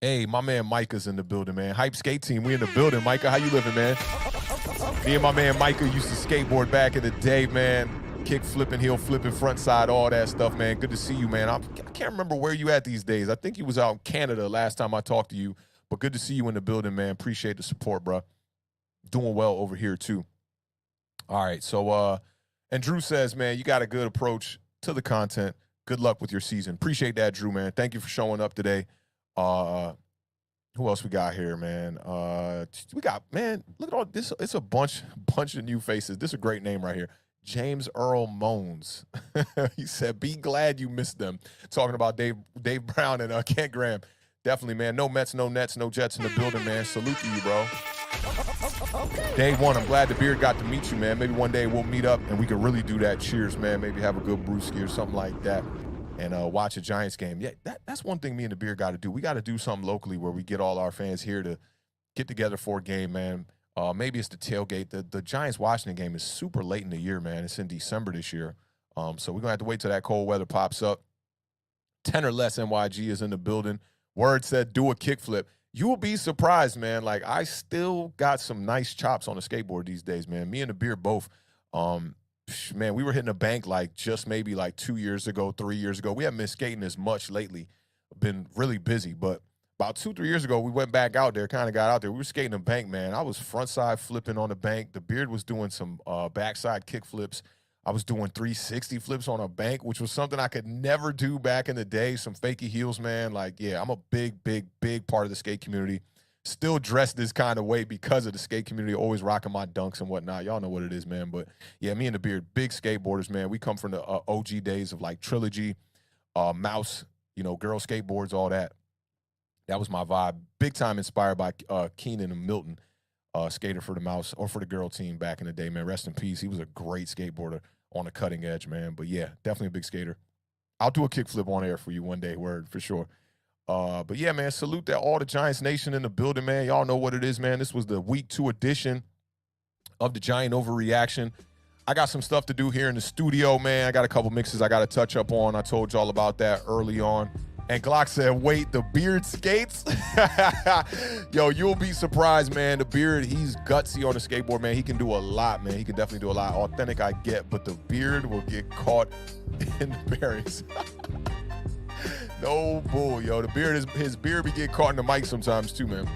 Hey, my man Micah's in the building, man. Hype Skate Team, we in the building. Micah, how you living, man? Me and my man Micah used to skateboard back in the day, man. Kick flipping, heel flipping, front side, all that stuff, man. Good to see you, man. I can't remember where you at these days. I think you was out in Canada last time I talked to you. But good to see you in the building, man. Appreciate the support, bro. Doing well over here, too. All right, so, and Drew says, man, you got a good approach to the content. Good luck with your season. Appreciate that, Drew, man. Thank you for showing up today. Who else we got here, man? We got, man, look at all this. It's a bunch of new faces. This is a great name right here. James Earl Moans. He said, be glad you missed them. Talking about Dave Brown and Kent Graham. Definitely, man. No Mets, no Nets, no Jets in the building, man. Salute to you, bro. Day one, I'm glad the beard got to meet you, man. Maybe one day we'll meet up and we can really do that. Cheers, man. Maybe have a good brewski or something like that, and watch a Giants game. Yeah, that's one thing me and the beard got to do. We got to do something locally where we get all our fans here to get together for a game, man. Maybe it's the tailgate. The Giants-Washington game is super late in the year, man. It's in December this year. So we're going to have to wait till that cold weather pops up. 10 or less NYG is in the building. Word said, do a kickflip. You will be surprised, man. Like, I still got some nice chops on the skateboard these days, man. Me and the beard both. Man, we were hitting a bank like just maybe like 2 years ago, 3 years ago. We haven't been skating as much lately. Been really busy, but about 2-3 years ago, we went back out there, kind of got out there. We were skating a bank, man. I was frontside flipping on the bank. The beard was doing some backside kick flips. I was doing 360 flips on a bank, which was something I could never do back in the day. Some fakey heels, man. Like, yeah, I'm a big part of the skate community. Still dressed this kind of way because of the skate community, always rocking my dunks and whatnot. Y'all know what it is, man. But, yeah, me and the beard, big skateboarders, man. We come from the OG days of, like, Trilogy, Mouse, you know, girl skateboards, all that. That was my vibe. Big time inspired by Keenan and Milton, skater for the Mouse or for the girl team back in the day, man. Rest in peace. He was a great skateboarder on the cutting edge, man. But, yeah, definitely a big skater. I'll do a kickflip on air for you one day, word, for sure. But, yeah, man, salute that all the Giants Nation in the building, man. Y'all know what it is, man. This was the Week 2 edition of the Giant Overreaction. I got some stuff to do here in the studio, man. I got a couple mixes I got to touch up on. I told y'all about that early on. And Glock said, wait, the beard skates? Yo, you'll be surprised, man. The beard, he's gutsy on the skateboard, man. He can do a lot, man. He can definitely do a lot. Awthentik, I get, but the beard will get caught in the bearings. No bull, yo. The beard his beard be get caught in the mic sometimes too, man.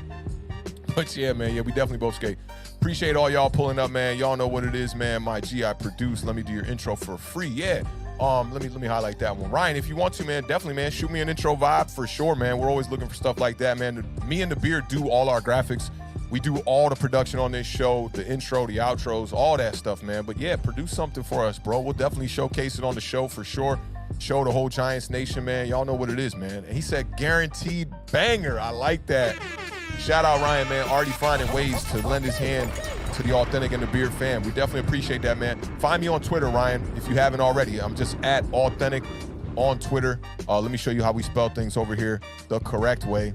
But yeah, man, yeah, we definitely both skate. Appreciate all y'all pulling up, man. Y'all know what it is, man. My G, I produce. Let me do your intro for free. Yeah. Let me highlight that one. Ryan, if you want to, man, definitely, man, shoot me an intro vibe for sure, man. We're always looking for stuff like that, man. Me and the Beard do all our graphics. We do all the production on this show, the intro, the outros, all that stuff, man. But yeah, produce something for us, bro. We'll definitely showcase it on the show for sure. Show the whole Giants Nation, man. Y'all know what it is, man. And he said guaranteed banger. I like that. Shout out Ryan, man. Already finding ways to lend his hand to the Awthentik and the Beard fam. We definitely appreciate that, man. Find me on Twitter, Ryan, if you haven't already. I'm just at Awthentik on Twitter. Let me show you how we spell things over here the correct way.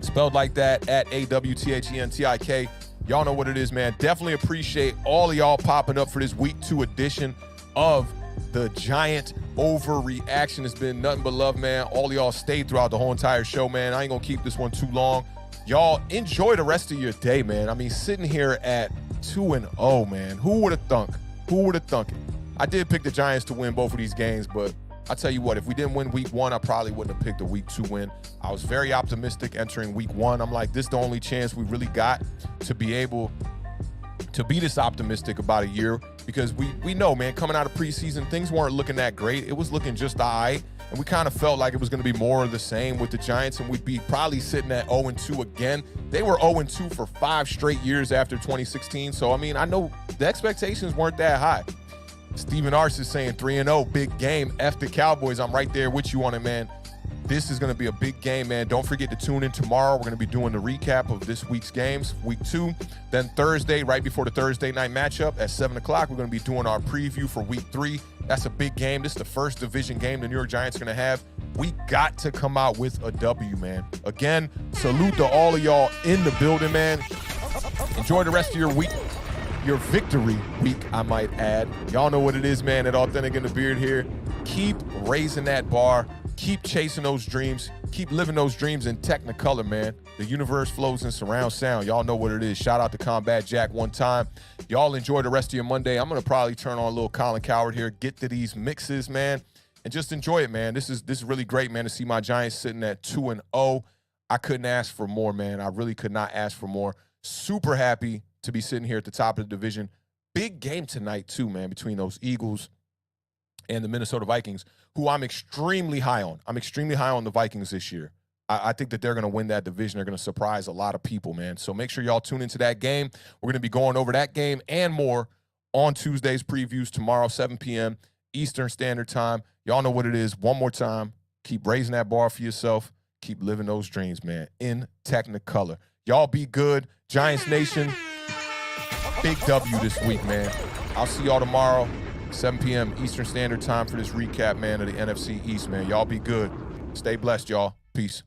Spelled like that, at AWTHENTIK. Y'all know what it is, man. Definitely appreciate all of y'all popping up for this week 2 edition of the Giant Overreaction. It's been nothing but love, man. All of y'all stayed throughout the whole entire show, man. I ain't gonna keep this one too long. Y'all enjoy the rest of your day, man. I mean, sitting here at 2-0, man. Who would have thunk? Who would have thunk it? I did pick the Giants to win both of these games, but I tell you what, if we didn't win week 1, I probably wouldn't have picked a week 2 win. I was very optimistic entering week 1. I'm like, this is the only chance we really got to be able to be this optimistic about a year, because we know, man, coming out of preseason, things weren't looking that great. It was looking just all right, and we kind of felt like it was going to be more of the same with the Giants, and we'd be probably sitting at 0-2 again. They were 0-2 for 5 straight years after 2016, so, I mean, I know the expectations weren't that high. Steven Arce is saying 3-0, big game. F the Cowboys. I'm right there with you on it, man. This is going to be a big game, man. Don't forget to tune in tomorrow. We're going to be doing the recap of this week's games, week 2. Then Thursday, right before the Thursday night matchup at 7 o'clock, we're going to be doing our preview for week 3. That's a big game. This is the first division game the New York Giants are going to have. We got to come out with a W, man. Again, salute to all of y'all in the building, man. Enjoy the rest of your week. Your victory week, I might add. Y'all know what it is, man, at Awthentik and the Beard here. Keep raising that bar. Keep chasing those dreams. Keep living those dreams in Technicolor, man. The universe flows in surround sound. Y'all know what it is. Shout out to Combat Jack one time. Y'all enjoy the rest of your Monday. I'm going to probably turn on a little Colin Coward here, get to these mixes, man, and just enjoy it, man. This is really great, man, to see my Giants sitting at 2-0. I couldn't ask for more, man. I really could not ask for more. Super happy to be sitting here at the top of the division. Big game tonight, too, man, between those Eagles and the Minnesota Vikings, who I'm extremely high on. I'm extremely high on the Vikings this year. I think that they're going to win that division. They're going to surprise a lot of people, man. So make sure y'all tune into that game. We're going to be going over that game and more on Tuesday's previews tomorrow, 7 p.m. Eastern Standard Time. Y'all know what it is. One more time, keep raising that bar for yourself. Keep living those dreams, man, in Technicolor. Y'all be good. Giants Nation, big W this week, man. I'll see y'all tomorrow, 7 p.m. Eastern Standard Time for this recap, man, of the NFC East, man. Y'all be good. Stay blessed, y'all. Peace.